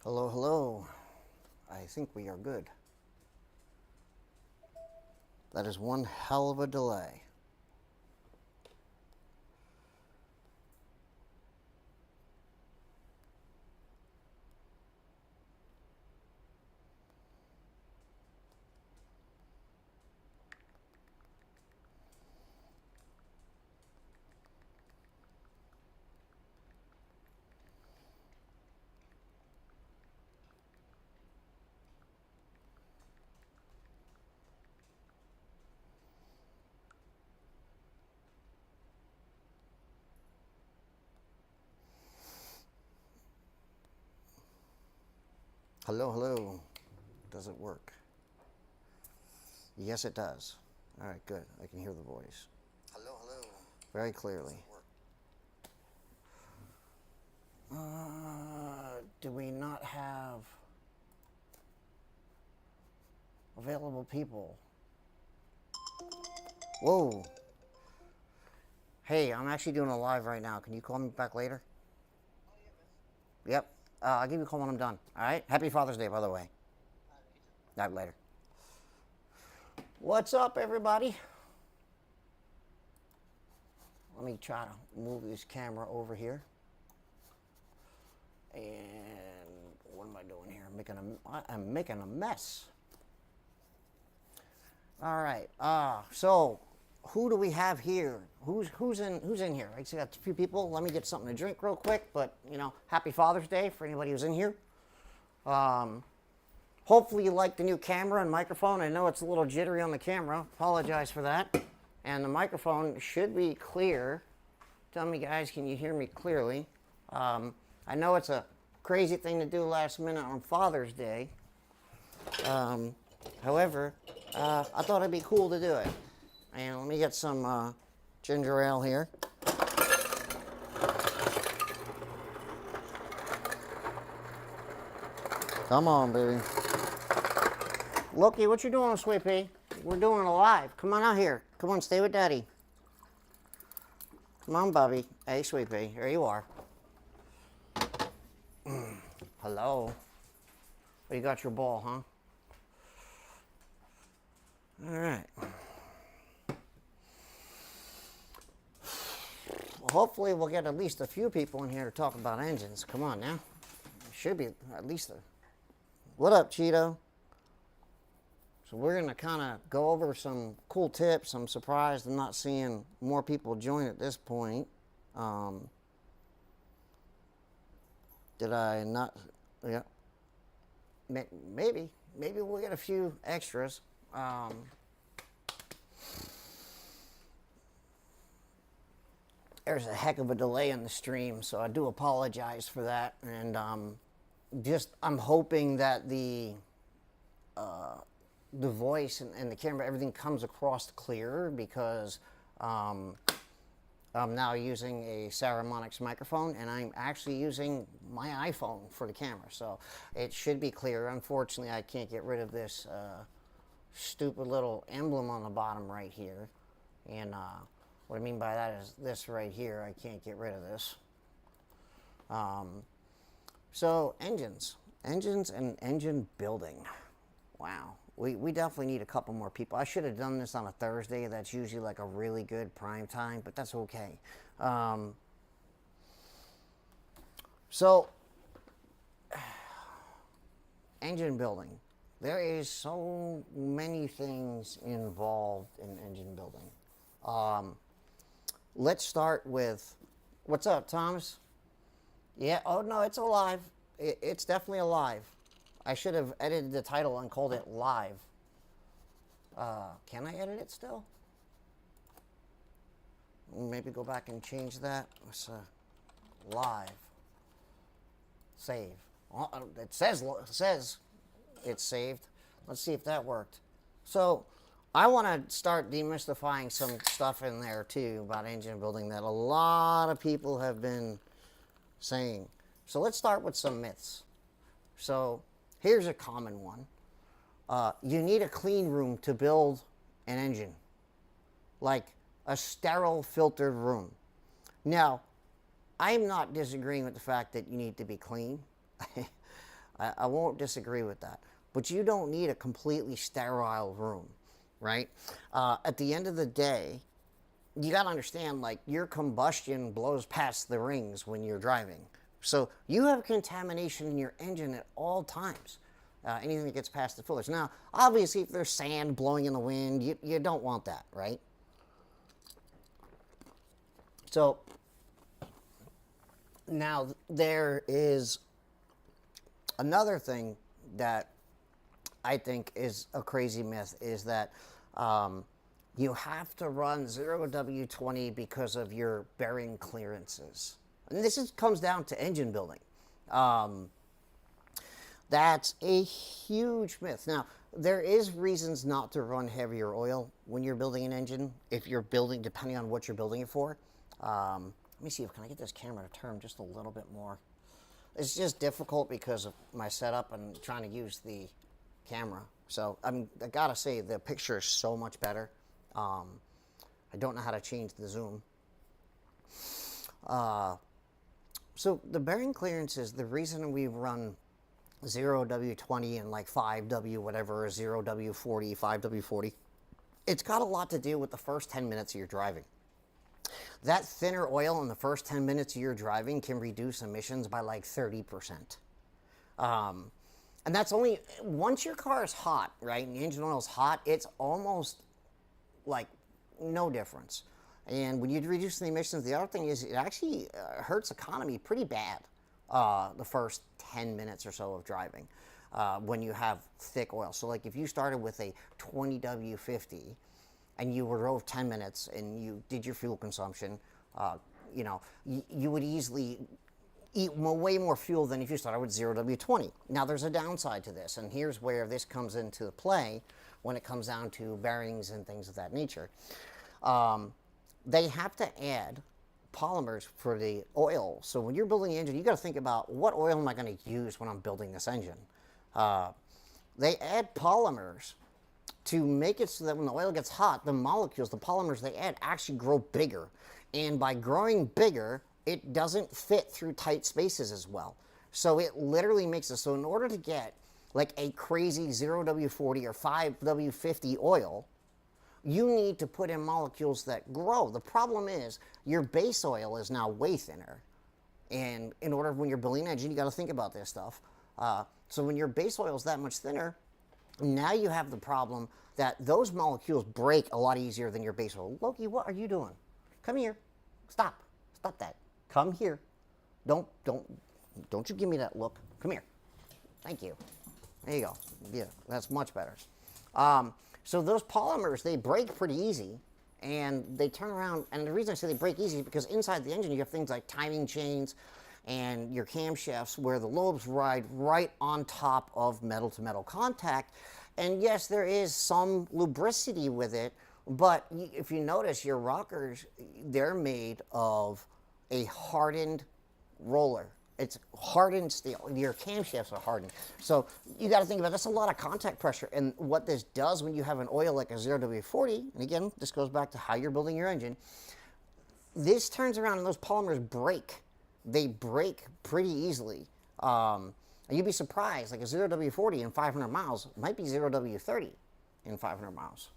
Hello, hello. I think we are good. That is one hell of a delay. Hello, hello. Does it work? Yes, it does. All right, good. I can hear the voice. Hello, hello. Very clearly. Do we not have available people? Whoa. Hey, I'm actually doing a live right now. Can you call me back later? Yep. I'll give you a call when I'm done. All right? Happy Father's Day, by the way. All right, later. What's up, everybody? Let me try to move this camera over here. And what am I doing here? I'm making a mess. All right. So who do we have here? Who's in here? I see got a few people. Let me get something to drink real quick. But happy Father's Day for anybody who's in here. Hopefully you like the new camera and microphone. I know it's a little jittery on the camera. Apologize for that. And the microphone should be clear. Tell me, guys, can you hear me clearly? I know it's a crazy thing to do last minute on Father's Day. However, I thought it'd be cool to do it. And let me get some ginger ale here. Come on, baby. Loki, what you doing, sweet pea? We're doing it live. Come on out here. Come on, stay with Daddy. Come on, Bubby. Hey, sweet pea. Here you are. Hello. Oh, you got your ball, huh? All right. Well, hopefully we'll get at least a few people in here to talk about engines. Come on now. Should be at least a... What up, Cheeto? So we're going to kind of go over some cool tips. I'm surprised I'm not seeing more people join at this point. Did I not? Yeah. Maybe we'll get a few extras. There's a heck of a delay in the stream, so I do apologize for that. And I'm hoping that the voice and the camera, everything comes across clearer, because I'm now using a Saramonics microphone, and I'm actually using my iPhone for the camera, so it should be clear. Unfortunately, I can't get rid of this stupid little emblem on the bottom right here, and what I mean by that is this right here. I can't get rid of this. So engines and engine building. Wow. We definitely need a couple more people. I should have done this on a Thursday. That's usually like a really good prime time, but that's okay. So, engine building. There is so many things involved in engine building. Let's start with, what's up, Thomas? Yeah, oh no, it's alive. It's definitely alive. I should have edited the title and called it live. Can I edit it still? Maybe go back and change that. It's live. Save. It says it's saved. Let's see if that worked. So I want to start demystifying some stuff in there too about engine building that a lot of people have been saying. So let's start with some myths. So here's a common one. You need a clean room to build an engine, like a sterile filtered room. Now, I'm not disagreeing with the fact that you need to be clean. I won't disagree with that. But you don't need a completely sterile room, right? At the end of the day, you got to understand, like, your combustion blows past the rings when you're driving. So you have contamination in your engine at all times. Anything that gets past the filters. Now, obviously, if there's sand blowing in the wind, you don't want that, right? So now there is another thing that I think is a crazy myth, is that you have to run 0W20 because of your bearing clearances. And this comes down to engine building. That's a huge myth. Now, there is reasons not to run heavier oil when you're building an engine, if you're building, depending on what you're building it for. Let me see, can I get this camera to turn just a little bit more? It's just difficult because of my setup and trying to use the camera. So, I mean, I gotta say, the picture is so much better. I don't know how to change the zoom. So the bearing clearances, the reason we run 0W20 and like 5W whatever, or 0W40, 5W40, it's got a lot to do with the first 10 minutes of your driving. That thinner oil in the first 10 minutes of your driving can reduce emissions by like 30%. And that's only, once your car is hot, right, and the engine oil is hot, it's almost like no difference. And when you reduce the emissions, the other thing is it actually hurts economy pretty bad the first 10 minutes or so of driving when you have thick oil. So like if you started with a 20W50 and you drove 10 minutes and you did your fuel consumption, you know, you would easily eat way more fuel than if you started with 0W20. Now there's a downside to this, and here's where this comes into play when it comes down to bearings and things of that nature. They have to add polymers for the oil. So when you're building an engine, you got to think about, what oil am I going to use when I'm building this engine? They add polymers to make it so that when the oil gets hot, the molecules, the polymers they add, actually grow bigger. And by growing bigger, it doesn't fit through tight spaces as well. So it literally makes it so in order to get like a crazy 0W40 or 5W50 oil, you need to put in molecules that grow. The problem is your base oil is now way thinner. And in order, when you're building an engine, you got to think about this stuff. So when your base oil is that much thinner, now you have the problem that those molecules break a lot easier than your base oil. Loki, what are you doing? Come here. Stop. Stop that. Come here. Don't you give me that look. Come here. Thank you. There you go. Yeah, that's much better. So those polymers, they break pretty easy, and they turn around, and the reason I say they break easy is because inside the engine you have things like timing chains and your camshafts where the lobes ride right on top of metal-to-metal contact. And yes, there is some lubricity with it, but if you notice, your rockers, they're made of a hardened roller. It's hardened steel. Your camshafts are hardened. So you got to think about, that's a lot of contact pressure. And what this does when you have an oil like a 0W40, and again, this goes back to how you're building your engine, this turns around and those polymers break. They break pretty easily. And you'd be surprised, like a 0W40 in 500 miles might be 0W30 in 500 miles,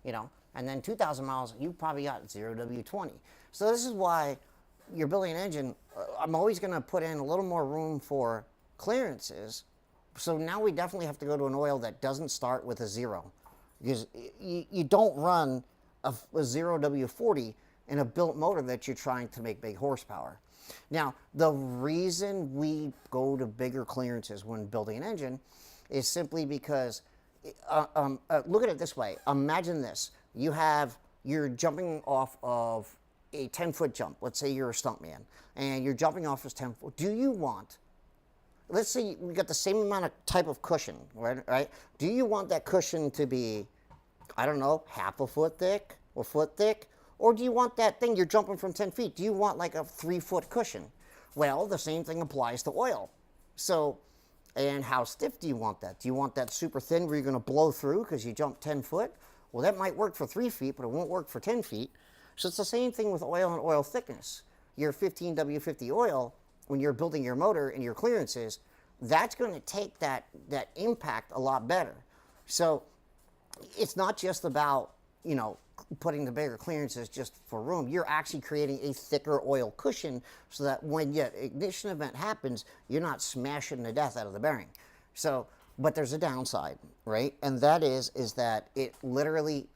you know? And then 2,000 miles, you probably got 0W20. So this is why you're building an engine, I'm always going to put in a little more room for clearances. So now we definitely have to go to an oil that doesn't start with a 0. Because you don't run a 0W40 in a built motor that you're trying to make big horsepower. Now, the reason we go to bigger clearances when building an engine is simply because, look at it this way. Imagine this. You're jumping off of a 10-foot jump. Let's say you're a stuntman and you're jumping off this 10-foot. Do you want, let's say we got the same amount of type of cushion, right? Do you want that cushion to be, I don't know, half a foot thick or foot thick? Or do you want that thing, you're jumping from 10 feet, do you want like a 3-foot cushion? Well, the same thing applies to oil. So, and how stiff do you want that? Do you want that super thin where you're going to blow through because you jumped 10 foot? Well, that might work for 3 feet, but it won't work for 10 feet. So it's the same thing with oil and oil thickness. Your 15W50 oil, when you're building your motor and your clearances, that's going to take that impact a lot better. So it's not just about, putting the bigger clearances just for room. You're actually creating a thicker oil cushion so that when the ignition event happens, you're not smashing the death out of the bearing. So, but there's a downside, right? And that is that it literally,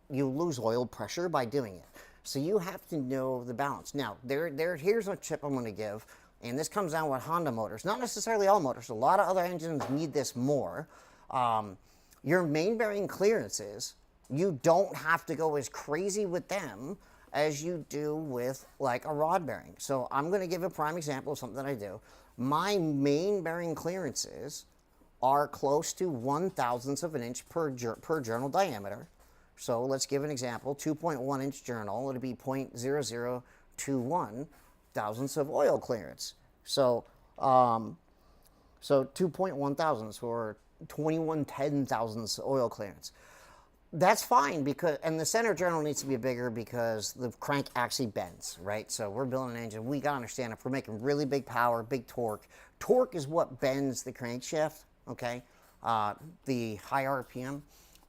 you lose oil pressure by doing it. So you have to know the balance. Now, here's a tip I'm going to give, and this comes down with Honda motors. Not necessarily all motors. A lot of other engines need this more. Your main bearing clearances, you don't have to go as crazy with them as you do with like a rod bearing. So I'm going to give a prime example of something that I do. My main bearing clearances are close to 1/1000th of an inch per journal diameter. So let's give an example, 2.1 inch journal, it'll be 0.0021 thousandths of oil clearance. So 2.1 thousandths or 21/10,000ths oil clearance. That's fine because, and the center journal needs to be bigger because the crank actually bends, right? So we're building an engine, we gotta understand if we're making really big power, big torque, torque is what bends the crankshaft, okay? The high RPM,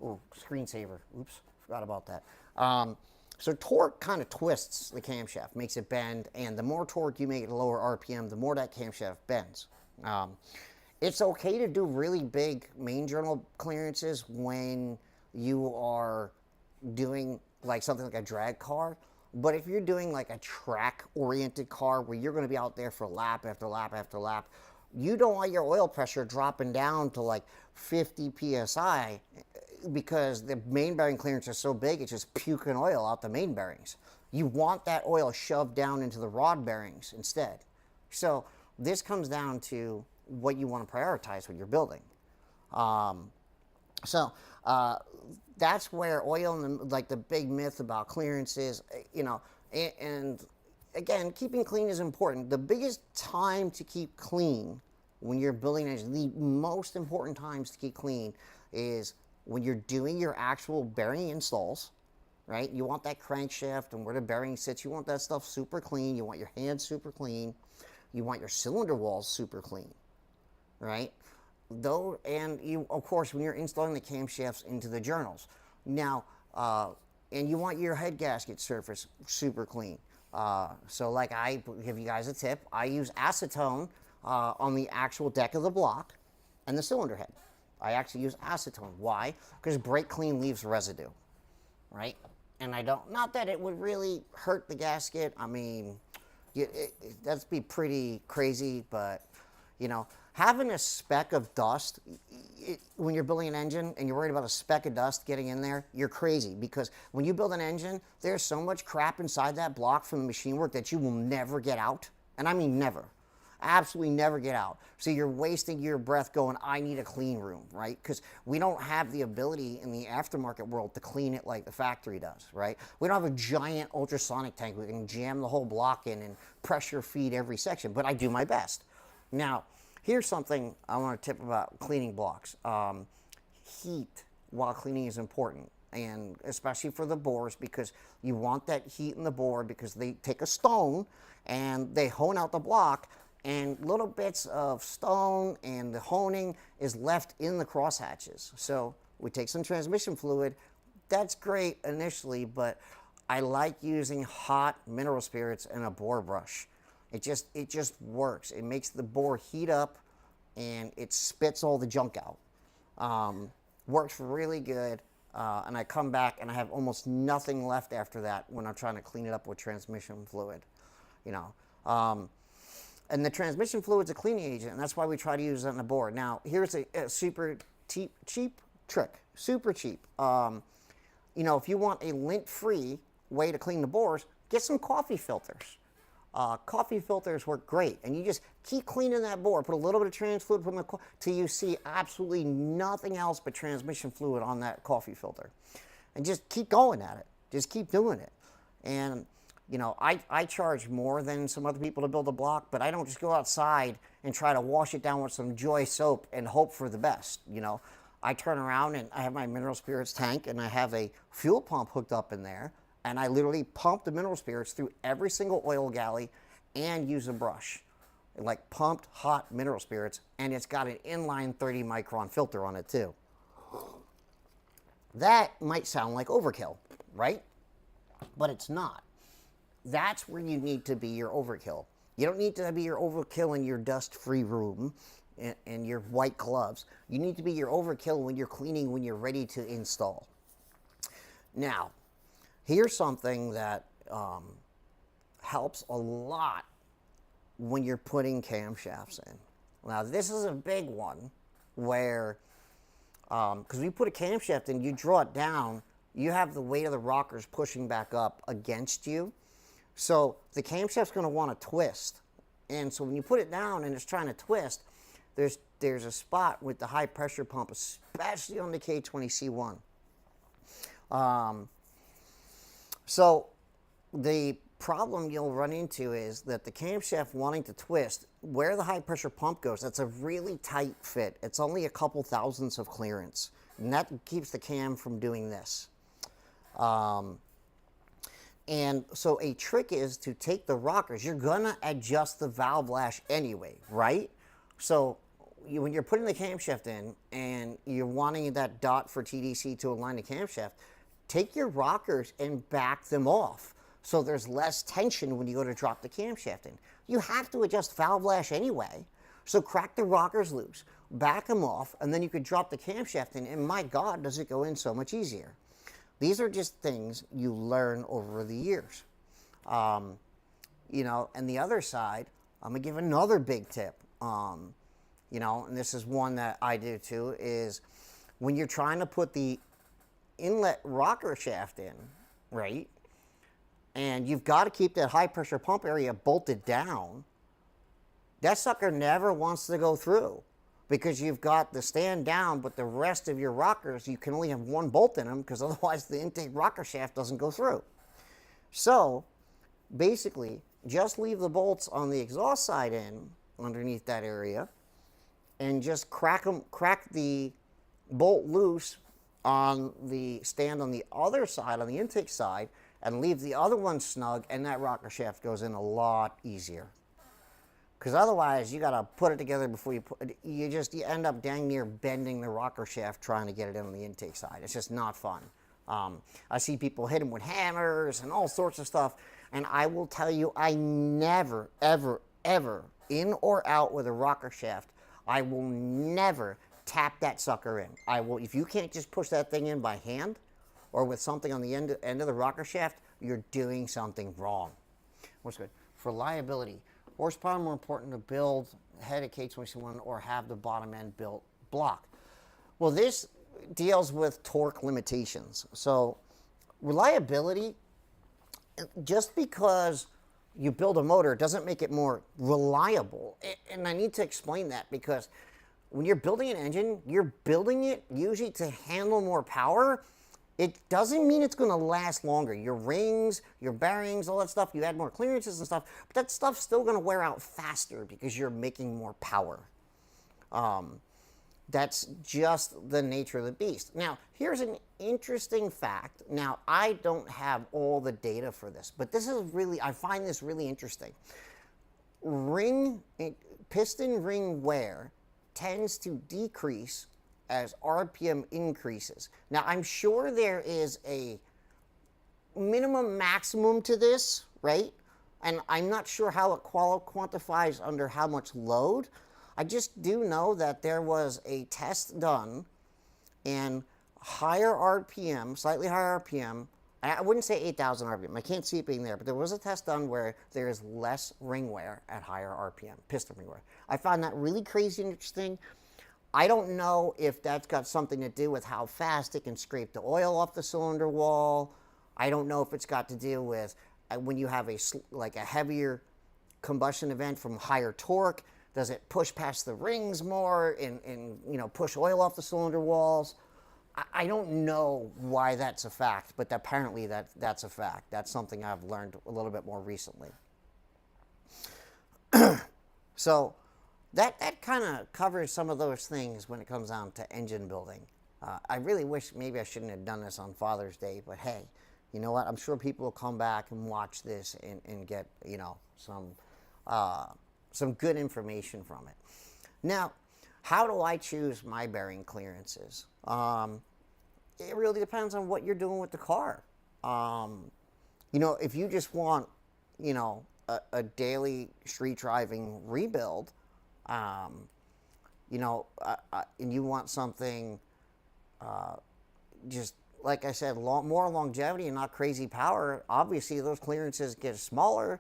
oh, screensaver, oops, forgot about that. So torque kind of twists the camshaft, makes it bend, and the more torque you make at a lower RPM, the more that camshaft bends. It's okay to do really big main journal clearances when you are doing like something like a drag car, but if you're doing like a track-oriented car where you're going to be out there for lap after lap after lap, you don't want your oil pressure dropping down to like 50 psi because the main bearing clearance is so big it's just puking oil out the main bearings. You want that oil shoved down into the rod bearings instead. So this comes down to what you want to prioritize when you're building. That's where oil and like the big myth about clearances, and again, keeping clean is important. The biggest time to keep clean when you're building an engine, the most important times to keep clean is when you're doing your actual bearing installs, right? You want that crankshaft and where the bearing sits, you want that stuff super clean. You want your hands super clean. You want your cylinder walls super clean, right? Though, and you, of course, when you're installing the camshafts into the journals. Now, and you want your head gasket surface super clean. So like I give you guys a tip, I use acetone on the actual deck of the block and the cylinder head. I actually use acetone. Why? Because brake clean leaves residue, right? And I don't, not that it would really hurt the gasket. I mean, that'd be pretty crazy, but having a speck of dust, when you're building an engine and you're worried about a speck of dust getting in there, you're crazy because when you build an engine, there's so much crap inside that block from the machine work that you will never get out. And I mean never. Absolutely never get out. So you're wasting your breath going, I need a clean room, right? Because we don't have the ability in the aftermarket world to clean it like the factory does, right? We don't have a giant ultrasonic tank we can jam the whole block in and pressure feed every section, but I do my best. Now, here's something I want to tip about cleaning blocks. Heat while cleaning is important, and especially for the bores because you want that heat in the bore because they take a stone and they hone out the block and little bits of stone and the honing is left in the crosshatches. So we take some transmission fluid. That's great initially, but I like using hot mineral spirits and a bore brush. It just works. It makes the bore heat up and it spits all the junk out. Works really good. And I come back and I have almost nothing left after that when I'm trying to clean it up with transmission fluid, and the transmission fluid's a cleaning agent, and that's why we try to use it on the board. Now, here's a super cheap trick, super cheap. If you want a lint-free way to clean the bores, get some coffee filters. Coffee filters work great, and you just keep cleaning that bore. Put a little bit of trans fluid from the till you see absolutely nothing else but transmission fluid on that coffee filter, and just keep going at it. Just keep doing it. And I charge more than some other people to build a block, but I don't just go outside and try to wash it down with some Joy soap and hope for the best. I turn around and I have my mineral spirits tank, and I have a fuel pump hooked up in there. And I literally pump the mineral spirits through every single oil galley and use a brush. like pumped hot mineral spirits, and it's got an inline 30 micron filter on it too. That might sound like overkill, right? But it's not. That's where you need to be your overkill. You don't need to be your overkill in your dust-free room and your white gloves. You need to be your overkill when you're cleaning, when you're ready to install. Now, here's something that helps a lot when you're putting camshafts in. Now, this is a big one where, because when you put a camshaft in, you draw it down, you have the weight of the rockers pushing back up against you. So the camshaft's going to want to twist. And so when you put it down and it's trying to twist, there's a spot with the high pressure pump, especially on the K20C1. So the problem you'll run into is that the camshaft wanting to twist, where the high pressure pump goes, that's a really tight fit. It's only a couple thousandths of clearance. And that keeps the cam from doing this. And so a trick is to take the rockers. You're going to adjust the valve lash anyway, right? So when you're putting the camshaft in and you're wanting that dot for TDC to align the camshaft, take your rockers and back them off so there's less tension when you go to drop the camshaft in. You have to adjust valve lash anyway. So crack the rockers loose, back them off, and then you could drop the camshaft in, and my God, does it go in so much easier. These are just things you learn over the years. You know, and the other side, I'm going to give another big tip. You know, and this is one that I do too, is when you're trying to put the inlet rocker shaft in, right, and you've got to keep that high pressure pump area bolted down, that sucker never wants to go through because you've got the stand down, but the rest of your rockers, you can only have one bolt in them because otherwise the intake rocker shaft doesn't go through. So basically, just leave the bolts on the exhaust side in underneath that area and just crack the bolt loose on the stand on the other side, on the intake side, and leave the other one snug, and that rocker shaft goes in a lot easier. Because otherwise, you got to put it together before you put it. You end up dang near bending the rocker shaft trying to get it in on the intake side. It's just not fun. I see people hit them with hammers and all sorts of stuff, and I will tell you, I never, ever, ever, in or out with a rocker shaft, I will never tap that sucker in. I will, if you can't just push that thing in by hand or with something on the end of the rocker shaft, you're doing something wrong. What's good? For liability, horsepower more important to build head of K20C1 or have the bottom end built block. Well, this deals with torque limitations. So reliability, just because you build a motor doesn't make it more reliable. And I need to explain that because when you're building an engine, you're building it usually to handle more power. It doesn't mean it's going to last longer. Your rings, your bearings, all that stuff, you add more clearances and stuff, but that stuff's still going to wear out faster because you're making more power. That's just the nature of the beast. Now, here's an interesting fact. Now, I don't have all the data for this, but this is really, I find this really interesting. Piston ring wear tends to decrease as RPM increases. Now, I'm sure there is a minimum maximum to this, right? And I'm not sure how it quantifies under how much load. I just do know that there was a test done in higher RPM, slightly higher RPM. I wouldn't say 8,000 RPM. I can't see it being there, but there was a test done where there is less ring wear at higher RPM, piston ring wear. I found that really crazy and interesting. I don't know if that's got something to do with how fast it can scrape the oil off the cylinder wall. I don't know if it's got to do with when you have a heavier combustion event from higher torque. Does it push past the rings more and push oil off the cylinder walls? I don't know why that's a fact, but apparently that's a fact. That's something I've learned a little bit more recently. So that kind of covers some of those things when it comes down to engine building. I really wish maybe I shouldn't have done this on Father's Day, but hey, you know what? I'm sure people will come back and watch this and get, some some good information from it. Now, how do I choose my bearing clearances? It really depends on what you're doing with the car. If you just want, a daily street driving rebuild, and you want something, just like I said, more longevity and not crazy power, obviously those clearances get smaller.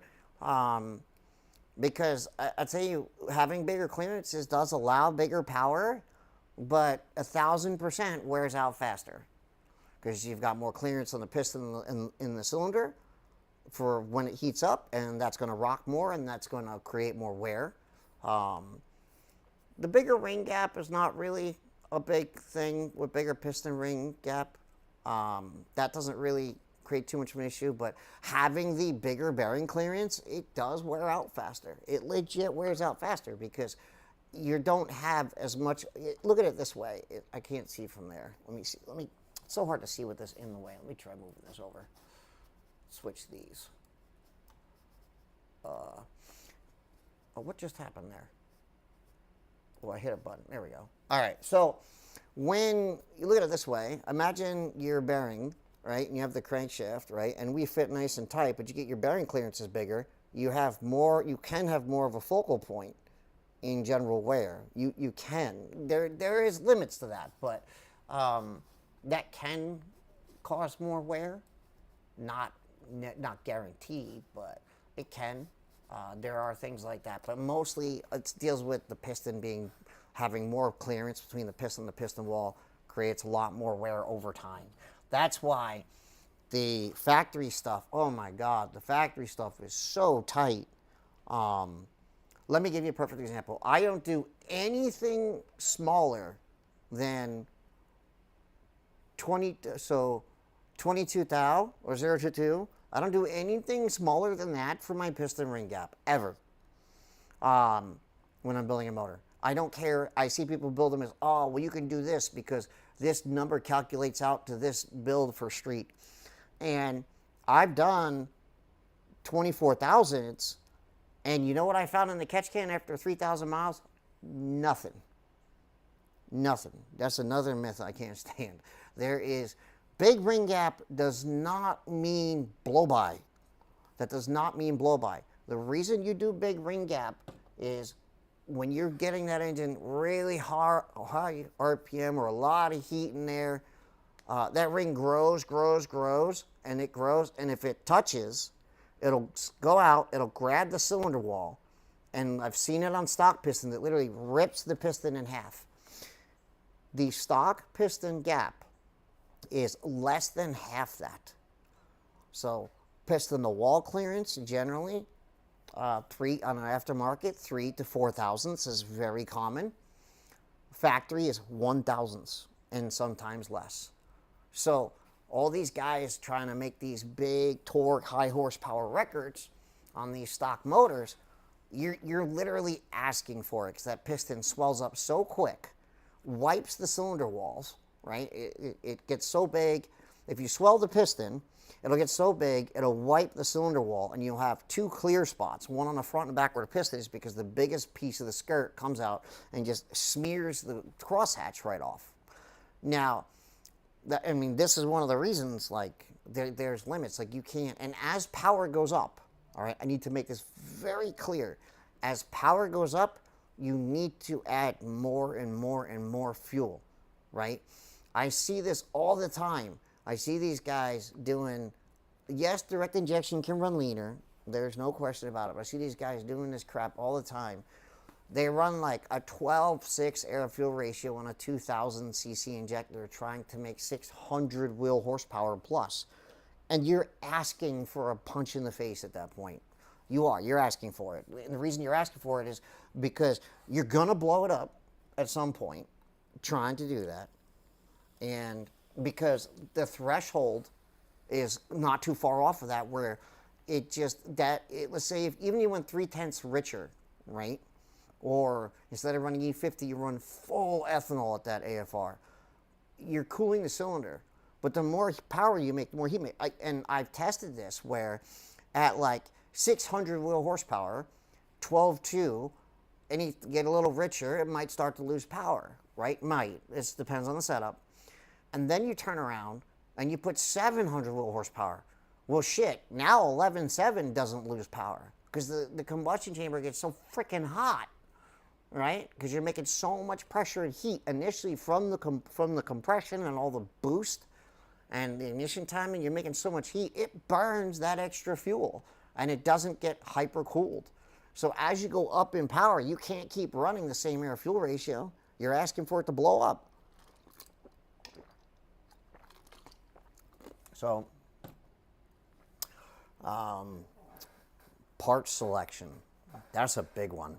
Because I tell you, having bigger clearances does allow bigger power, but 1,000% wears out faster because you've got more clearance on the piston in the cylinder for when it heats up, and that's going to rock more, and that's going to create more wear. The bigger ring gap is not really a big thing with bigger piston ring gap. That doesn't really create too much of an issue, but having the bigger bearing clearance, it does wear out faster. It legit wears out faster because you don't have as much. Look at it this way. I can't see from there. Let me see. It's so hard to see with this in the way. Let me try moving this over. Switch these. What just happened there? Oh, I hit a button. There we go. All right. So when you look at it this way, imagine your bearing, right? And you have the crankshaft, right? And we fit nice and tight, but you get your bearing clearances bigger. You can have more of a focal point in general wear. You can. There is limits to that, but that can cause more wear. Not guaranteed, but it can. There are things like that, but mostly it deals with the piston having more clearance between the piston and the piston wall creates a lot more wear over time. That's why the factory stuff, oh my God, the factory stuff is so tight. Let me give you a perfect example. I don't do anything smaller than 22 thou or 0 to 2. I don't do anything smaller than that for my piston ring gap, ever, when I'm building a motor. I don't care. I see people build them as, oh, well, you can do this because this number calculates out to this build for street. And I've done 24 thousandths, and you know what I found in the catch can after 3,000 miles? Nothing. That's another myth I can't stand. Big ring gap does not mean blow by. That does not mean blow by. The reason you do big ring gap is when you're getting that engine really high RPM or a lot of heat in there, that ring grows, and it grows. And if it touches, it'll go out, it'll grab the cylinder wall. And I've seen it on stock piston that literally rips the piston in half. The stock piston gap is less than half that. So piston to wall clearance generally, 3 on an aftermarket, 3 to 4 thousandths is very common. Factory is 1 thousandths and sometimes less. So all these guys trying to make these big torque, high horsepower records on these stock motors, you're literally asking for it because that piston swells up so quick, wipes the cylinder walls, right? It gets so big. If you swell the piston, it'll get so big, it'll wipe the cylinder wall, and you'll have 2 clear spots, one on the front and back where the piston is, because the biggest piece of the skirt comes out and just smears the crosshatch right off. Now, this is one of the reasons, like, there's limits. Like, you can't, and as power goes up, all right, I need to make this very clear. As power goes up, you need to add more and more and more fuel, right? I see this all the time. I see these guys doing, yes, direct injection can run leaner. There's no question about it. But I see these guys doing this crap all the time. They run like a 12:6 air-fuel ratio on a 2,000 cc injector trying to make 600 wheel horsepower plus. And you're asking for a punch in the face at that point. You're asking for it. And the reason you're asking for it is because you're going to blow it up at some point trying to do that. And because the threshold is not too far off of that, where let's say if even you went 3/10 richer, right? Or instead of running E50, you run full ethanol at that AFR. You're cooling the cylinder, but the more power you make, the more heat you make. And I've tested this where at like 600 wheel horsepower, 12.2, and you get a little richer, it might start to lose power, right? Might. It depends on the setup. And then you turn around and you put 700 horsepower. Well, shit, now 11.7 doesn't lose power because the combustion chamber gets so freaking hot, right? Because you're making so much pressure and heat initially from the compression and all the boost and the ignition timing. You're making so much heat, it burns that extra fuel and it doesn't get hyper cooled. So as you go up in power, you can't keep running the same air fuel ratio. You're asking for it to blow up. So, part selection, that's a big one.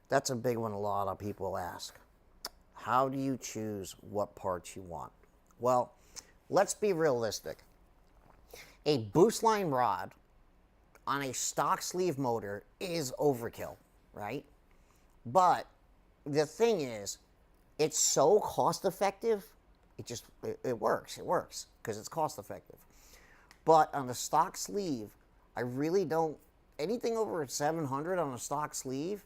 That's a big one a lot of people ask. How do you choose what parts you want? Well, let's be realistic. A boost line rod on a stock sleeve motor is overkill, right? But the thing is, it's so cost effective, it works because it's cost effective. But on the stock sleeve, I really don't, anything over 700 on a stock sleeve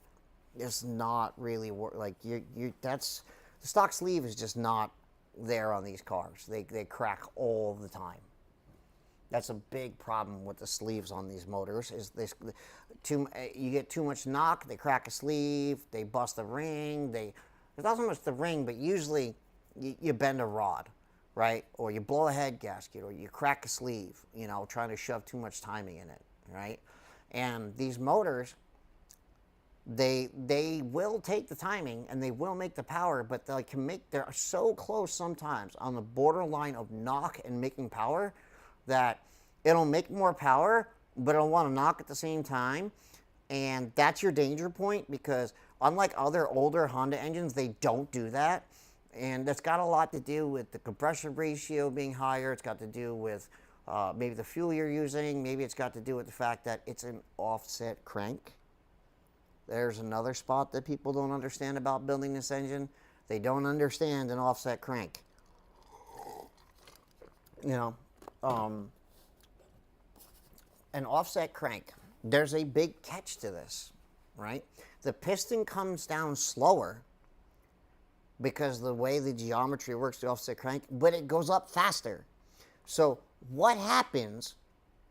is not really like that's, the stock sleeve is just not there on these cars. They crack all the time. That's a big problem with the sleeves on these motors. Is this you get too much knock, they crack a sleeve, they bust a ring. It's not so much the ring, but usually you bend a rod, right? Or you blow a head gasket, or you crack a sleeve. You know, trying to shove too much timing in it, right? And these motors, they will take the timing and they will make the power, but they're so close sometimes on the borderline of knock and making power that it'll make more power, but it'll want to knock at the same time. And that's your danger point, because unlike other older Honda engines, they don't do that. And that's got a lot to do with the compression ratio being higher. It's got to do with maybe the fuel you're using. Maybe it's got to do with the fact that it's an offset crank. There's another spot that people don't understand about building this engine. They don't understand an offset crank. You know, an offset crank, there's a big catch to this, right? The piston comes down slower because the way the geometry works, the offset crank, but it goes up faster. So what happens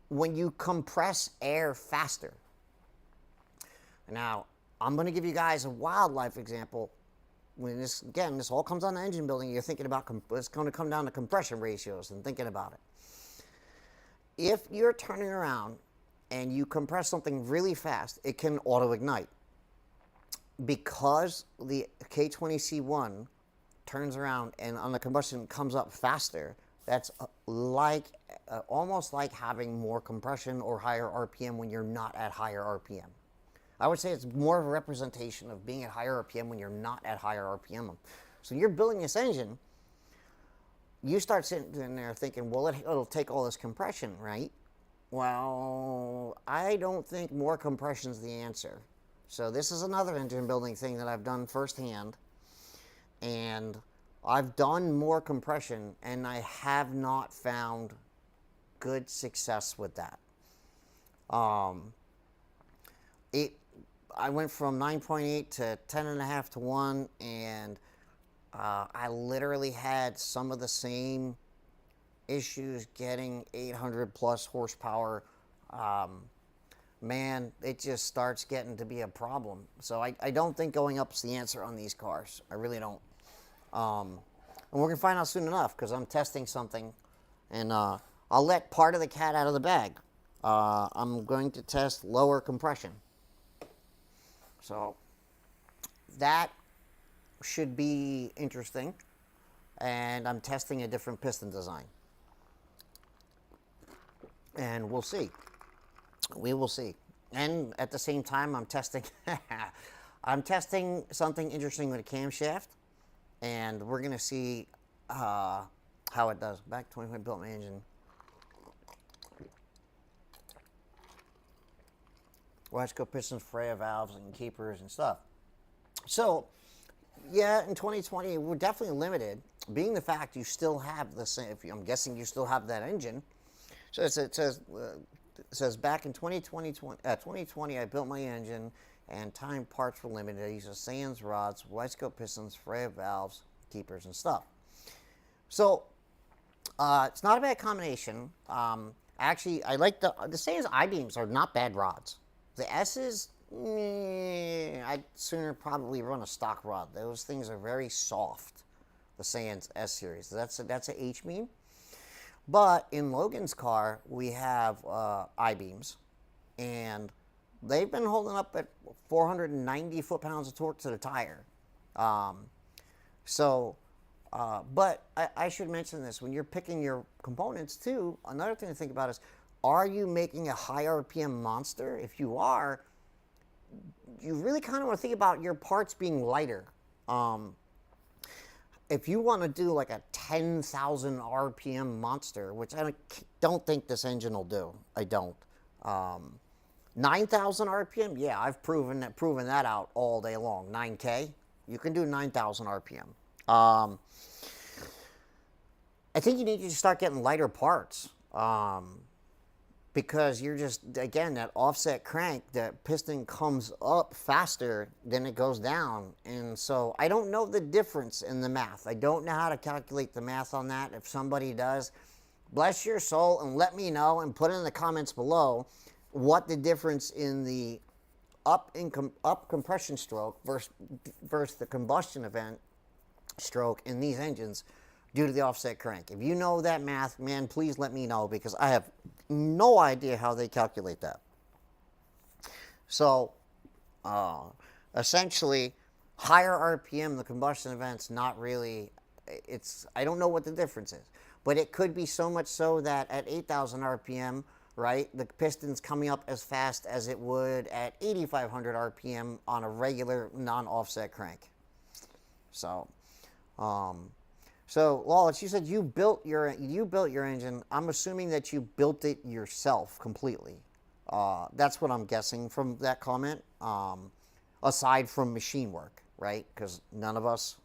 when you compress air faster? Now, I'm going to give you guys a wildlife example. When this all comes on the engine building, you're thinking about, it's going to come down to compression ratios and thinking about it. If you're turning around and you compress something really fast, it can auto-ignite. Because the K20C1 turns around and on the combustion comes up faster, that's almost like having more compression or higher RPM when you're not at higher RPM. I would say it's more of a representation of being at higher RPM when you're not at higher RPM. So you're building this engine, you start sitting in there thinking, well, it'll take all this compression, right? Well, I don't think more compression is the answer. So this is another engine building thing that I've done firsthand. And I've done more compression, and I have not found good success with that. I went from 9.8 to 10.5 to 1, and I literally had some of the same issues getting 800 plus horsepower. Man, it just starts getting to be a problem. So I don't think going up is the answer on these cars. I really don't. And we're going to find out soon enough, because I'm testing something, and I'll let part of the cat out of the bag. I'm going to test lower compression. So that should be interesting, and I'm testing a different piston design. And we'll see. We will see. And at the same time, I'm testing something interesting with a camshaft, and we're going to see how it does. Back 25 built my engine. Westco pistons, Freya valves, and keepers and stuff. So, yeah, in 2020, we're definitely limited, being the fact you still have the same, I'm guessing you still have that engine. So it's a it says back in 2020, I built my engine and time parts were limited. I used sands rods, wide scope pistons, Freya valves, keepers, and stuff. So it's not a bad combination. Actually, I like the Sands I-beams are not bad rods. The S's, I'd sooner probably run a stock rod. Those things are very soft. The Sands S series. That's a H-beam. But in Logan's car, we have I-beams, and they've been holding up at 490 foot-pounds of torque to the tire. But I should mention this. When you're picking your components, too, another thing to think about is, are you making a high RPM monster? If you are, you really kind of want to think about your parts being lighter. If you want to do like a 10,000 RPM monster, which I don't think this engine will do. I don't. 9,000 RPM, yeah, I've proven that out all day long. 9K, you can do 9,000 RPM. I think you need to start getting lighter parts, because you're just, again, that offset crank, that piston comes up faster than it goes down. And so I don't know the difference in the math. I don't know how to calculate the math on that. If somebody does, bless your soul and let me know, and put in the comments below what the difference in the up compression stroke versus the combustion event stroke in these engines due to the offset crank. If you know that math, man, please let me know, because I have no idea how they calculate that. So, essentially, higher RPM, the combustion event's not really, I don't know what the difference is. But it could be so much so that at 8,000 RPM, right, the piston's coming up as fast as it would at 8,500 RPM on a regular non-offset crank. So, Lawless, you said you built your engine. I'm assuming that you built it yourself completely. That's what I'm guessing from that comment. Aside from machine work, right? Because none of us,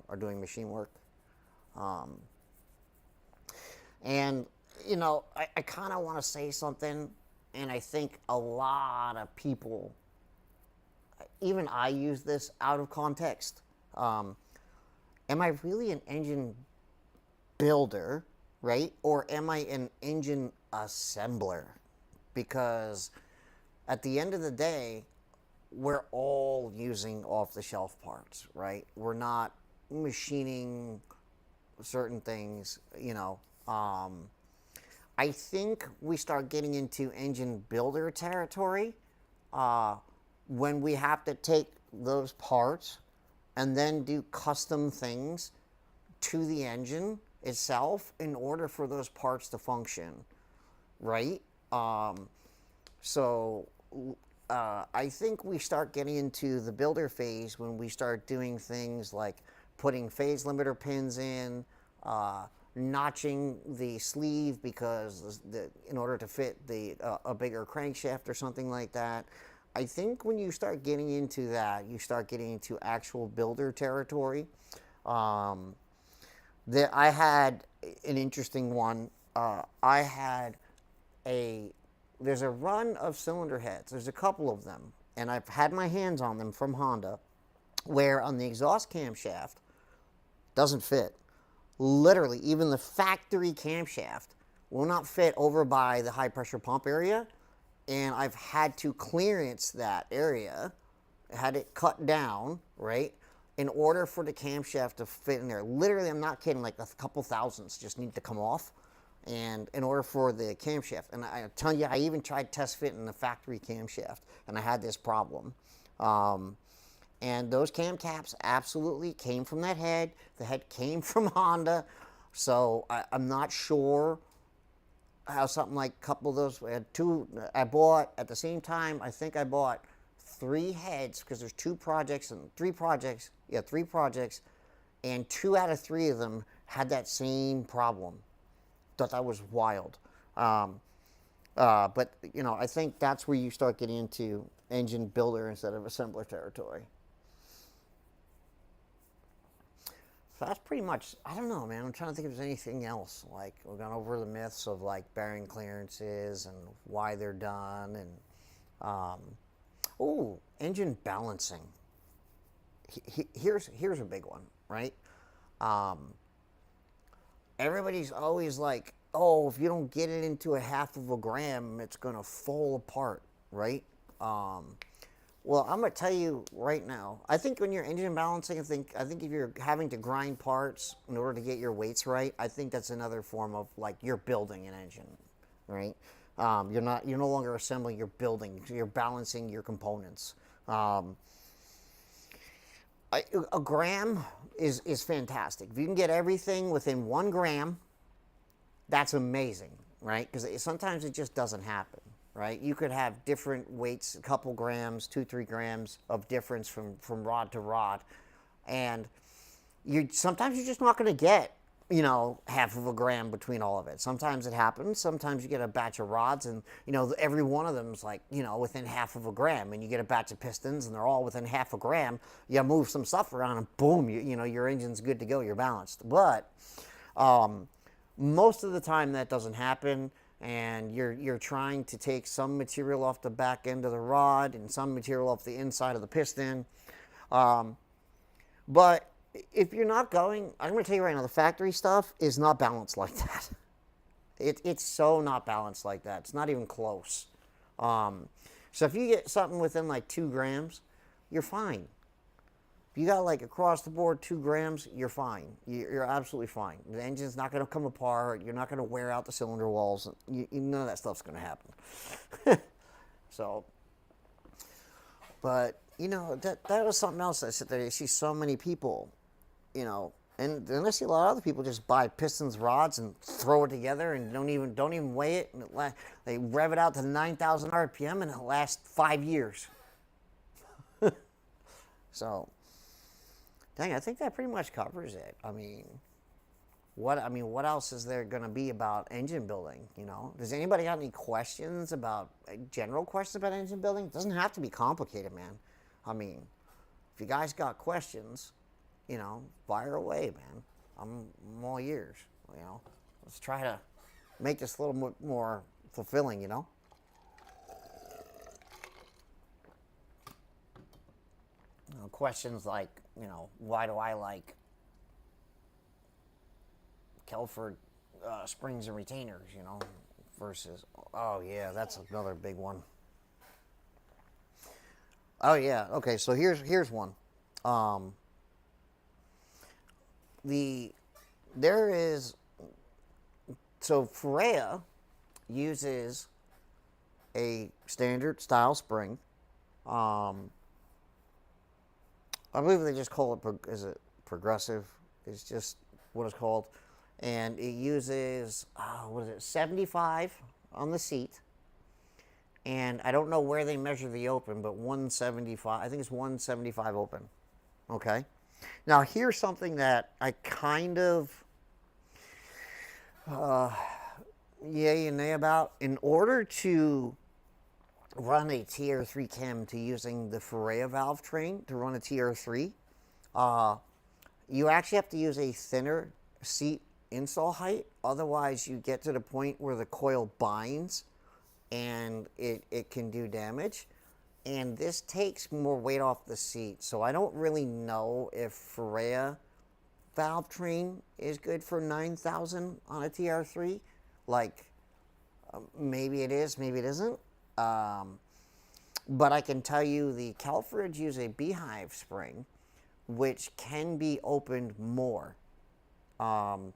are doing machine work. And I kind of want to say something, and I think a lot of people, even I use this out of context. Am I really an engine builder, right? Or am I an engine assembler? Because at the end of the day, we're all using off-the-shelf parts, right? We're not machining certain things, I think we start getting into engine builder territory when we have to take those parts and then do custom things to the engine itself in order for those parts to function, right? I think we start getting into the builder phase when we start doing things like putting phase limiter pins in, notching the sleeve because in order to fit a bigger crankshaft or something like that. I think when you start getting into that, you start getting into actual builder territory. I had an interesting one. There's a run of cylinder heads. There's a couple of them, and I've had my hands on them from Honda, where on the exhaust camshaft, doesn't fit. Literally, even the factory camshaft will not fit over by the high pressure pump area. And I've had to clearance that area, had it cut down, right, in order for the camshaft to fit in there. Literally, I'm not kidding, like a couple thousandths just need to come off, and in order for the camshaft. And I tell you, I even tried test fitting the factory camshaft, and I had this problem. And those cam caps absolutely came from that head. The head came from Honda, so I'm not sure how something like a couple of those, I bought at the same time, I think I bought 3 heads, because there's 3 projects, and 2 out of 3 of them had that same problem. Thought that was wild. But, I think that's where you start getting into engine builder instead of assembler territory. So that's pretty much, I don't know, man. I'm trying to think if there's anything else. Like, we've gone over the myths of like bearing clearances and why they're done. And, engine balancing. Here's a big one, right? Everybody's always like, oh, if you don't get it into a half of a gram, it's going to fall apart, right? Well, I'm going to tell you right now, I think when you're engine balancing, I think if you're having to grind parts in order to get your weights right, I think that's another form of like you're building an engine, right? You're no longer assembling, you're building, you're balancing your components. A gram is fantastic. If you can get everything within 1 gram, that's amazing, right? Because sometimes it just doesn't happen, right? You could have different weights, a couple grams, 2-3 grams of difference from rod to rod, and sometimes you're just not going to get half of a gram between all of it. Sometimes it happens. Sometimes you get a batch of rods and, every one of them is like, within half of a gram. And you get a batch of pistons and they're all within half a gram. You move some stuff around and boom, your engine's good to go. You're balanced. But most of the time that doesn't happen. And you're trying to take some material off the back end of the rod and some material off the inside of the piston. But if you're not going, I'm going to tell you right now, the factory stuff is not balanced like that. It's so not balanced like that. It's not even close. So if you get something within like 2 grams, you're fine. If you got like across the board 2 grams, you're fine. You're absolutely fine. The engine's not going to come apart. You're not going to wear out the cylinder walls. None of that stuff's going to happen. So, but that was something else. I sit there, you see so many people, and then I see a lot of other people just buy pistons, rods, and throw it together and don't even weigh it, and they rev it out to 9,000 RPM, and it lasts 5 years. So, dang, I think that pretty much covers it. What else is there going to be about engine building? Does anybody have any questions about general questions about engine building? It doesn't have to be complicated, man. If you guys got questions, fire away, man. I'm all ears. Let's try to make this a little more fulfilling. Questions like, why do I like Kelford springs and retainers, versus, oh yeah, that's another big one. Oh yeah, okay, so here's one. Freya uses a standard style spring. I believe they just call it, is it progressive? It's just what it's called. And it uses, 75 on the seat. And I don't know where they measure the open, but 175, I think it's 175 open. Okay? Now, here's something that I kind of, yay and nay about. In order to run a TR3 chem to using the Freya valve train to run a TR3, you actually have to use a thinner seat install height. Otherwise, you get to the point where the coil binds and it can do damage. And this takes more weight off the seat. So I don't really know if Freya valve train is good for 9,000 on a TR3. Like, maybe it is, maybe it isn't. But I can tell you the Kelfords use a beehive spring, which can be opened more. And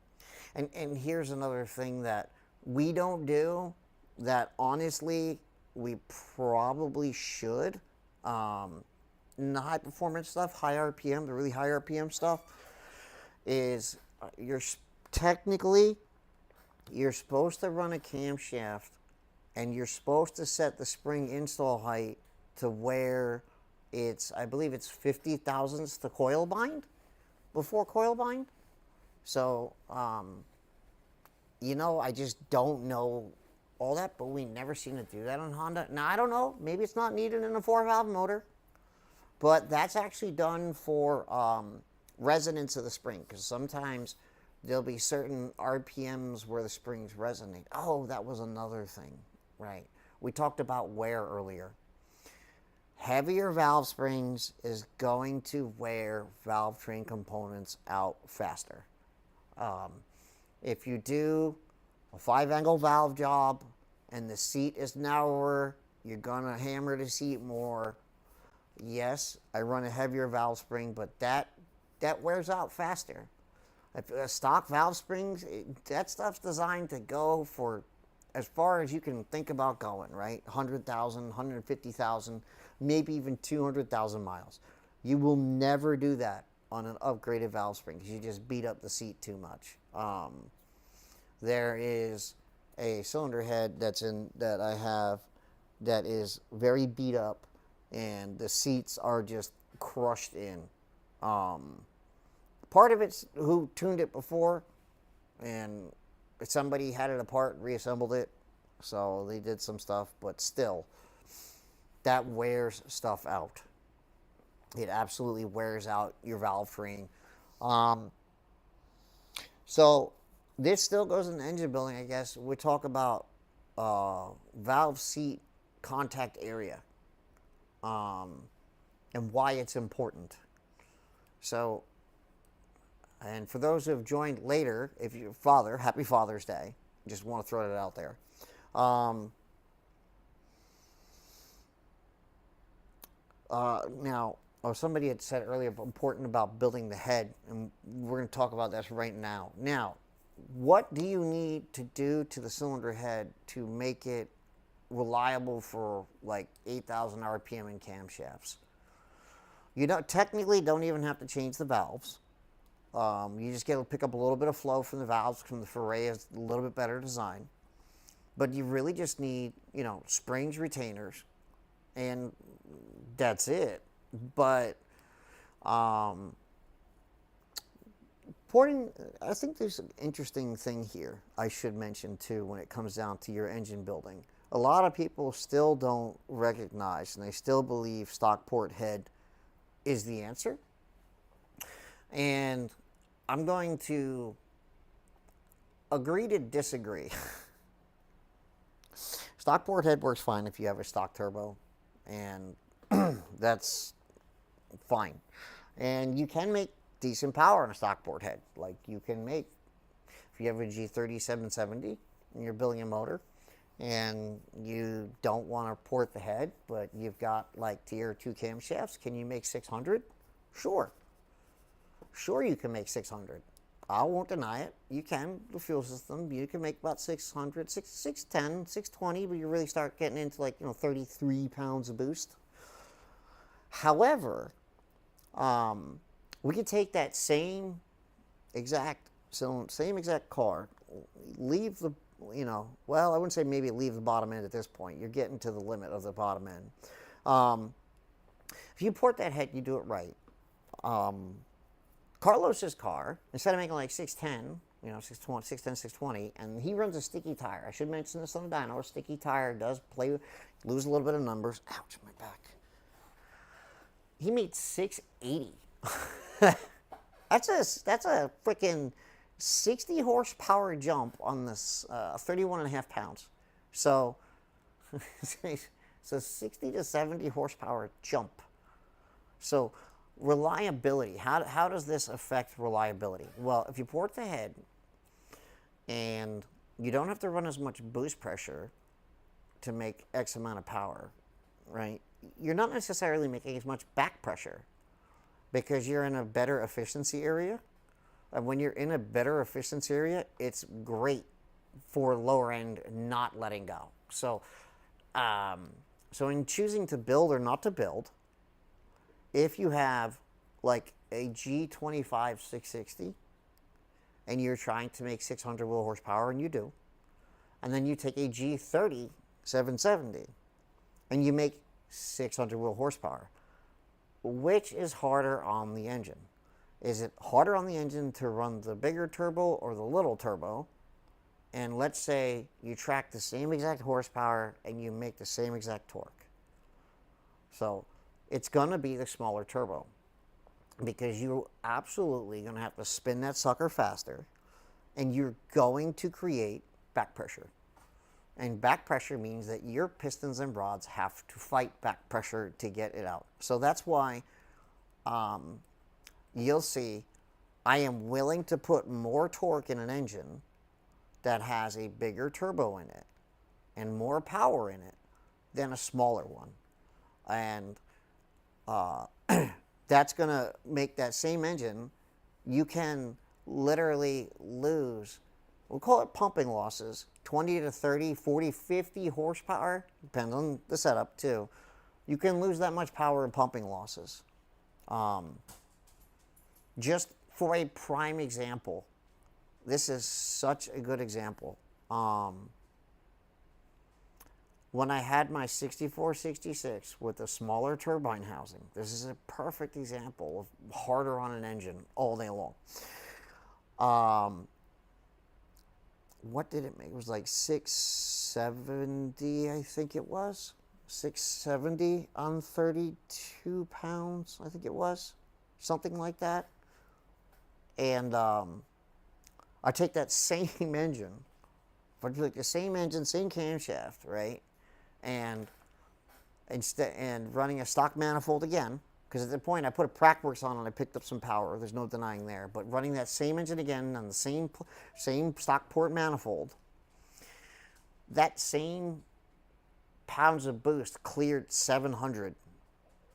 here's another thing that we don't do that honestly we probably should. In the high performance stuff, high RPM, the really high RPM stuff, is you're supposed to run a camshaft and you're supposed to set the spring install height to where I believe it's 50 thousandths to coil bind, before coil bind. So, I just don't know all that, but we never seem to do that on Honda. Now, I don't know, maybe it's not needed in a 4-valve motor, but that's actually done for resonance of the spring, because sometimes there'll be certain RPMs where the springs resonate. Oh, that was another thing, right? We talked about wear earlier. Heavier valve springs is going to wear valve train components out faster. If you do a 5-angle valve job and the seat is narrower, you're going to hammer the seat more. Yes, I run a heavier valve spring, but that wears out faster. If stock valve springs, that stuff's designed to go for as far as you can think about going, right? 100,000, 150,000, maybe even 200,000 miles. You will never do that on an upgraded valve spring because you just beat up the seat too much. There is a cylinder head that I have that is very beat up, and the seats are just crushed in. Part of it's who tuned it before, and somebody had it apart and reassembled it, so they did some stuff, but still, that wears stuff out. It absolutely wears out your valve train. So this still goes in the engine building, I guess. We talk about valve seat contact area and why it's important. So, and for those who have joined later, if you're a father, happy Father's Day. Just want to throw that out there. Now, somebody had said earlier important about building the head, and we're going to talk about this right now. Now, what do you need to do to the cylinder head to make it reliable for like 8,000 RPM in camshafts? You technically don't even have to change the valves. You just get to pick up a little bit of flow from the valves, from the Foray is a little bit better design. But you really just need, springs, retainers, and that's it. But I think there's an interesting thing here I should mention too when it comes down to your engine building. A lot of people still don't recognize, and they still believe stock port head is the answer. And I'm going to agree to disagree. Stock port head works fine if you have a stock turbo, and that's fine. And you can make decent power on a stock port head. Like you can make, if you have a G30 770 and you're building a motor and you don't want to port the head, but you've got like tier 2 camshafts, can you make 600? Sure. Sure, you can make 600. I won't deny it. You can, the fuel system, you can make about 600, 610, 620, but you really start getting into 33 pounds of boost. However, we could take that same exact car, leave the, well, I wouldn't say maybe leave the bottom end at this point. You're getting to the limit of the bottom end. If you port that head, you do it right. Carlos's car, instead of making like 610, 610, 620, and he runs a sticky tire. I should mention this on the dyno. A sticky tire does lose a little bit of numbers. Ouch, my back. He made 680. That's a freaking 60 horsepower jump on this 31.5 pounds. So, it's a 60 to 70 horsepower jump. So, reliability. How does this affect reliability? Well, if you port the head and you don't have to run as much boost pressure to make X amount of power, right? You're not necessarily making as much back pressure because you're in a better efficiency area. And when you're in a better efficiency area, it's great for lower end not letting go. So, so in choosing to build or not to build, if you have like a G25 660 and you're trying to make 600 wheel horsepower, and you do, and then you take a G30 770 and you make 600 wheel horsepower, which is harder on the engine? Is it harder on the engine to run the bigger turbo or the little turbo? And let's say you track the same exact horsepower and you make the same exact torque. So it's going to be the smaller turbo. because you're absolutely going to have to spin that sucker faster, and you're going to create back pressure. And back pressure means that your pistons and rods have to fight back pressure to get it out. So that's why you'll see I am willing to put more torque in an engine that has a bigger turbo in it and more power in it than a smaller one. And that's going to make that same engine, you can literally lose, we'll call it pumping losses, 20 to 30, 40, 50 horsepower, depends on the setup too. You can lose that much power in pumping losses. Just for a prime example, this is such a good example. When I had my 6466 with a smaller turbine housing, this is a perfect example of harder on an engine all day long. What did it make? It was like 670, I think it was. 670 on 32 pounds, I think it was. Something like that. And I take that same engine, if I take the same engine, same camshaft, right? And running a stock manifold again, because at the point I put a Prackworks on and I picked up some power. There's no denying there. But running that same engine again on the same stock port manifold, that same pounds of boost cleared 700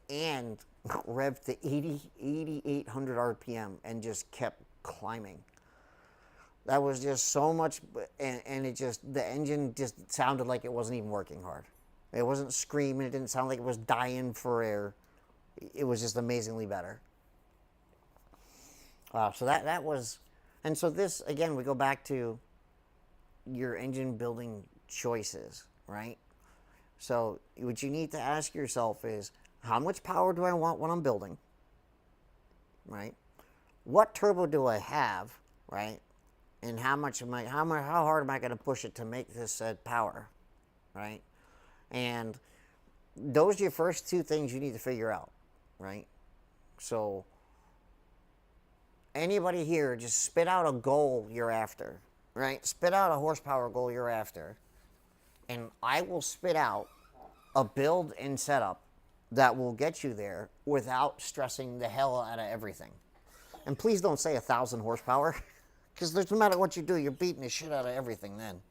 and revved to 8,800 RPM and just kept climbing. That was just so much, and it just, the engine just sounded like it wasn't even working hard. It wasn't screaming. It didn't sound like it was dying for air. It was just amazingly better. So that was, and so this, again, we go back to your engine building choices, right? So what you need to ask yourself is, how much power do I want when I'm building, right? What turbo do I have, right? And how hard am I going to push it to make this said power, right? And those are your first two things you need to figure out, right? So anybody here, just spit out a goal you're after, right? Spit out a horsepower goal you're after, and I will spit out a build and setup that will get you there without stressing the hell out of everything. And please don't say 1,000 horsepower, because no matter what you do, you're beating the shit out of everything then.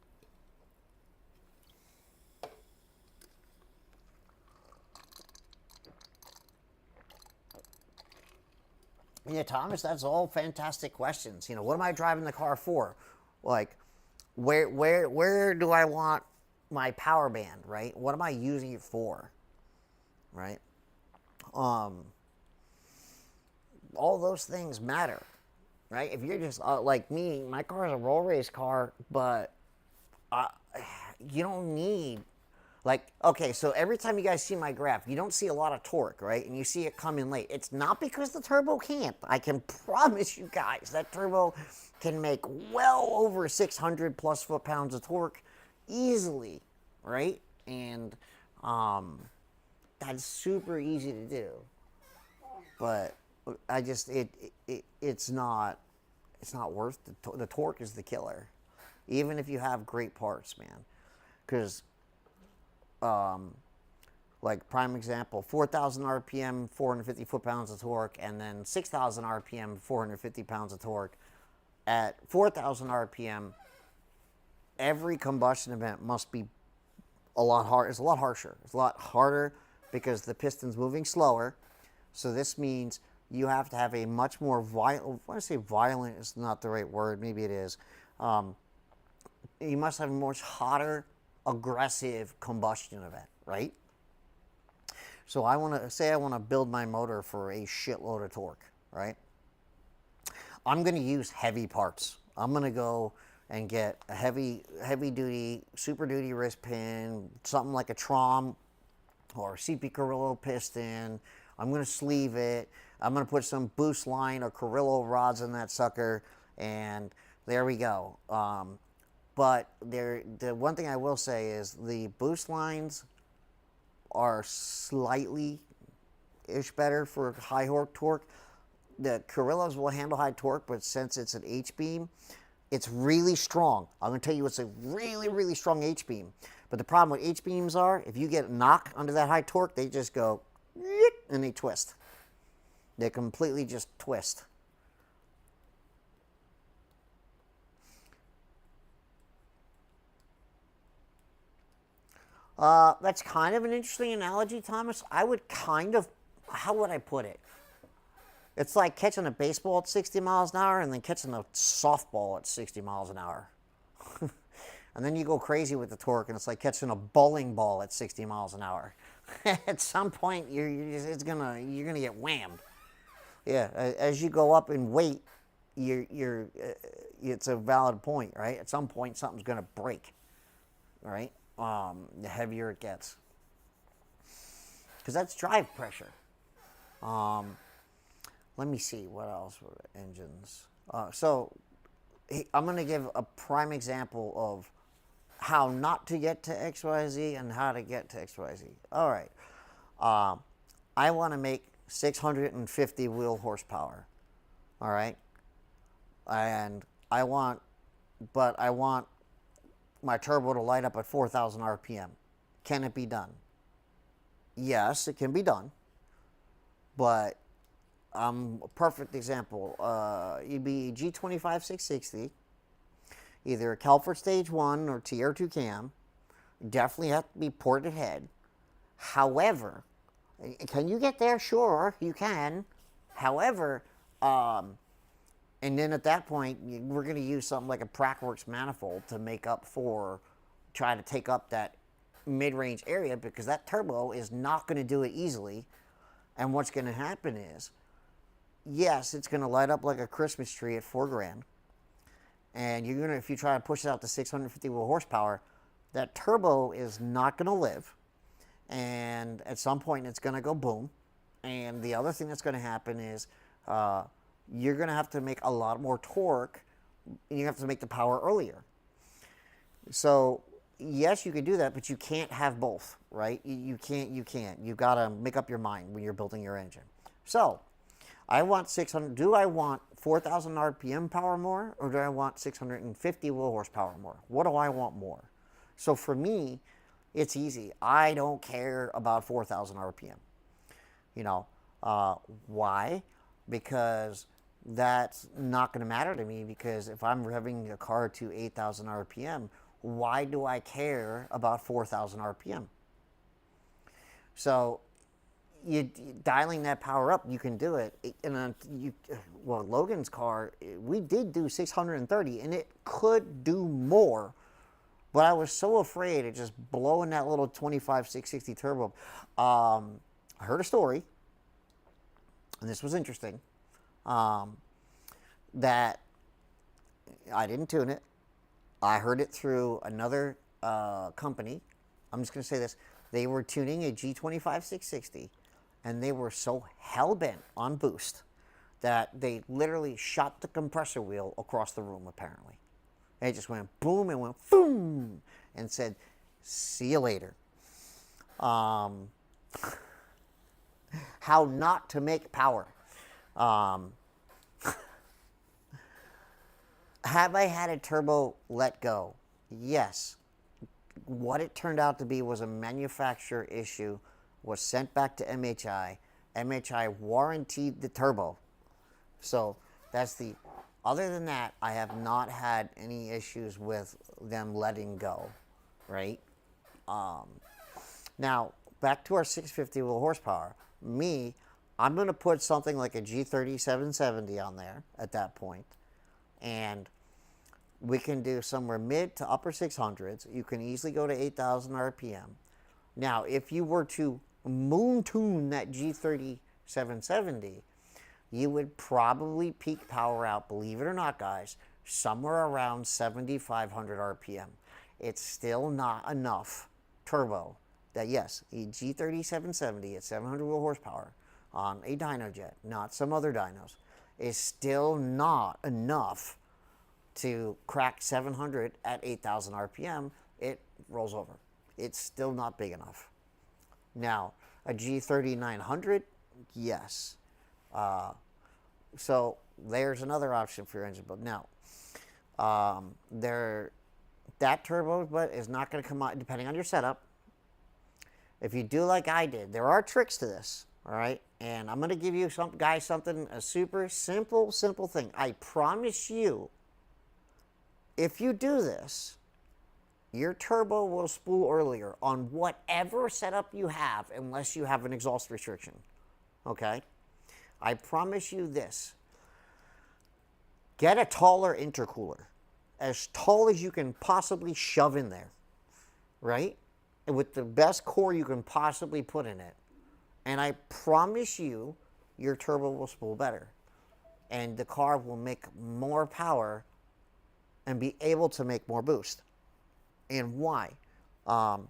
Yeah, Thomas, that's all fantastic questions. You know, what am I driving the car for? Like, where do I want my power band, right? What am I using it for, right? All those things matter, right? If you're just like me, my car is a roll race car, but you don't need, like, okay, so every time you guys see my graph, you don't see a lot of torque, right? And you see it come in late. It's not because the turbo can't. I can promise you guys that turbo can make well over 600 plus foot-pounds of torque easily, right? And that's super easy to do. But I just, it's not worth the torque is the killer. Even if you have great parts, man. Because like prime example, 4,000 RPM, 450 foot-pounds of torque, and then 6,000 RPM, 450 pounds of torque. At 4,000 RPM, every combustion event must be a lot hard. It's a lot harsher. It's a lot harder because the piston's moving slower. So this means you have to have a much more violent. I want to say violent is not the right word. Maybe it is. You must have a much hotter, aggressive combustion event, right? So I want to build my motor for a shitload of torque, right? I'm going to use heavy parts. I'm going to go and get a heavy duty, super duty wrist pin, something like a Trom or a CP Carrillo piston. I'm going to sleeve it. I'm going to put some boost line or Carrillo rods in that sucker, and there we go. But the one thing I will say is the boost lines are slightly-ish better for high torque. the Carillas will handle high torque, but since it's an H-beam, it's really strong. I'm going to tell you it's a really, really strong H-beam. But the problem with H-beams are, if you get a knock under that high torque, they just go, and they twist. They completely just twist. That's kind of an interesting analogy, Thomas. I would kind of, how would I put it? It's like catching a baseball at 60 miles an hour and then catching a softball at 60 miles an hour. And then you go crazy with the torque, and it's like catching a bowling ball at 60 miles an hour. At some point, you're gonna get whammed. Yeah, as you go up in weight, it's a valid point, right? At some point, something's gonna break, right? The heavier it gets, because that's drive pressure. Let me see what else were engines. So I'm going to give a prime example of how not to get to XYZ and how to get to XYZ. All right. I want to make 650 wheel horsepower. All right. And I want my turbo to light up at 4,000 RPM. Can it be done? Yes, it can be done. But a perfect example, you'd be G25 660, either a Calford Stage 1 or TR2 cam. Definitely have to be ported head. However, can you get there? Sure, you can. However, and then at that point, we're going to use something like a Prackworks manifold to make up for, try to take up that mid-range area, because that turbo is not going to do it easily. And what's going to happen is, yes, it's going to light up like a Christmas tree at $4,000. And you're going to, if you try to push it out to 650 wheel horsepower, that turbo is not going to live. And at some point, it's going to go boom. And the other thing that's going to happen is you're going to have to make a lot more torque. And you have to make the power earlier. So, yes, you can do that, but you can't have both, right? You can't. You got to make up your mind when you're building your engine. So, I want 600. Do I want 4,000 RPM power more, or do I want 650 wheel horsepower more? What do I want more? So for me, it's easy. I don't care about 4,000 RPM. You know, why? Because that's not going to matter to me, because if I'm revving a car to 8,000 RPM, why do I care about 4,000 RPM? So you dialing that power up, you can do it. And Logan's car, we did do 630, and it could do more, but I was so afraid of just blowing that little 25 660 turbo. I heard a story, and this was interesting, that I didn't tune it. I heard it through another company. I'm just going to say this. They were tuning a G25 660, and they were so hell-bent on boost that they literally shot the compressor wheel across the room, apparently. And it just went boom and went boom and said, see you later. How not to make power. Have I had a turbo let go? Yes. What it turned out to be was a manufacturer issue, was sent back to MHI. MHI warranted the turbo. So that's the, other than that, I have not had any issues with them letting go, right? Now, back to our 650 wheel horsepower. I'm going to put something like a G30 770 on there at that point, and we can do somewhere mid to upper 600s. You can easily go to 8,000 RPM. Now, if you were to moon tune that G30 770, you would probably peak power out, believe it or not, guys, somewhere around 7,500 RPM. It's still not enough turbo that, yes, a G30 770 at 700 wheel horsepower on a dyno jet, not some other dynos, is still not enough to crack 700 at 8,000 RPM. It rolls over. It's still not big enough. Now, a G30 900, yes. So there's another option for your engine build. Now, that turbo but is not going to come out depending on your setup. If you do like I did, there are tricks to this, all right? And I'm going to give you something, a super simple thing. I promise you, if you do this, your turbo will spool earlier on whatever setup you have, unless you have an exhaust restriction, okay? I promise you this. Get a taller intercooler, as tall as you can possibly shove in there, right? And with the best core you can possibly put in it. And I promise you, your turbo will spool better. And the car will make more power and be able to make more boost. And why? And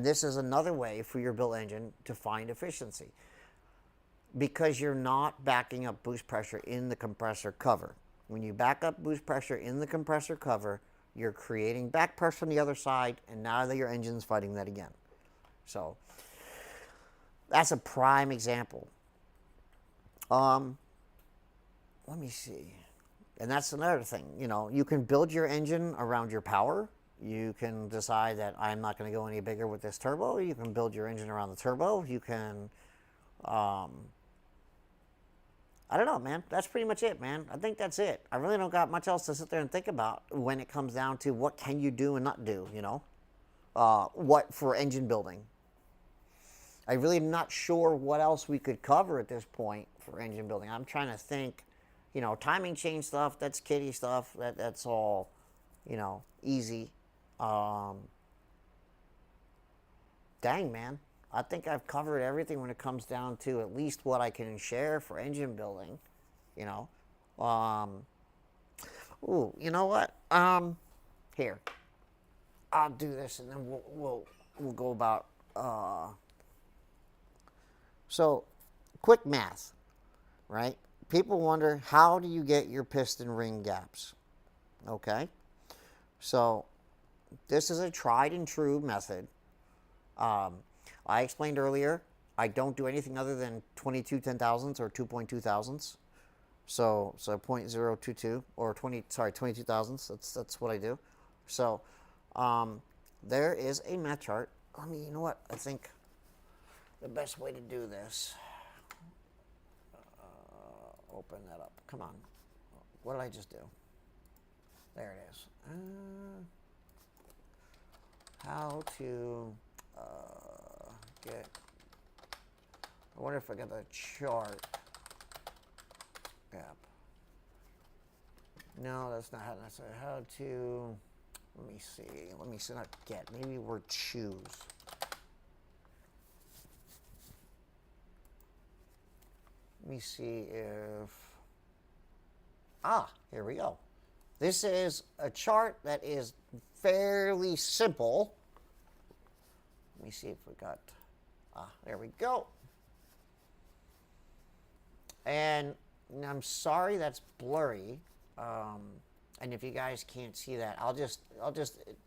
this is another way for your built engine to find efficiency. Because you're not backing up boost pressure in the compressor cover. When you back up boost pressure in the compressor cover, you're creating back pressure on the other side, and now that your engine's fighting that again. So that's a prime example. Let me see. And that's another thing. You know, you can build your engine around your power. You can decide that I'm not going to go any bigger with this turbo. You can build your engine around the turbo. You can, I don't know, man. That's pretty much it, man. I think that's it. I really don't got much else to sit there and think about when it comes down to what can you do and not do, you know? What for engine building. I really am not sure what else we could cover at this point for engine building. I'm trying to think, you know, timing chain stuff, that's kiddie stuff. That's all, you know, easy. Dang, man. I think I've covered everything when it comes down to at least what I can share for engine building, you know. Ooh, you know what? Here, I'll do this, and then we'll go about. So, quick math, right? People wonder, how do you get your piston ring gaps? Okay, so this is a tried and true method. I explained earlier, I don't do anything other than 22 10,000ths or 2.2 thousandths. So 0.022 or 22 thousandths. That's what I do. So there is a math chart. I mean, you know what? I think the best way to do this. Open that up. Come on. What did I just do? There it is. How to get. I wonder if I got the chart. Gap. No, that's not how that's how to. Let me see. Not get. Maybe we're choose. Let me see if. Here we go. This is a chart that is fairly simple. Let me see if we got. There we go. And I'm sorry that's blurry. And if you guys can't see that, I'll just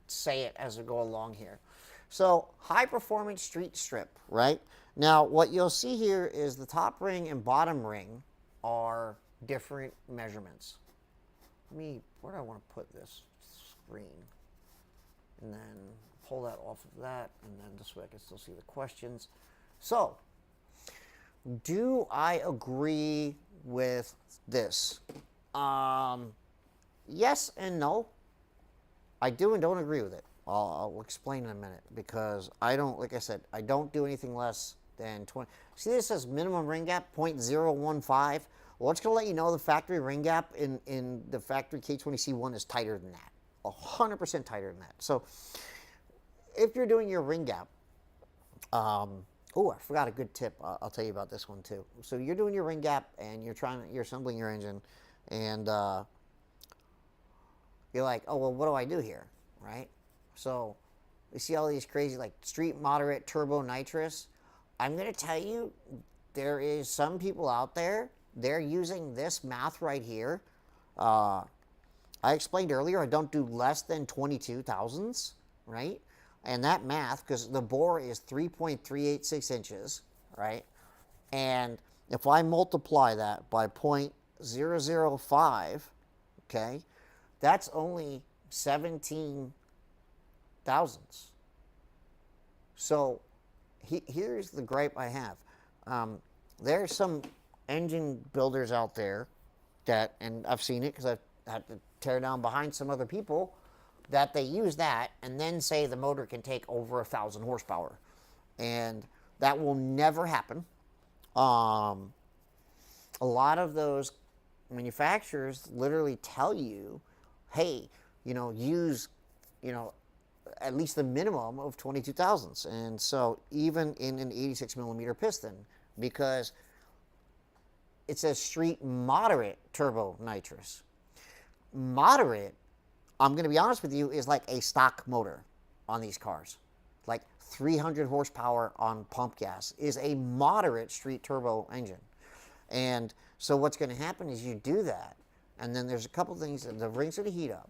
say it as we go along here. So high performance street strip, right? Now what you'll see here is the top ring and bottom ring are different measurements. Where do I want to put this screen? And then pull that off of that, and then this way I can still see the questions. So, do I agree with this? Yes and no. I do and don't agree with it. I'll explain in a minute, because I don't, like I said, I don't do anything less than 20. See, this says minimum ring gap 0.015. Well, it's going to let you know the factory ring gap in the factory K20C1 is tighter than that. 100% tighter than that. So, if you're doing your ring gap, I forgot a good tip. I'll tell you about this one too. So you're doing your ring gap and you're assembling your engine, and you're like, oh well, what do I do here, right? So you see all these crazy like street moderate turbo nitrous. I'm gonna tell you, there is some people out there. They're using this math right here. I explained earlier, I don't do less than 22 thousandths, right? And that math, because the bore is 3.386 inches, right? And if I multiply that by 0.015, 005, okay, that's only 17 thousandths. So here's the gripe I have. There's some engine builders out there that, and I've seen it because I've had to tear down behind some other people, that they use that and then say the motor can take over 1,000 horsepower. And that will never happen. A lot of those manufacturers literally tell you, hey, use, at least the minimum of 22 thousandths. And so even in an 86 millimeter piston, because it says street moderate turbo nitrous. Moderate, I'm going to be honest with you, is like a stock motor on these cars. Like 300 horsepower on pump gas is a moderate street turbo engine. And so what's going to happen is you do that, and then there's a couple things. The ring's going to heat up,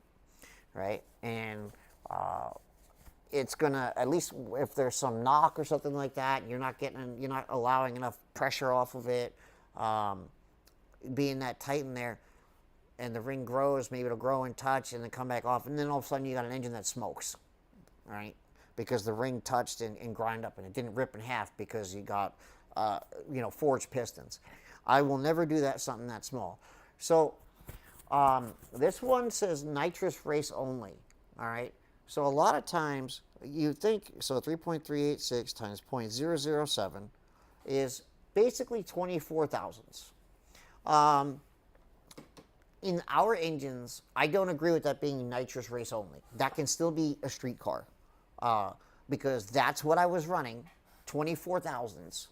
right? And it's going to, at least if there's some knock or something like that, you're not allowing enough pressure off of it, being that tight in there, and the ring grows, maybe it'll grow and touch and then come back off, and then all of a sudden you got an engine that smokes, right? Because the ring touched and grind up, and it didn't rip in half because you got, forged pistons. I will never do that, something that small. So this one says nitrous race only, all right? So a lot of times you think, so 3.386 times 0.007 is basically 24 thousandths. In our engines, I don't agree with that being nitrous race only. That can still be a street car, because that's what I was running, 24 thousandths.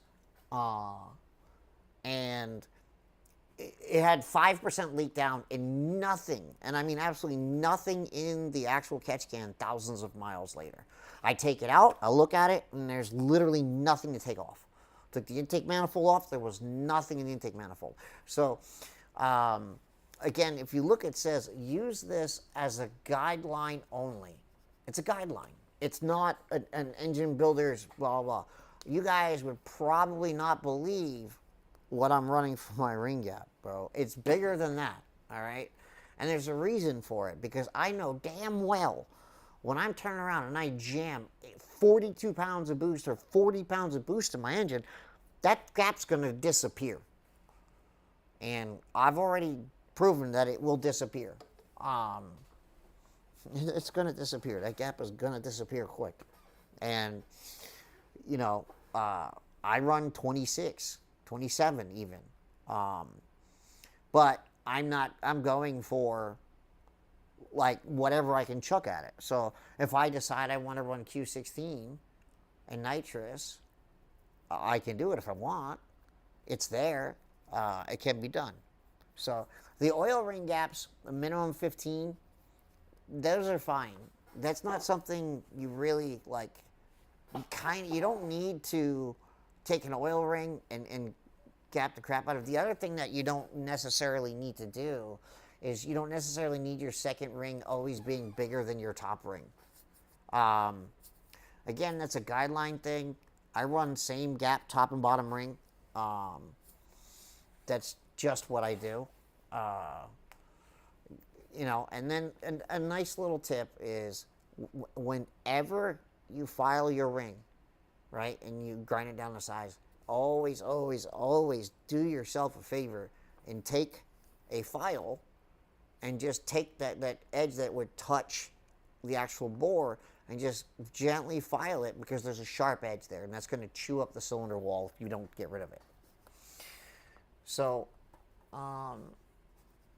And it had 5% leak down and nothing, and I mean absolutely nothing in the actual catch can thousands of miles later. I take it out, I look at it, and there's literally nothing to take off. Took the intake manifold off, there was nothing in the intake manifold. So, again, if you look, it says use this as a guideline only. It's a guideline. It's not an engine builder's blah, blah. You guys would probably not believe what I'm running for my ring gap, bro. It's bigger than that, all right? And there's a reason for it, because I know damn well when I'm turning around and I jam 42 pounds of boost or 40 pounds of boost in my engine, that gap's going to disappear. And I've already proven that it will disappear. It's going to disappear. That gap is going to disappear quick. And, I run 26, 27 even. But I'm going for like whatever I can chuck at it. So if I decide I want to run Q16 and nitrous, I can do it if I want. It's there. It can be done. So the oil ring gaps, a minimum 15, those are fine. That's not something you really like. You don't need to take an oil ring and gap the crap out of. The other thing that you don't necessarily need to do is you don't necessarily need your second ring always being bigger than your top ring. Again, that's a guideline thing. I run same gap top and bottom ring. That's just what I do. And then a nice little tip is whenever you file your ring, right, and you grind it down to size, always, always, always do yourself a favor and take a file and just take that edge that would touch the actual bore and just gently file it, because there's a sharp edge there, and that's going to chew up the cylinder wall if you don't get rid of it. So,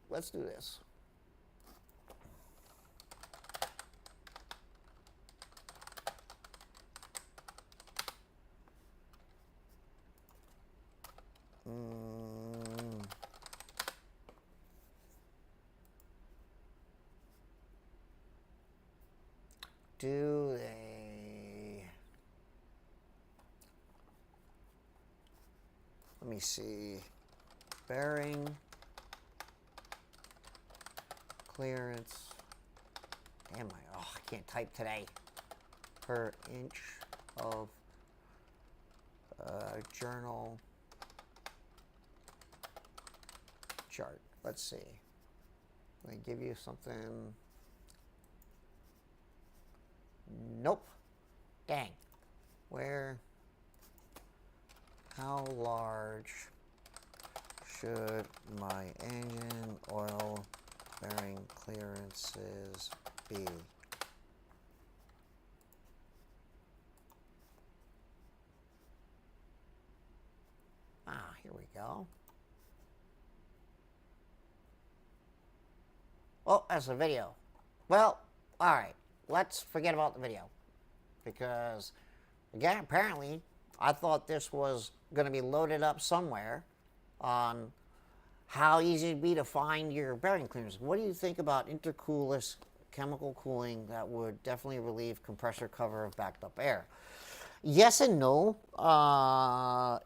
let's do this. Do they? Let me see. Bearing clearance. Damn, I can't type today. Per inch of journal chart. Let's see. Let me give you something. Nope. Dang. Where? How large should my engine oil bearing clearances be? Here we go. Oh, that's a video. Well, all right. Let's forget about the video. Because, again, apparently, I thought this was going to be loaded up somewhere on how easy it'd be to find your bearing clearance. What do you think about intercoolless chemical cooling that would definitely relieve compressor cover of backed up air? Yes and no.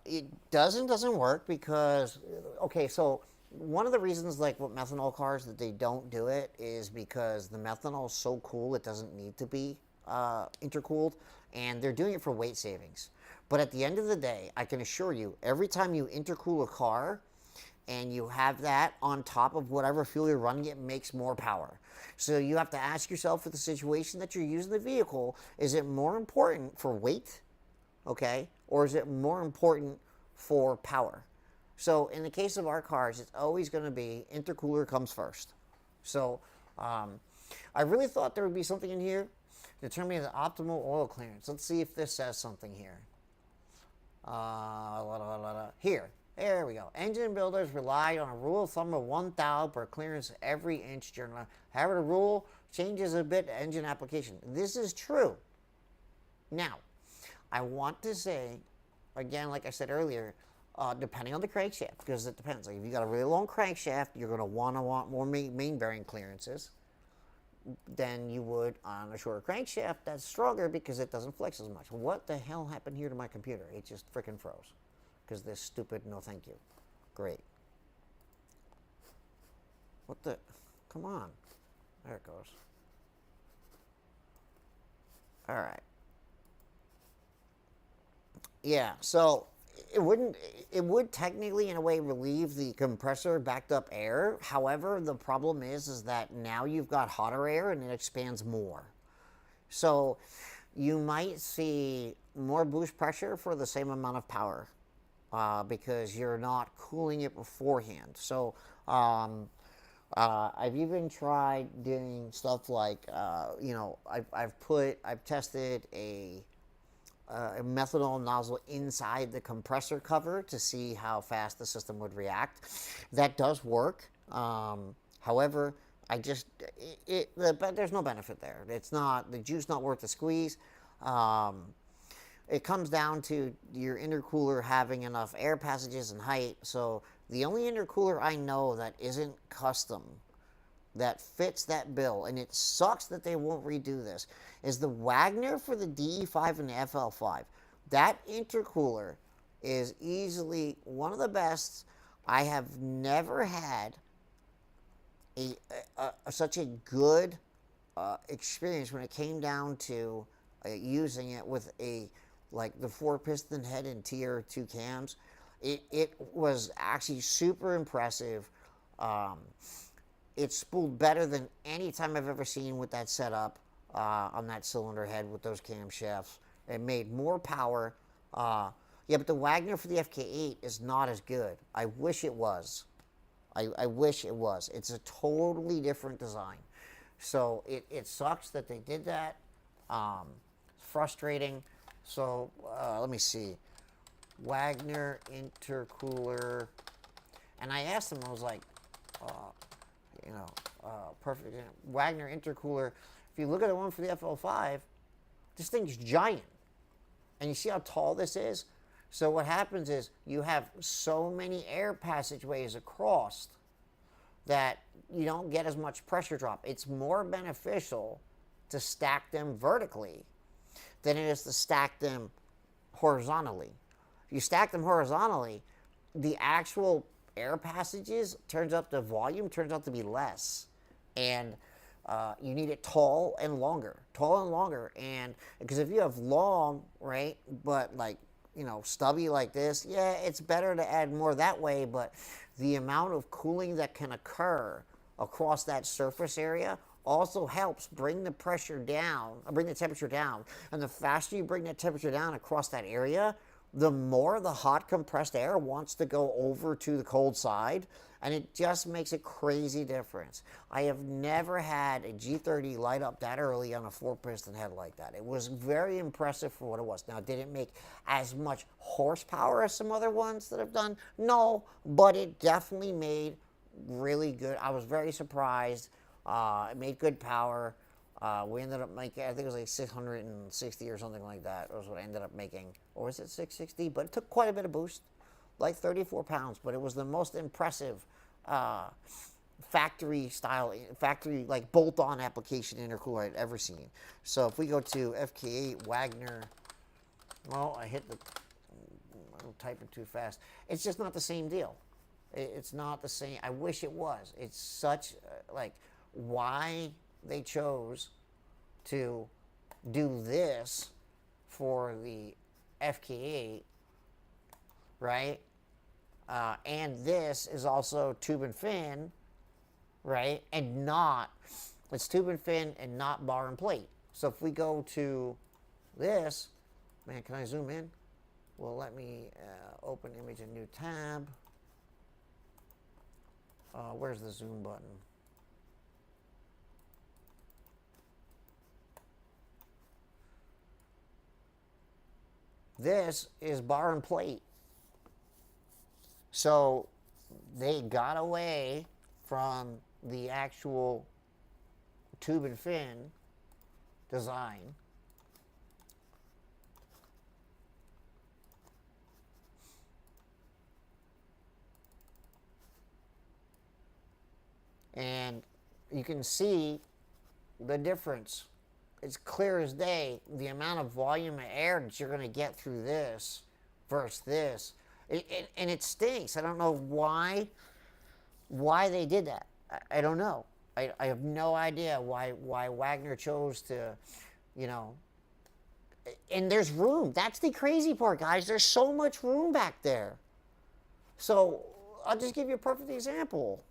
It doesn't work because, okay, so one of the reasons, like with methanol cars, that they don't do it is because the methanol is so cool it doesn't need to be intercooled, and they're doing it for weight savings. But at the end of the day, I can assure you, every time you intercool a car and you have that on top of whatever fuel you're running, it makes more power. So you have to ask yourself, for the situation that you're using the vehicle, is it more important for weight, okay, or is it more important for power? So in the case of our cars, it's always going to be intercooler comes first. So I really thought there would be something in here determining the optimal oil clearance. Let's see if this says something here. Here. There we go. Engine builders relied on a rule of thumb of 1 thou per clearance every inch during life. However, the rule changes a bit to engine application. This is true. Now, I want to say, again, like I said earlier, depending on the crankshaft, because it depends. Like if you got a really long crankshaft, you're going to want more main bearing clearances than you would on a shorter crankshaft that's stronger because it doesn't flex as much. What the hell happened here to my computer? It just freaking froze because this stupid no thank you. Great. What the? Come on. There it goes. All right. Yeah, so it would technically in a way relieve the compressor backed up air. However, the problem is that now you've got hotter air and it expands more. So you might see more boost pressure for the same amount of power because you're not cooling it beforehand. So I've even tried doing stuff like, I've tested a methanol nozzle inside the compressor cover to see how fast the system would react. That does work. However, but there's no benefit there. It's not, the juice not worth the squeeze. It comes down to your intercooler having enough air passages and height. So the only intercooler I know that isn't custom, that fits that bill, and it sucks that they won't redo this, is the Wagner for the DE5 and the FL5. That intercooler is easily one of the best. I have never had such a good experience when it came down to using it with the 4-piston head and tier 2 cams. It was actually super impressive. It spooled better than any time I've ever seen with that setup on that cylinder head with those camshafts. It made more power. Yeah, but the Wagner for the FK8 is not as good. I wish it was. I wish it was. It's a totally different design. So it sucks that they did that. It's frustrating. So let me see. Wagner intercooler. And I asked them, I was like, perfect. Wagner intercooler. If you look at the one for the FL5, this thing's giant. And you see how tall this is? So what happens is you have so many air passageways across that you don't get as much pressure drop. It's more beneficial to stack them vertically than it is to stack them horizontally. If you stack them horizontally, the actual air passages the volume turns out to be less. And you need it tall and longer. And because if you have long, right, but stubby like this, yeah, it's better to add more that way, but the amount of cooling that can occur across that surface area also helps bring the pressure down, bring the temperature down. And the faster you bring that temperature down across that area, the more the hot compressed air wants to go over to the cold side, and it just makes a crazy difference. I have never had a G30 light up that early on a 4-piston head like that. It was very impressive for what it was. Now, did it make as much horsepower as some other ones that have done? No, but it definitely made really good. I was very surprised. It made good power. We ended up making, I think it was like 660 or something like that was what I ended up making. Or was it 660? But it took quite a bit of boost, like 34 pounds. But it was the most impressive factory like bolt-on application intercooler I'd ever seen. So if we go to FK8 Wagner, well, I'm typing too fast. It's just not the same deal. It's not the same. I wish it was. It's such, like, why they chose to do this for the FK8, right? And this is also tube and fin, right? And it's tube and fin and not bar and plate. So if we go to this, man, can I zoom in? Well, let me open image, a new tab. Where's the zoom button? This is bar and plate. So they got away from the actual tube and fin design. And you can see the difference. It's clear as day, the amount of volume of air that you're going to get through this versus this. And it stinks. I don't know why they did that. I don't know. I have no idea why Wagner chose to, you know. And there's room. That's the crazy part, guys. There's so much room back there. So I'll just give you a perfect example.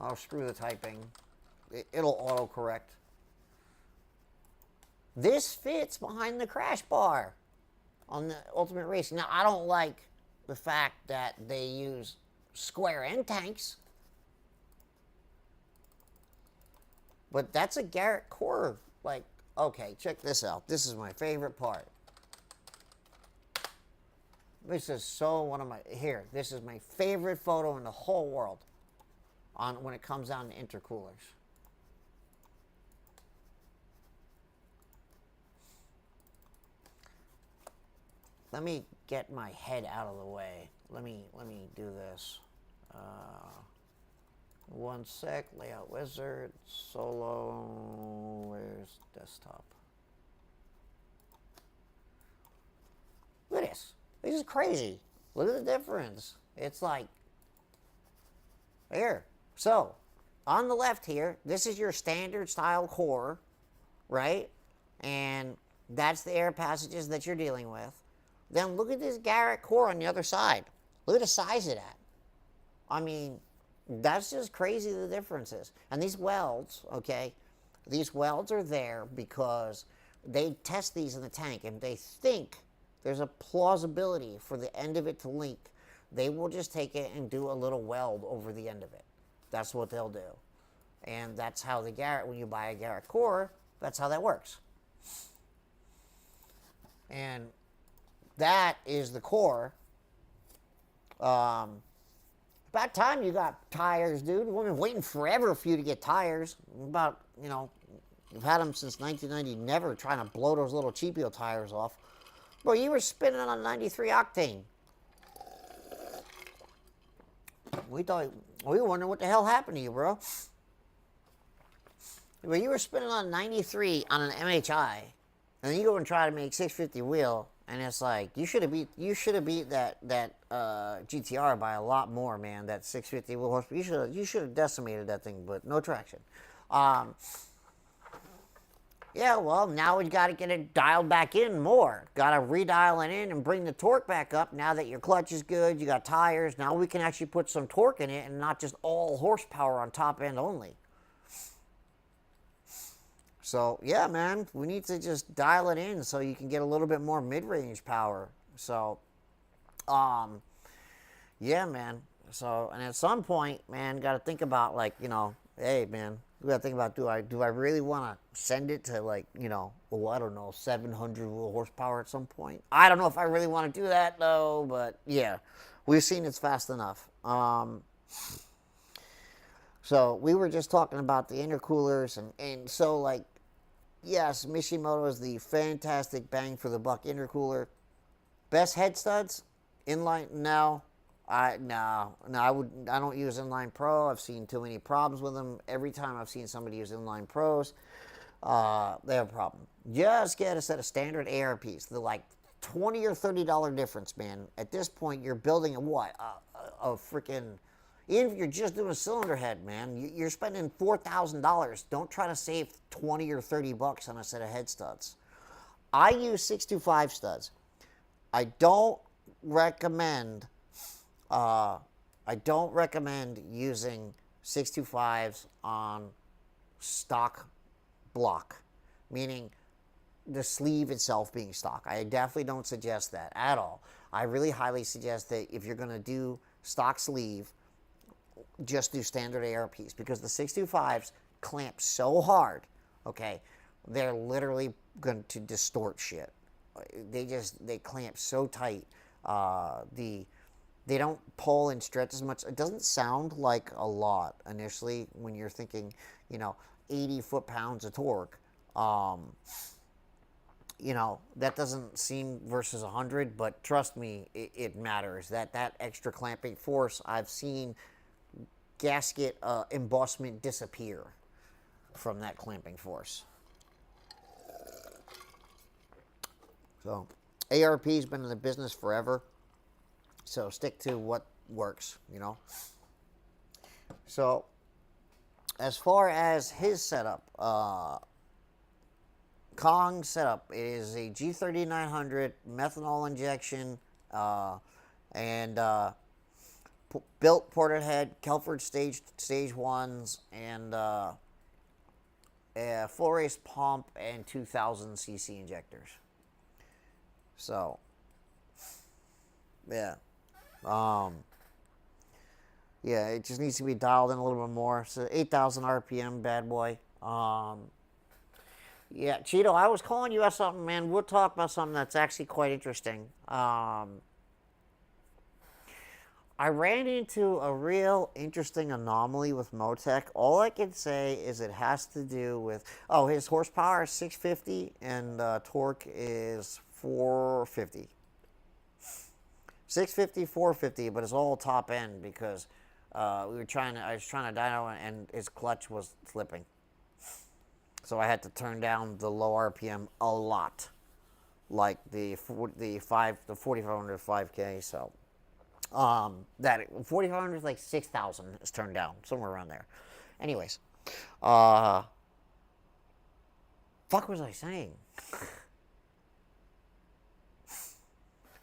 Oh, screw the typing. It'll autocorrect. This fits behind the crash bar on the Ultimate Racing. Now, I don't like the fact that they use square end tanks. But that's a Garrett core. Like, okay, check this out. This is my favorite part. This is this is my favorite photo in the whole world when it comes down to intercoolers. Let me get my head out of the way. Let me do this. One sec. Layout wizard. Solo. Where's desktop? Look at this. This is crazy. Look at the difference. It's like here. So on the left here, this is your standard style core, right? And that's the air passages that you're dealing with. Then look at this Garrett core on the other side. Look at the size of that. I mean, that's just crazy, the differences. And these welds, okay, these welds are there because they test these in the tank, and they think there's a plausibility for the end of it to link. They will just take it and do a little weld over the end of it. That's what they'll do. And that's how the Garrett, when you buy a Garrett core, that's how that works. And that is the core. About time you got tires, dude. We've been waiting forever for you to get tires. About, you know, you've had them since 1990, never trying to blow those little cheapio tires off. Bro, you were spinning on 93 octane. We were wondering what the hell happened to you, bro. Well, you were spinning on 93 on an MHI, and then you go and try to make 650 wheel, and it's like you should have beat that GTR by a lot more, man. That 650 wheel horsepower. You should have decimated that thing, but no traction. Yeah, well, now we got to get it dialed back in more. Got to redial it in and bring the torque back up. Now that your clutch is good, you got tires. Now we can actually put some torque in it and not just all horsepower on top end only. So, yeah, man, we need to just dial it in so you can get a little bit more mid-range power. So, yeah, man. So, and at some point, man, got to think about, like, you know, hey, man, we got to think about, do I really want to send it to, like, you know, oh, I don't know, 700 horsepower at some point? I don't know if I really want to do that, though, but, yeah, we've seen it's fast enough. So, we were just talking about the intercoolers, and so, like, yes, Mishimoto is the fantastic bang for the buck intercooler. Best head studs? Inline? No. I don't use Inline Pro. I've seen too many problems with them. Every time I've seen somebody use Inline Pros, they have a problem. Just get a set of standard ARPs. They're like $20 or $30 difference, man. At this point, you're building a freaking. Even if you're just doing a cylinder head, man, you're spending $4,000. Don't try to save 20 or 30 bucks on a set of head studs. I use 625 studs. I don't recommend using 625s on stock block, meaning the sleeve itself being stock. I definitely don't suggest that at all. I really highly suggest that if you're going to do stock sleeve, just do standard ARPs, because the 625s clamp so hard, okay, they're literally going to distort shit. They clamp so tight. They don't pull and stretch as much. It doesn't sound like a lot initially when you're thinking, you know, 80 foot-pounds of torque. You know, that doesn't seem versus 100, but trust me, it matters. That extra clamping force, I've seen gasket embossment disappear from that clamping force. So, ARP's been in the business forever, so stick to what works, you know. So, as far as his setup, Kong's setup is a G3900 methanol injection and built ported head, Kelford stage 1s, and a full race pump and 2000 cc injectors. So, yeah. Yeah, it just needs to be dialed in a little bit more. So 8,000 RPM, bad boy. Yeah, Cheeto, I was calling you about something, man. We'll talk about something that's actually quite interesting. I ran into a real interesting anomaly with Motec. All I can say is it has to do with, his horsepower is 650 and torque is 450. 650, 450, but it's all top end because I was trying to dyno and his clutch was slipping. So I had to turn down the low RPM a lot, like the 4500 5K. So that 4500 is like 6,000 is turned down, somewhere around there. Anyways, fuck was I saying?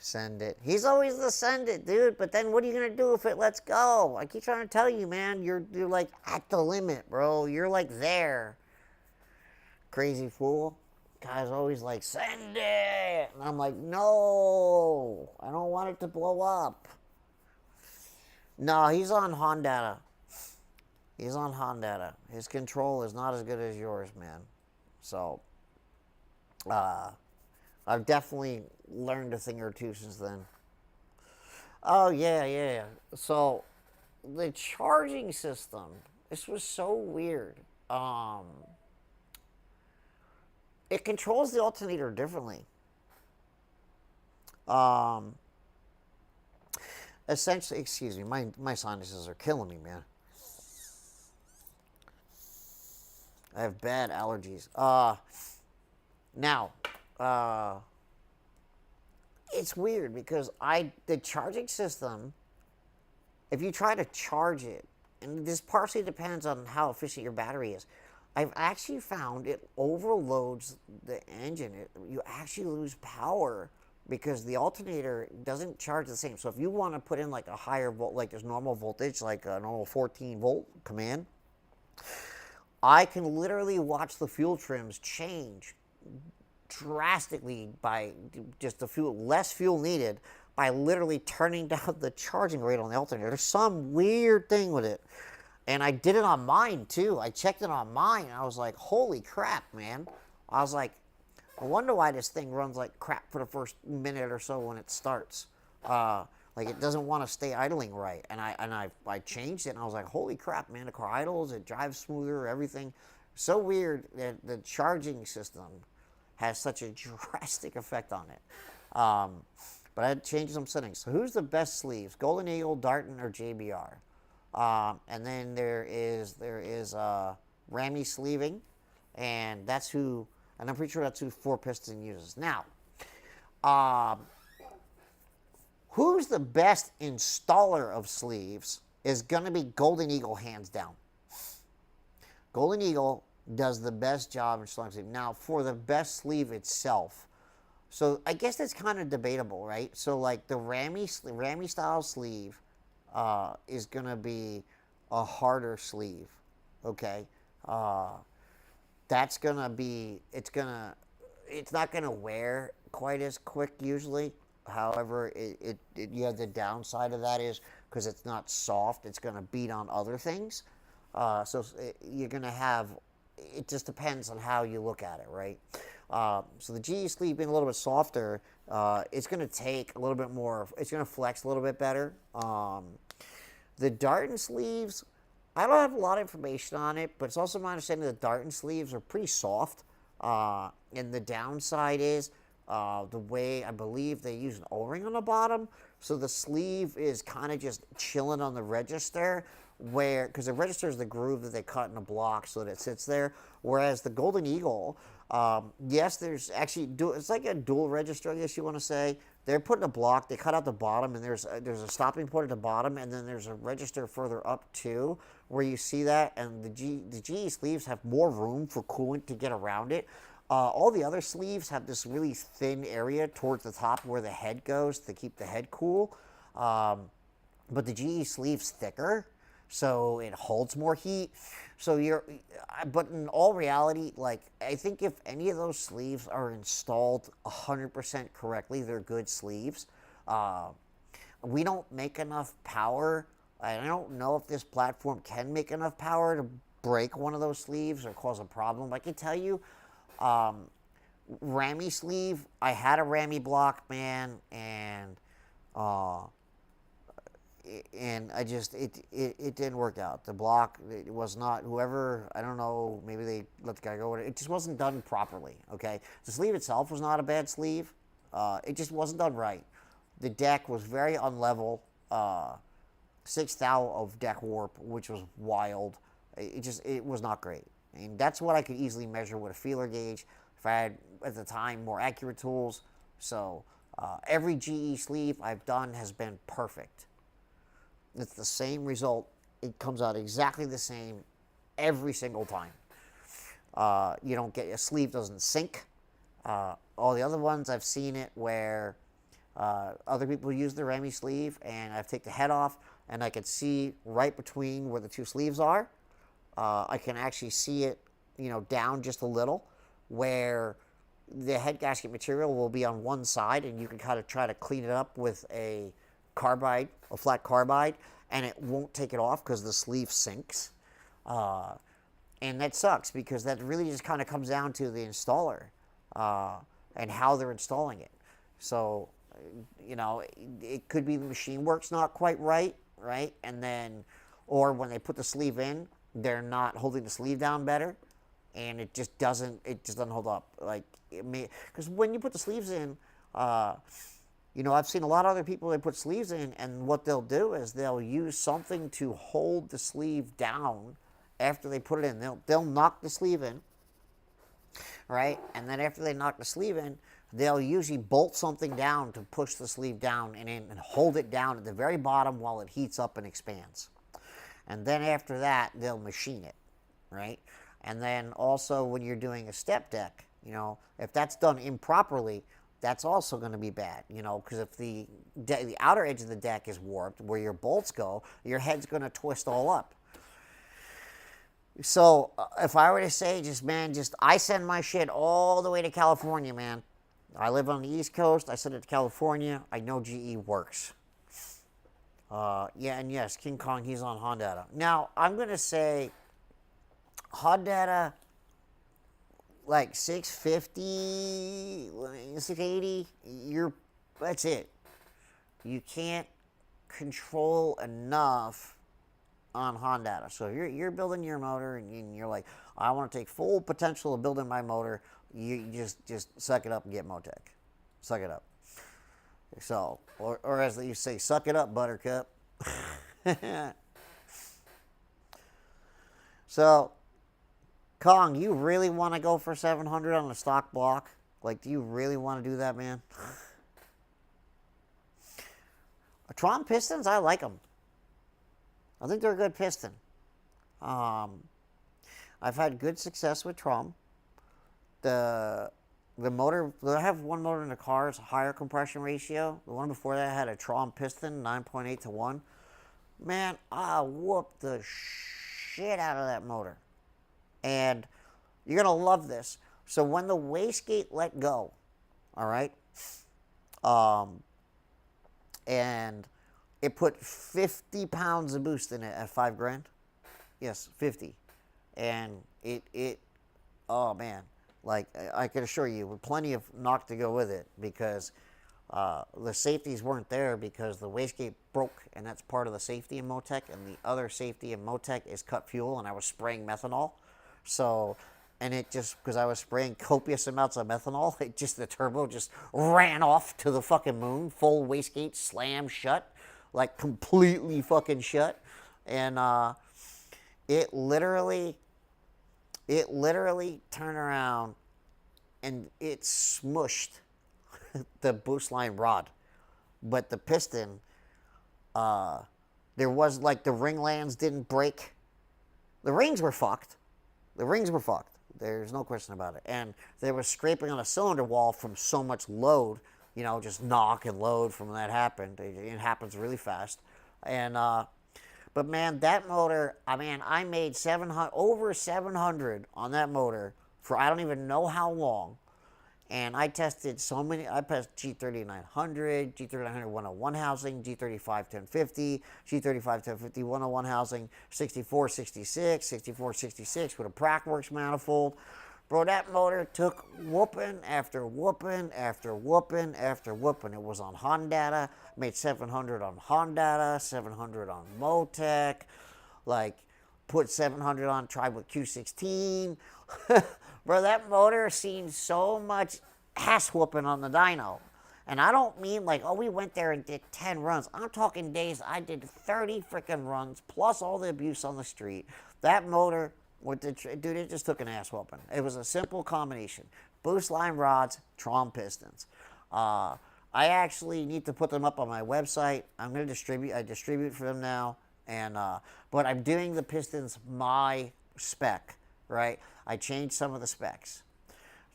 Send it. He's always the send it, dude. But then what are you gonna do if it lets go? I keep trying to tell you, man. You're like at the limit, bro. You're like there. Crazy fool. Guy's always like, send it. And I'm like, no, I don't want it to blow up. No, he's on Honda. He's on Honda. His control is not as good as yours, man. So, I've definitely learned a thing or two since then. Oh, yeah. So, the charging system, this was so weird. It controls the alternator differently. Essentially, excuse me, my sinuses are killing me, man. I have bad allergies. Now, it's weird because the charging system, if you try to charge it, and this partially depends on how efficient your battery is, I've actually found it overloads the engine. You actually lose power because the alternator doesn't charge the same. So if you want to put in like a higher volt, like there's normal voltage, like a normal 14-volt command, I can literally watch the fuel trims change drastically by just the fuel, less fuel needed by literally turning down the charging rate on the alternator. There's some weird thing with it. And I did it on mine too. I checked it on mine and I was like, holy crap, man. I was like, I wonder why this thing runs like crap for the first minute or so when it starts. Like it doesn't want to stay idling right. And I changed it and I was like, holy crap, man, the car idles, it drives smoother, everything. So weird that the charging system has such a drastic effect on it. But I had to change some settings. So who's the best sleeves? Golden Eagle, Darton, or JBR? And then there is Ramy sleeving, and that's who, and I'm pretty sure that's who 4Piston uses. Now, who's the best installer of sleeves is going to be Golden Eagle, hands down. Golden Eagle does the best job installing sleeve. Now, for the best sleeve itself, so I guess that's kind of debatable, right? So like the Ramy style sleeve is going to be a harder sleeve, okay? That's going to be, it's not going to wear quite as quick usually. However, you have the downside of that is because it's not soft, it's going to beat on other things. So you're going to have, it just depends on how you look at it, right? So the GE sleeve being a little bit softer, it's going to take a little bit more, it's going to flex a little bit better. The Darton sleeves, I don't have a lot of information on it, but it's also my understanding that the Darton sleeves are pretty soft. And the downside is the way I believe they use an O-ring on the bottom. So the sleeve is kind of just chilling on the register, where, because the register is the groove that they cut in a block so that it sits there. Whereas the Golden Eagle, yes, there's actually, it's like a dual register, I guess you want to say. They're putting a block, they cut out the bottom, and there's a stopping point at the bottom, and then there's a register further up too, where you see that, and the GE sleeves have more room for coolant to get around it. All the other sleeves have this really thin area towards the top where the head goes to keep the head cool. But the GE sleeve's thicker, so it holds more heat. So but in all reality, like, I think if any of those sleeves are installed 100% correctly, they're good sleeves. We don't make enough power. I don't know if this platform can make enough power to break one of those sleeves or cause a problem. I can tell you, Ramy sleeve, I had a Ramy block, man, and I just, it didn't work out. The block, it was not, whoever, I don't know, maybe they let the guy go with it. It just wasn't done properly, okay? The sleeve itself was not a bad sleeve. It just wasn't done right. The deck was very unlevel. 6 thou of deck warp, which was wild. It was not great. And that's what I could easily measure with a feeler gauge if I had, at the time, more accurate tools. So every GE sleeve I've done has been perfect. It's the same result. It comes out exactly the same every single time. You don't get, a sleeve doesn't sink. All the other ones I've seen it where other people use the Ramy sleeve, and I've taken the head off, and I can see right between where the two sleeves are. I can actually see it, down just a little, where the head gasket material will be on one side, and you can kind of try to clean it up with a carbide, a flat carbide, and it won't take it off because the sleeve sinks. And that sucks because that really just kind of comes down to the installer and how they're installing it. So, it could be the machine work's not quite right? And then, or when they put the sleeve in, they're not holding the sleeve down better, and it just doesn't hold up. Like, because when you put the sleeves in, I've seen a lot of other people that put sleeves in, and what they'll do is they'll use something to hold the sleeve down after they put it in. They'll knock the sleeve in, right? And then after they knock the sleeve in, they'll usually bolt something down to push the sleeve down and hold it down at the very bottom while it heats up and expands. And then after that, they'll machine it, right? And then also when you're doing a step deck, you know, if that's done improperly, that's also going to be bad, you know, because if the outer edge of the deck is warped where your bolts go, your head's going to twist all up. So if I were to say, I send my shit all the way to California, man. I live on the East Coast. I send it to California. I know GE works. Yeah, and yes, King Kong, he's on Honda. Now, I'm going to say Honda, like 650, 680, that's it. You can't control enough on Honda. So if you're building your motor and you're like, I want to take full potential of building my motor, you just suck it up and get Motec. Suck it up. So, or as they say, suck it up, Buttercup. So, Kong, you really want to go for 700 on a stock block? Like, do you really want to do that, man? Tron pistons, I like them. I think they're a good piston. I've had good success with Tron. The motor, I have one motor in the car, it's a higher compression ratio. The one before that had a Tron piston, 9.8 to 1. Man, I whooped the shit out of that motor. And you're going to love this. So when the wastegate let go, all right, and it put 50 pounds of boost in it at $5,000. Yes, 50. And oh man, like I can assure you, with plenty of knock to go with it, because the safeties weren't there because the wastegate broke, and that's part of the safety in Motec. And the other safety in Motec is cut fuel, and I was spraying methanol. So, and it just, because I was spraying copious amounts of methanol, the turbo just ran off to the fucking moon, full wastegate, slam shut, like completely fucking shut. And it literally turned around and it smushed the boost line rod. But the piston, there was like the ring lands didn't break. The rings were fucked. There's no question about it. And there was scraping on a cylinder wall from so much load, you know, just knock and load from when that happened. It happens really fast. And, but man, that motor, I made over 700 on that motor for I don't even know how long. And I tested so many. I passed G3900, G3900 101 housing, G35 1050, G35 1050 101 housing, 6466, 6466 with a Prackworks manifold. Bro, that motor took whooping after whooping after whooping after whooping. It was on Honda. Made 700 on Honda, 700 on Motec. Like, put 700 on, tried with Q16. Bro, that motor seen so much ass whooping on the dyno. And I don't mean like, oh, we went there and did 10 runs. I'm talking days I did 30 freaking runs, plus all the abuse on the street. That motor, dude, it just took an ass whooping. It was a simple combination. Boost line rods, Tron pistons. I actually need to put them up on my website. I'm going to distribute. I distribute for them now. And but I'm doing the pistons my spec, right? I changed some of the specs.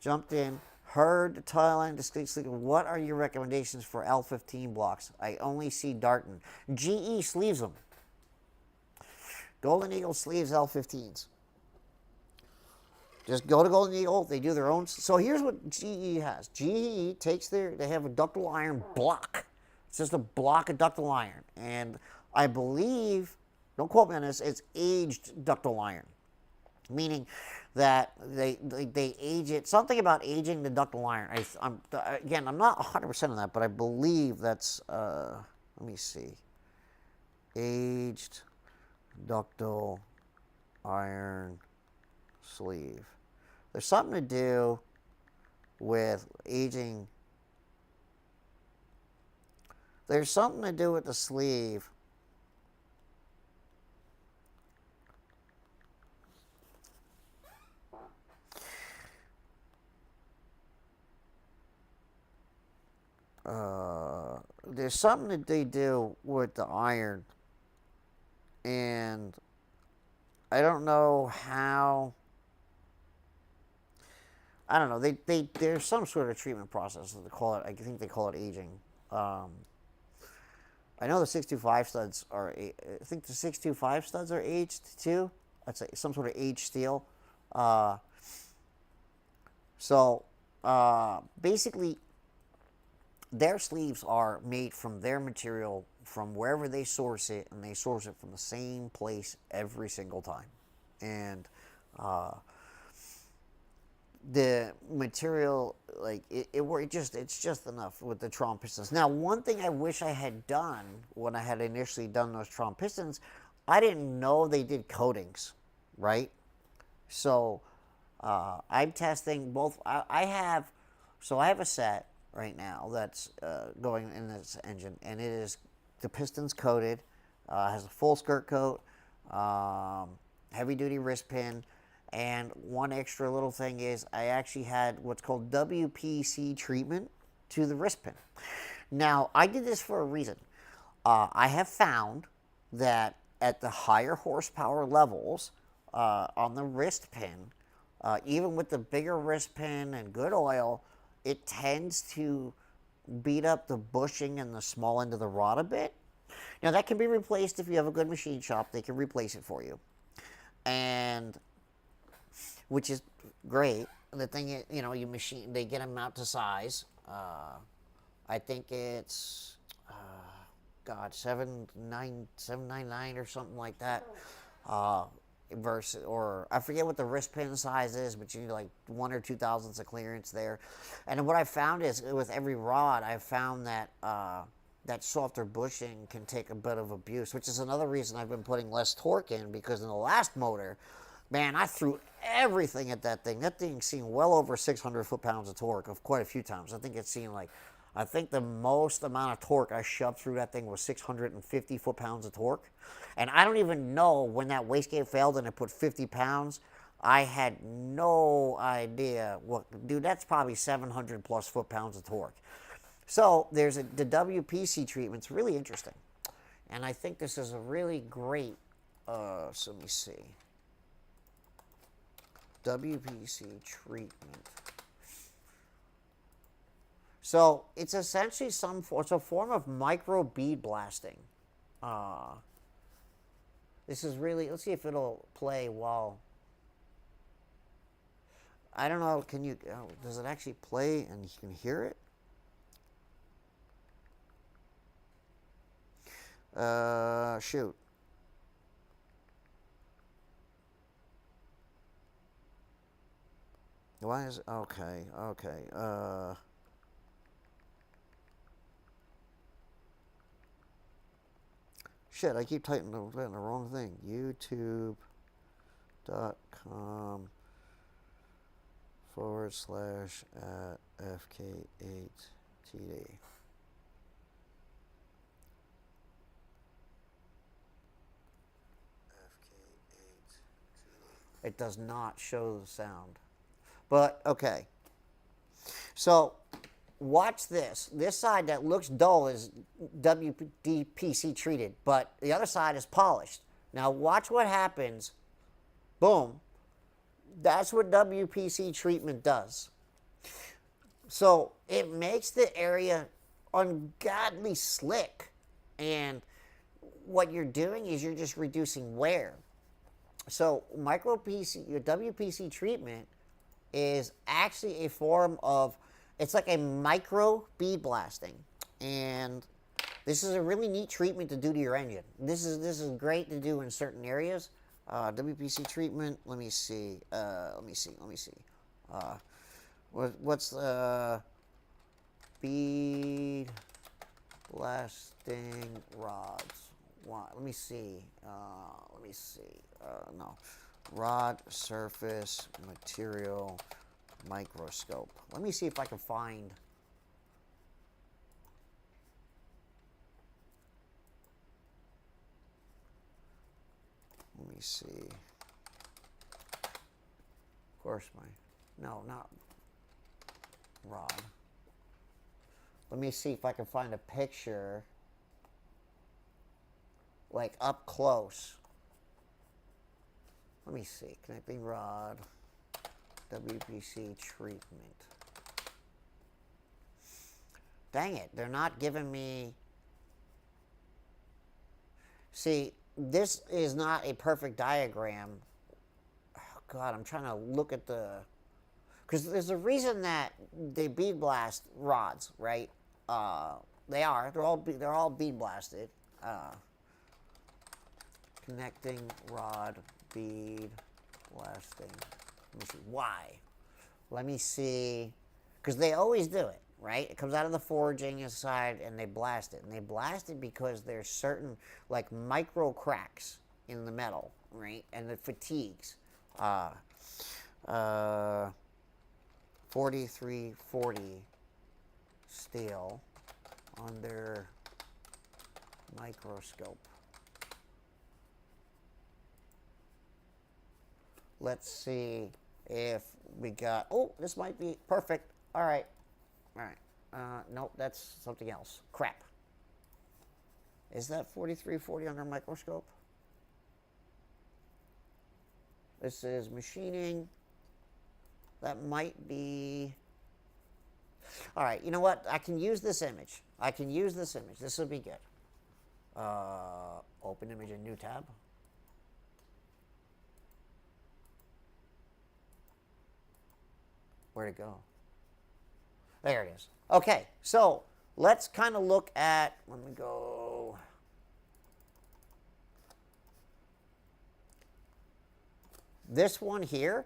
Jumped in, heard the tile line distinctly. What are your recommendations for L15 blocks? I only see Darton. GE sleeves them. Golden Eagle sleeves L15s. Just go to Golden Eagle. They do their own. So here's what GE has. GE takes they have a ductile iron block. It's just a block of ductile iron. And I believe, don't quote me on this, it's aged ductile iron. Meaning that they age it. Something about aging the ductile iron. I'm not 100% on that, but I believe that's, let me see. Aged ductile iron sleeve. There's something to do with aging. There's something to do with the sleeve. There's something that they do with the iron, and I don't know how I don't know. There's some sort of treatment process that they call it. I think they call it aging. Um, I know the 625 studs are. I think the 625 studs are aged too. That's some sort of aged steel. Uh, so basically, their sleeves are made from their material from wherever they source it, and they source it from the same place every single time. And uh, the material, like it's just enough with the Tron pistons. Now, one thing I wish I had done when I had initially done those Tron pistons, I didn't know they did coatings, right? So I'm testing both. I have a set right now that's going in this engine, and it is the pistons coated, has a full skirt coat, heavy duty wrist pin, and one extra little thing is I actually had what's called WPC treatment to the wrist pin. Now, I did this for a reason. I have found that at the higher horsepower levels on the wrist pin, even with the bigger wrist pin and good oil, it tends to beat up the bushing and the small end of the rod a bit. Now, that can be replaced if you have a good machine shop. They can replace it for you. And which is great. The thing is, they get them out to size. I think it's, God, 799 or something like that. Versus, or I forget what the wrist pin size is, but you need like 1 or 2 thousandths of clearance there. And what I found is with every rod, I found that that softer bushing can take a bit of abuse, which is another reason I've been putting less torque in, because in the last motor, man, I threw everything at that thing. That thing seen well over 600 foot-pounds of torque of quite a few times. I think it's seen I think the most amount of torque I shoved through that thing was 650 foot-pounds of torque. And I don't even know when that wastegate failed and it put 50 pounds. I had no idea. Dude, that's probably 700 plus foot-pounds of torque. So there's the WPC treatment's really interesting. And I think this is a really great, so let me see. WPC treatment. So it's essentially it's a form of micro bead blasting. This is really, let's see if it'll play while, I don't know, does it actually play and you can hear it? Shoot. Why is, okay. Shit, I keep typing the wrong thing. youtube.com/@FK8TD. It does not show the sound. But, okay. So, watch this. This side that looks dull is WPC treated, but the other side is polished. Now, watch what happens. Boom. That's what WPC treatment does. So, it makes the area ungodly slick. And what you're doing is you're just reducing wear. So, your WPC treatment is actually a form of, it's like a micro bead blasting. And this is a really neat treatment to do to your engine. This is great to do in certain areas. WPC treatment, let me see. What's bead blasting rods? Let me see. No. Rod surface material microscope. Let me see if I can find. Let me see. Of course, no, not rod. Let me see if I can find a picture, like up close. Let me see. Connecting rod. WPC treatment. Dang it, they're not giving me... See, this is not a perfect diagram. Oh, God, I'm trying to look at the... Because there's a reason that they bead blast rods, right? They are. They're all bead blasted. Connecting rod bead blasting. Let me see. Why? Let me see. Because they always do it, right? It comes out of the forging inside and they blast it. And they blast it because there's certain, like, micro cracks in the metal, right? And the fatigues. 4340 steel under microscope. Let's see if we got... Oh, this might be perfect. All right. All right. Nope, that's something else. Crap. Is that 4340 under microscope? This is machining. That might be... All right, you know what? I can use this image. I can use this image. This will be good. Open image in new tab. Where'd it go? There it is. Okay, so let's kind of look at... Let me go... This one here,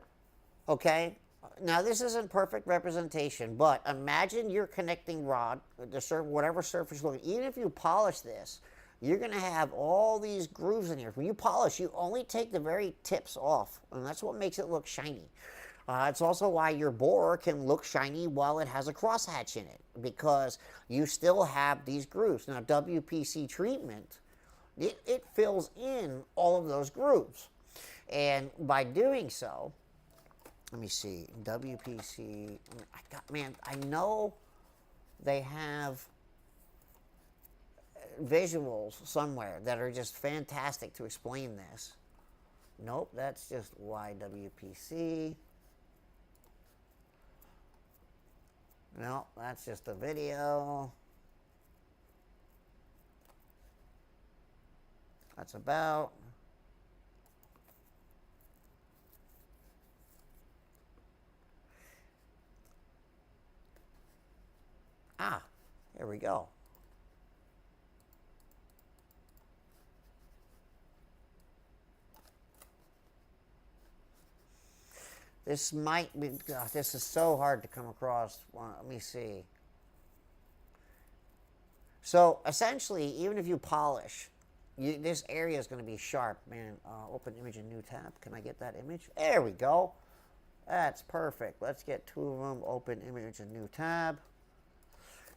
okay? Now, this isn't perfect representation, but imagine your connecting rod, whatever surface you're looking at. Even if you polish this, you're going to have all these grooves in here. When you polish, you only take the very tips off, and that's what makes it look shiny. It's also why your borer can look shiny while it has a crosshatch in it, because you still have these grooves. Now, WPC treatment, it fills in all of those grooves. And by doing so, let me see, WPC, I know they have visuals somewhere that are just fantastic to explain this. Nope, that's just YWPC. No, that's just a video. That's about. Ah, here we go. This might be, God, this is so hard to come across. Well, let me see. So essentially, even if you polish, this area is going to be sharp. Man, open image in new tab. Can I get that image? There we go. That's perfect. Let's get two of them. Open image in new tab.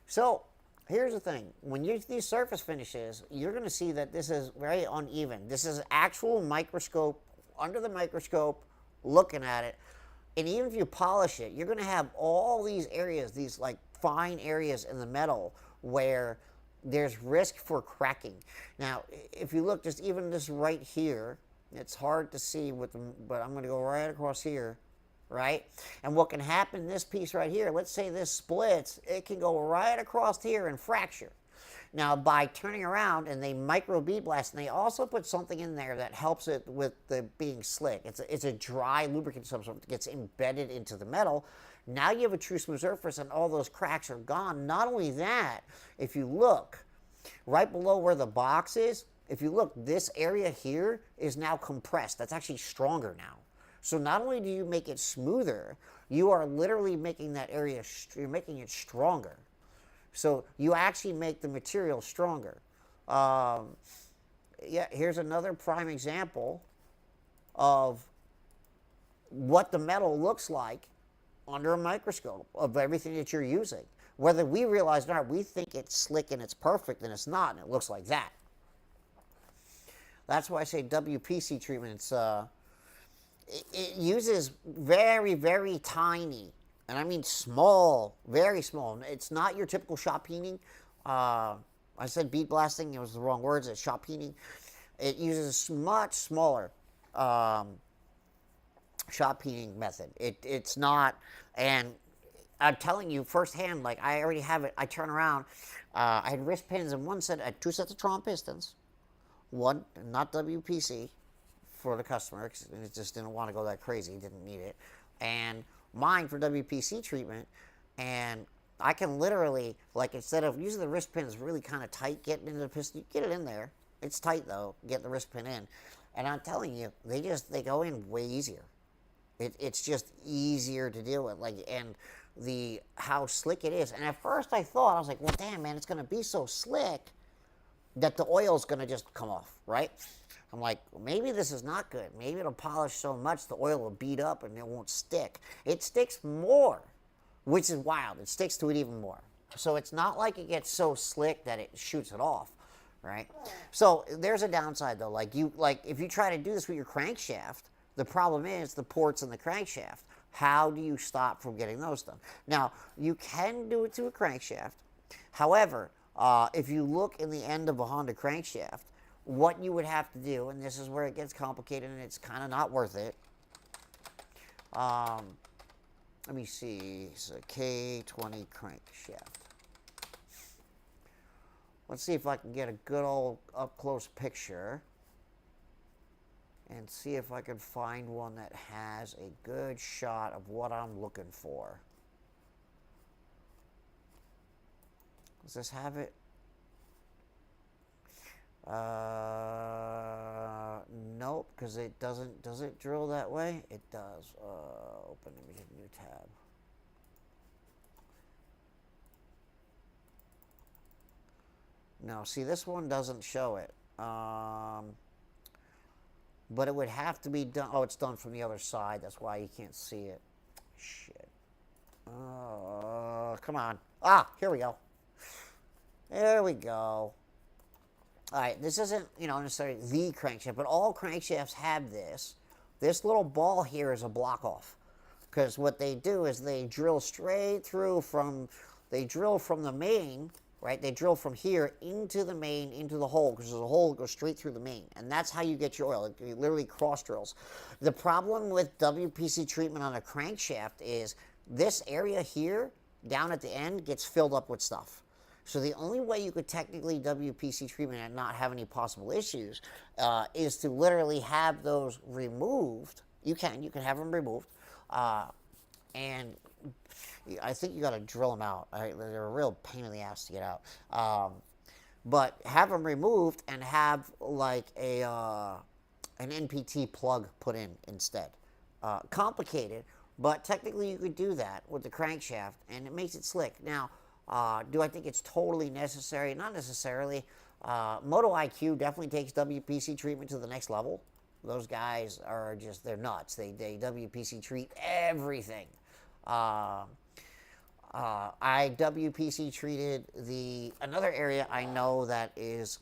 So here's the thing. When you use these surface finishes, you're going to see that this is very uneven. This is actual microscope, under the microscope, looking at it. And even if you polish it, you're going to have all these areas, these like fine areas in the metal where there's risk for cracking. Now, if you look, just even this right here, it's hard to see with them, but I'm going to go right across here, right? And what can happen in this piece right here, let's say this splits, it can go right across here and fracture. Now, by turning around and they micro bead blast, and they also put something in there that helps it with the being slick. It's a dry lubricant substance that gets embedded into the metal. Now you have a true smooth surface and all those cracks are gone. Not only that, if you look right below where the box is, if you look, this area here is now compressed. That's actually stronger now. So not only do you make it smoother, you are literally making that area, you're making it stronger. So you actually make the material stronger. Yeah, here's another prime example of what the metal looks like under a microscope of everything that you're using. Whether we realize it or not, we think it's slick and it's perfect, and it's not, and it looks like that. That's why I say WPC treatment. It uses very, very tiny, and I mean small, very small. It's not your typical shop peening. I said bead blasting, it was the wrong words. It's shop peening. It uses much smaller shop heating method. It's not, and I'm telling you firsthand, like I already have it. I turn around, I had wrist pins and one set, I had two sets of Tron pistons, one not WPC for the customer because it just didn't want to go that crazy, didn't need it, and mine for WPC treatment, and I can literally, like, instead of using the wrist pins really kind of tight, getting into the piston, you get it in there. It's tight though, get the wrist pin in, and I'm telling you, they go in way easier. It's just easier to deal with, like, and the how slick it is. And at first I thought, I was like, well, damn, man, it's gonna be so slick that the oil's gonna just come off, right? I'm like, well, maybe this is not good. Maybe it'll polish so much the oil will beat up and it won't stick. It sticks more, which is wild. It sticks to it even more. So it's not like it gets so slick that it shoots it off, right? So there's a downside though. Like if you try to do this with your crankshaft, the problem is the ports in the crankshaft. How do you stop from getting those done? Now, you can do it to a crankshaft. However, if you look in the end of a Honda crankshaft, what you would have to do, and this is where it gets complicated and it's kind of not worth it. Let me see. It's a K20 crankshaft. Let's see if I can get a good old up-close picture and see if I can find one that has a good shot of what I'm looking for. Does this have it? Nope, because it doesn't. Does it drill that way? It does. Open, let me hit a new tab. No, see, this one doesn't show it. But it would have to be done. Oh, it's done from the other side. That's why you can't see it. Shit. Come on. Ah, here we go. There we go. All right, this isn't, necessarily the crankshaft, but all crankshafts have this. This little ball here is a block off. Because what they do is they drill straight through they drill from the main, right? They drill from here into the main, into the hole, because there's a hole that goes straight through the main. And that's how you get your oil. It literally cross drills. The problem with WPC treatment on a crankshaft is this area here, down at the end, gets filled up with stuff. So the only way you could technically WPC treatment and not have any possible issues is to literally have those removed. You can have them removed. And I think you got to drill them out. They're a real pain in the ass to get out. But have them removed and have like an NPT plug put in instead. Complicated, but technically you could do that with the crankshaft, and it makes it slick. Now, do I think it's totally necessary? Not necessarily. Moto IQ definitely takes WPC treatment to the next level. Those guys are just, they're nuts. They WPC treat everything. I WPC treated another area I know that is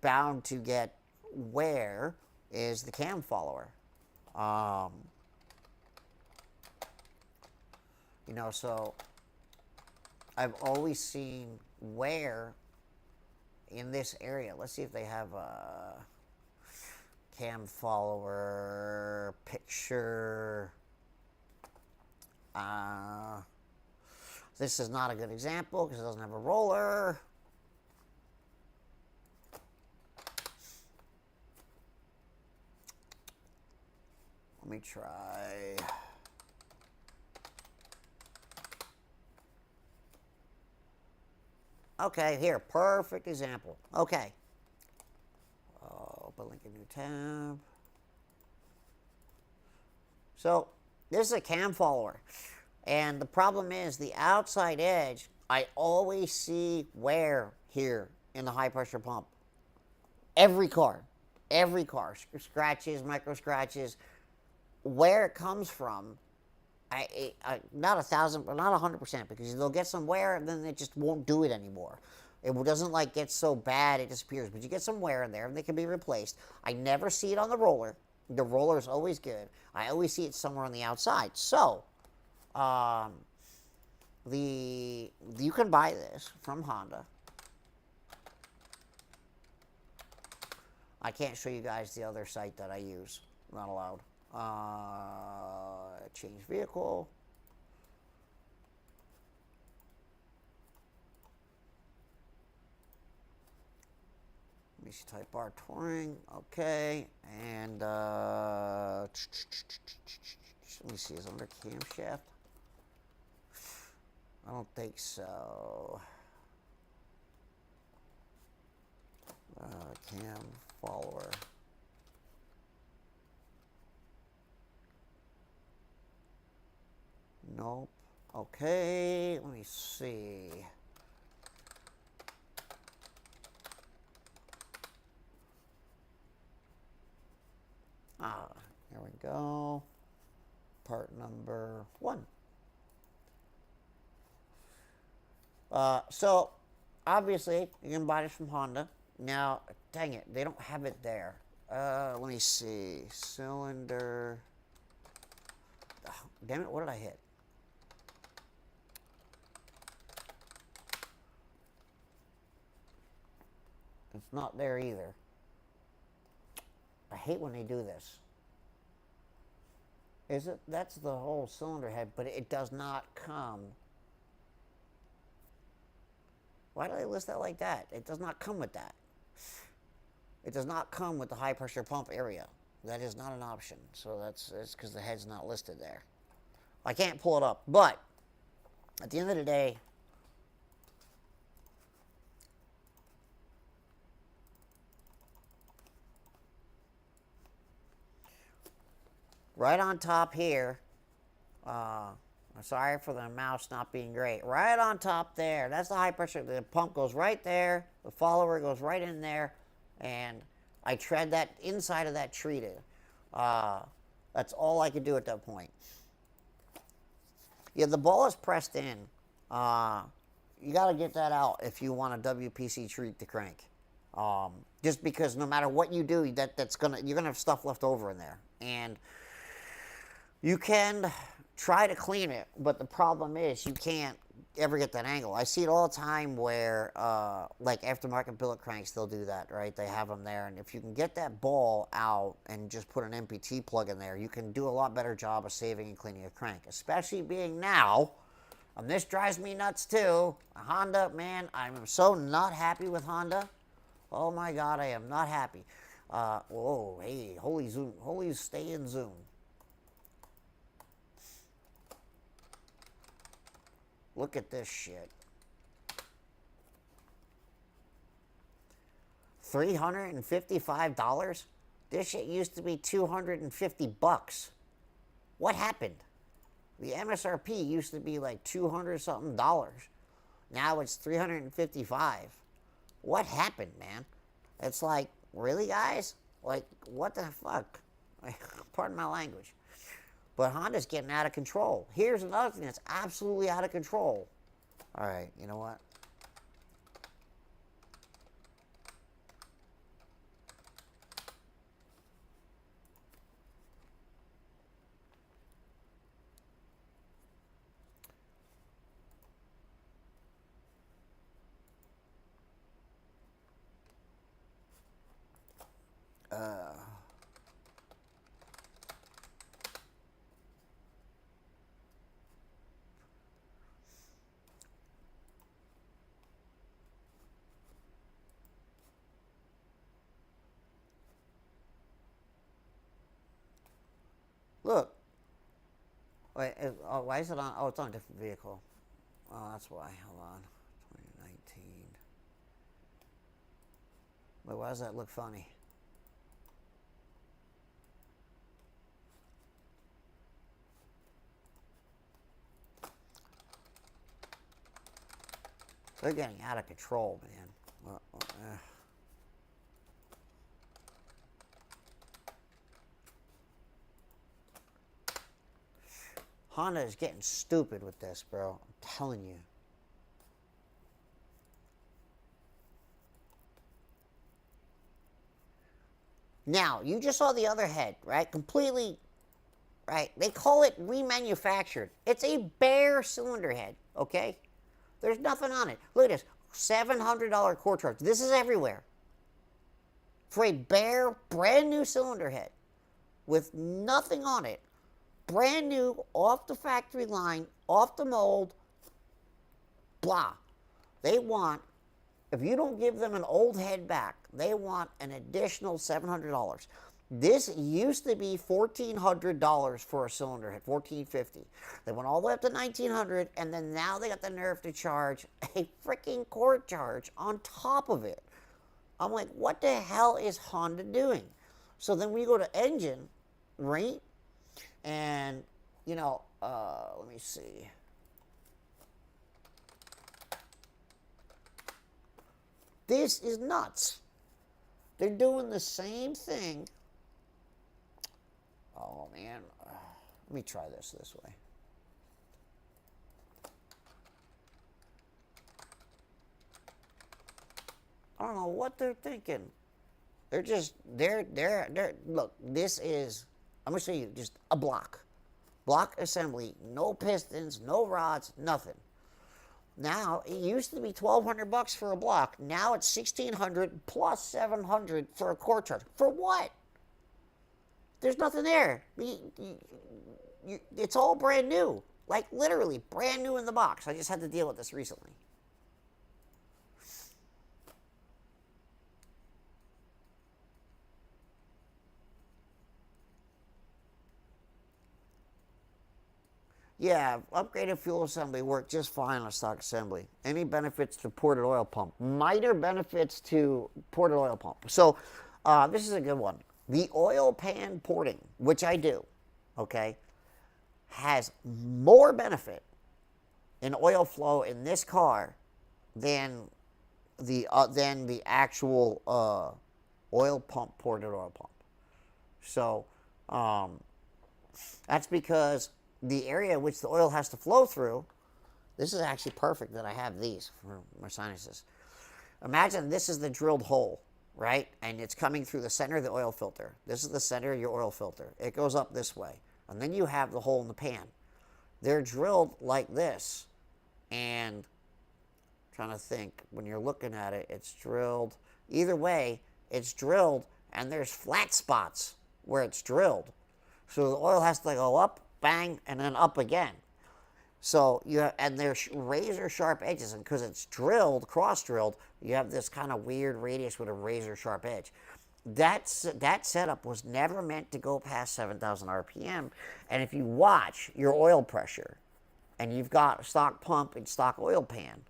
bound to get wear is the cam follower. So I've always seen wear in this area. Let's see if they have a cam follower picture. This is not a good example because it doesn't have a roller. Let me try. Okay, here, perfect example. Okay. Open link a new tab. So, this is a cam follower. And the problem is the outside edge, I always see wear here in the high pressure pump. Every car. Scratches, micro scratches. Where it comes from, not 1,000, not 100%, because they'll get some wear and then it just won't do it anymore. It doesn't like get so bad it disappears, but you get some wear in there and they can be replaced. I never see it on the roller. The roller is always good. I always see it somewhere on the outside. So, you can buy this from Honda. I can't show you guys the other site that I use. Not allowed. Change vehicle. Type R touring, okay, and let me see, is it under camshaft? I don't think so. Cam follower. Nope. Okay, let me see. There we go. Part number 1. So, obviously, you can buy this from Honda. Now, dang it, they don't have it there. Let me see. Cylinder. Oh, damn it, what did I hit? It's not there either. I hate when they do this. Is it? That's the whole cylinder head, but it does not come. Why do they list that like that? It does not come with that. It does not come with the high pressure pump area. That is not an option. So that's because the head's not listed there. I can't pull it up, but at the end of the day, right on top here, I'm sorry for the mouse not being great. Right on top there, that's the high pressure. The pump goes right there. The follower goes right in there. And I tread that inside of that treated. That's all I could do at that point. Yeah, the ball is pressed in. You got to get that out if you want a WPC treat to crank. Just because no matter what you do, you're gonna have stuff left over in there. And you can try to clean it, but the problem is you can't ever get that angle. I see it all the time where, like aftermarket billet cranks, they'll do that, right? They have them there, and if you can get that ball out and just put an MPT plug in there, you can do a lot better job of saving and cleaning a crank, especially being now, and this drives me nuts too, Honda, man, I'm so not happy with Honda. Oh my God, I am not happy. Whoa, hey, holy zoom, holy stay in zoom. Look at this shit. $355? This shit used to be $250. What happened? The MSRP used to be like $200 something. Now it's $355. What happened, man? It's like, really, guys? Like, what the fuck? Pardon my language. But Honda's getting out of control. Here's another thing that's absolutely out of control. All right, you know what? Look. Wait, why is it on? Oh, it's on a different vehicle. Oh, that's why. Hold on. 2019. Wait, why does that look funny? They're getting out of control, man. Honda is getting stupid with this, bro. I'm telling you. Now, you just saw the other head, right? Completely, right? They call it remanufactured. It's a bare cylinder head, okay? There's nothing on it. Look at this. $700 core charge. This is everywhere. For a bare, brand new cylinder head. with nothing on it, brand new, off the factory line, off the mold, blah. They want, if you don't give them an old head back, they want an additional $700. This used to be $1,400 for a cylinder head, $1,450. They went all the way up to $1,900, and then now they got the nerve to charge a freaking cord charge on top of it. I'm like, what the hell is Honda doing? So then we go to engine, right? And, you know, let me see. This is nuts. They're doing the same thing. Oh, man. Let me try this way. I don't know what they're thinking. They're just, look, this is, I'm going to show you just a block. Block assembly, no pistons, no rods, nothing. Now, it used to be $1,200 for a block. Now it's $1,600 plus $700 for a core charge. For what? There's nothing there. It's all brand new. Like, literally, brand new in the box. I just had to deal with this recently. Yeah, upgraded fuel assembly worked just fine on stock assembly. Any benefits to ported oil pump? Minor benefits to ported oil pump. So, this is a good one. The oil pan porting, which I do, okay, has more benefit in oil flow in this car than the actual oil pump, ported oil pump. So, that's because the area which the oil has to flow through, this is actually perfect that I have these for my sinuses. Imagine this is the drilled hole, right? And it's coming through the center of the oil filter. This is the center of your oil filter. It goes up this way. And then you have the hole in the pan. They're drilled like this. And I'm trying to think, when you're looking at it, it's drilled. Either way, it's drilled and there's flat spots where it's drilled. So the oil has to go up, bang, and then up again. So and there's razor sharp edges, and because it's drilled, cross drilled, you have this kind of weird radius with a razor sharp edge. That setup was never meant to go past 7,000 RPM. And if you watch your oil pressure, and you've got a stock pump and stock oil pan,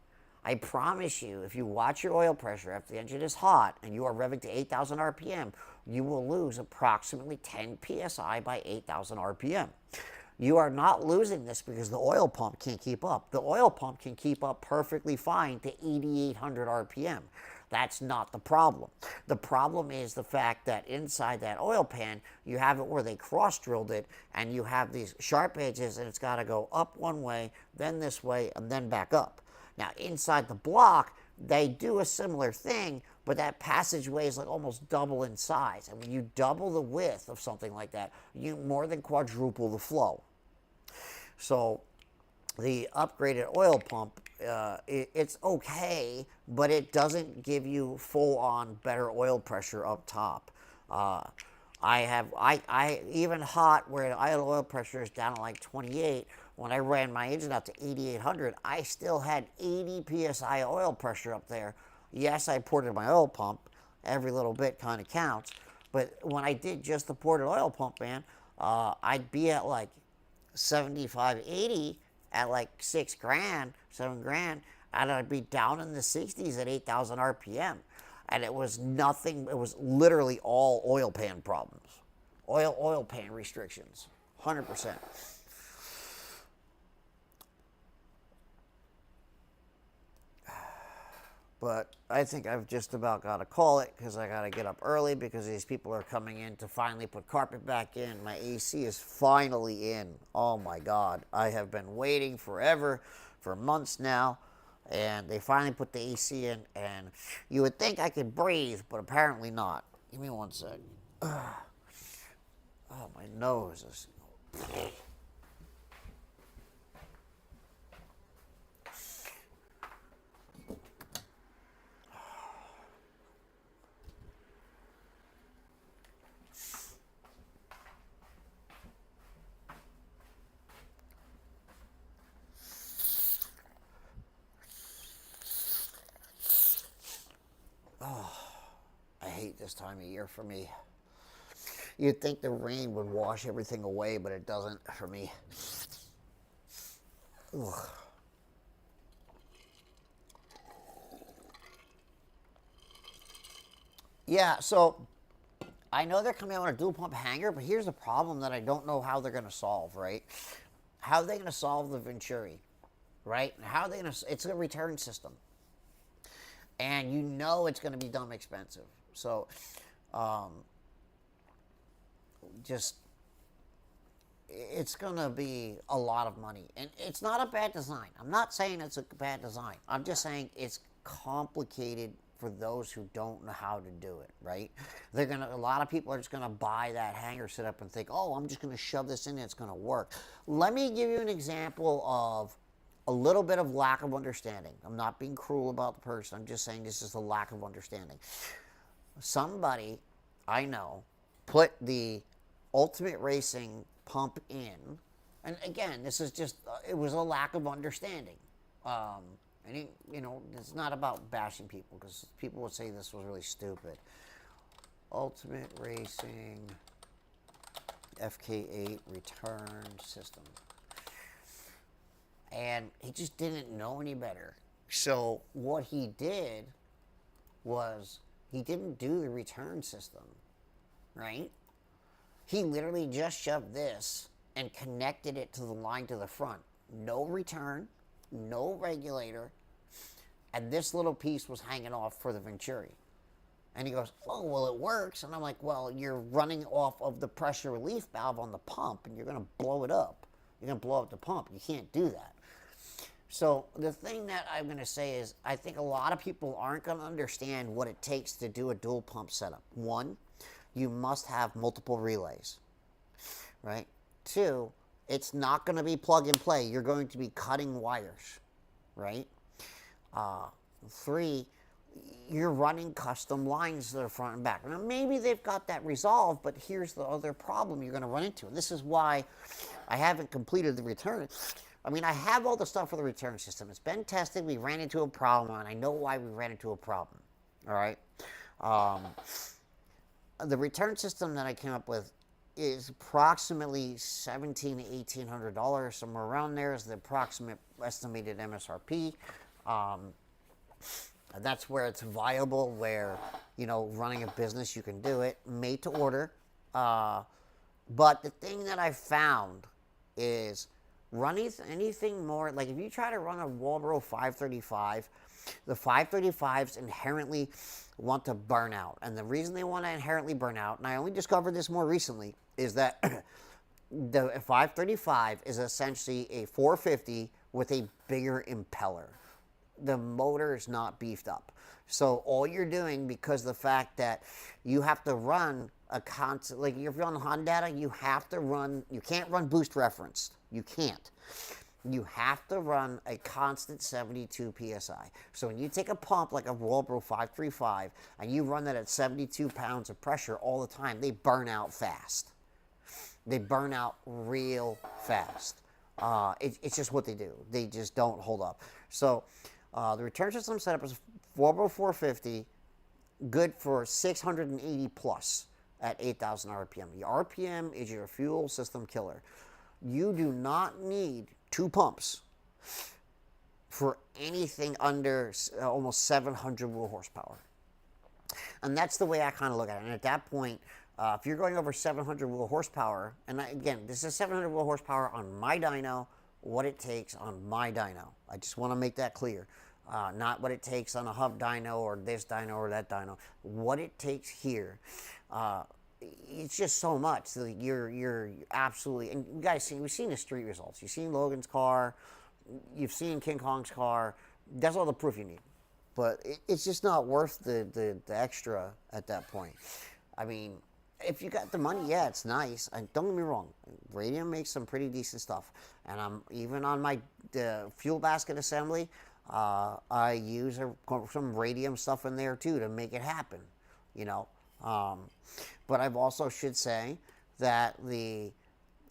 I promise you, if you watch your oil pressure after the engine is hot and you are revving to 8,000 RPM, you will lose approximately 10 PSI by 8,000 RPM. You are not losing this because the oil pump can't keep up. The oil pump can keep up perfectly fine to 8,800 RPM. That's not the problem. The problem is the fact that inside that oil pan, you have it where they cross-drilled it, and you have these sharp edges, and it's got to go up one way, then this way, and then back up. Now, inside the block, they do a similar thing, but that passageway is like almost double in size. And when you double the width of something like that, you more than quadruple the flow. So the upgraded oil pump, it's okay, but it doesn't give you full-on better oil pressure up top. I even hot where the idle oil pressure is down to like 28. When I ran my engine out to 8,800, I still had 80 psi oil pressure up there. Yes, I ported my oil pump. Every little bit kind of counts. But when I did just the ported oil pump, man, I'd be at like 75, 80 at like $6 grand, $7 grand, and I'd be down in the 60s at 8,000 RPM. And it was nothing, it was literally all oil pan problems. Oil pan restrictions, 100%. But I think I've just about got to call it because I got to get up early because these people are coming in to finally put carpet back in. My AC is finally in. Oh my God. I have been waiting forever, for months now, and they finally put the AC in, and you would think I could breathe, but apparently not. Give me one sec. Oh, my nose is... I hate this time of year for me. You'd think the rain would wash everything away, but it doesn't for me. Ugh. Yeah, so I know they're coming out with a dual pump hanger, but here's the problem that I don't know how they're going to solve, right? How are they going to solve the Venturi, right? How are they going to, it's a return system. And you know it's going to be dumb expensive. So, just, it's going to be a lot of money. And it's not a bad design. I'm not saying it's a bad design. I'm just saying it's complicated for those who don't know how to do it, right? A lot of people are just gonna buy that hanger setup and think, oh, I'm just gonna shove this in and it's gonna work. Let me give you an example of a little bit of lack of understanding. I'm not being cruel about the person. I'm just saying this is the lack of understanding. Somebody I know put the Ultimate Racing pump in, and again, this is just, it was a lack of understanding. And it's not about bashing people, because people would say this was really stupid. Ultimate Racing FK8 return system. And he just didn't know any better. So what he did was he didn't do the return system, right? He literally just shoved this and connected it to the line to the front. No return, no regulator, and this little piece was hanging off for the Venturi. And he goes, oh, well, it works. And I'm like, well, you're running off of the pressure relief valve on the pump, and you're going to blow it up. You're going to blow up the pump. You can't do that. So the thing that I'm going to say is I think a lot of people aren't going to understand what it takes to do a dual pump setup. One, you must have multiple relays, right? Two, it's not going to be plug and play. You're going to be cutting wires, right? Three, you're running custom lines that are front and back. Now, maybe they've got that resolved, but here's the other problem you're going to run into. And this is why I haven't completed the return. I mean, I have all the stuff for the return system. It's been tested. We ran into a problem, and I know why we ran into a problem. All right? The return system that I came up with is approximately $1,700 to $1,800. Somewhere around there is the approximate estimated MSRP. And that's where it's viable, where, running a business, you can do it. Made to order. But the thing that I found is running anything more, like if you try to run a Walbro 535, the 535s inherently want to burn out. And the reason they want to inherently burn out, and I only discovered this more recently, is that the 535 is essentially a 450 with a bigger impeller. The motor is not beefed up. So all you're doing, because the fact that you have to run a constant, like if you're on Honda, you have to run, you can't run boost referenced. You can't. You have to run a constant 72 PSI. So when you take a pump like a Walbro 535 and you run that at 72 pounds of pressure all the time, they burn out fast. They burn out real fast. It's just what they do. They just don't hold up. So the return system setup is Walbro 450, good for 680 plus at 8,000 RPM. The RPM is your fuel system killer. You do not need two pumps for anything under almost 700 wheel horsepower. And that's the way I kind of look at it. And at that point, if you're going over 700 wheel horsepower, and again, this is 700 wheel horsepower on my dyno, what it takes on my dyno. I just want to make that clear. Not what it takes on a hub dyno or this dyno or that dyno. What it takes here. It's just so much. So you're absolutely, and you guys see, we've seen the street results. You've seen Logan's car, you've seen King Kong's car. That's all the proof you need. But it's just not worth the extra at that point. I mean, if you got the money, yeah, it's nice. And don't get me wrong, Radium makes some pretty decent stuff. And I'm even on my fuel basket assembly, I use some Radium stuff in there too to make it happen. But I've also should say that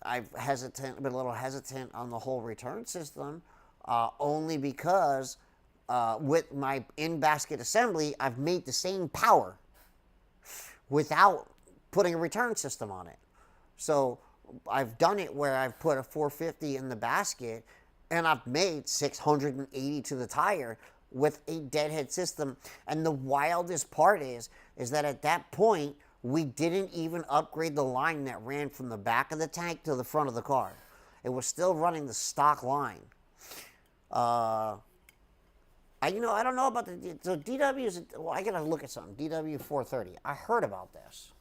I've been a little hesitant on the whole return system, only because with my in-basket assembly, I've made the same power without putting a return system on it. So I've done it where I've put a 450 in the basket and I've made 680 to the tire with a deadhead system. And the wildest part is that at that point, we didn't even upgrade the line that ran from the back of the tank to the front of the car. It was still running the stock line. I don't know about so DW's, well, I gotta look at something. DW 430. I heard about this.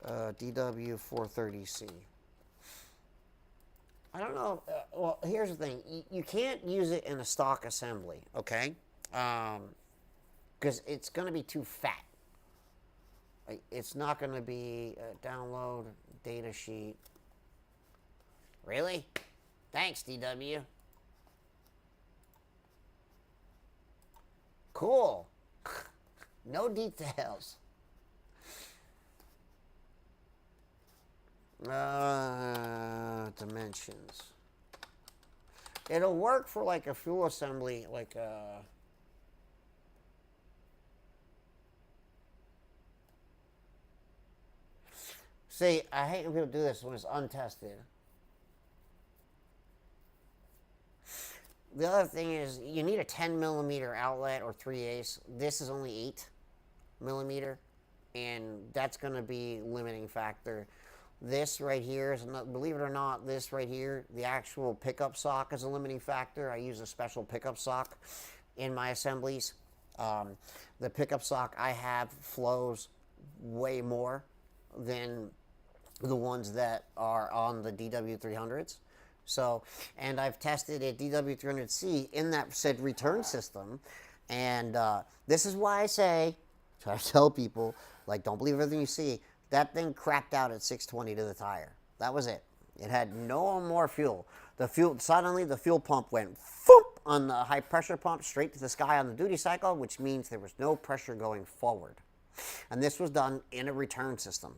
DW 430C. I don't know. Well, here's the thing. You can't use it in a stock assembly, okay? Because it's going to be too fat. It's not going to be download data sheet. Really? Thanks, DW. Cool. No details. Dimensions. It'll work for like a fuel assembly, like see, I hate when people do this when it's untested. The other thing is you need a 10 millimeter outlet or 3/8. This is only 8 millimeter, and that's going to be limiting factor. This right here is, believe it or not, this right here, the actual pickup sock is a limiting factor. I use a special pickup sock in my assemblies. The pickup sock I have flows way more than the ones that are on the DW300s. So, and I've tested a DW300C in that said return system. And this is why I say, try to tell people, like, don't believe everything you see. That thing crapped out at 620 to the tire. That was it. It had no more fuel. Suddenly the fuel pump went foop on the high pressure pump straight to the sky on the duty cycle, which means there was no pressure going forward. And this was done in a return system.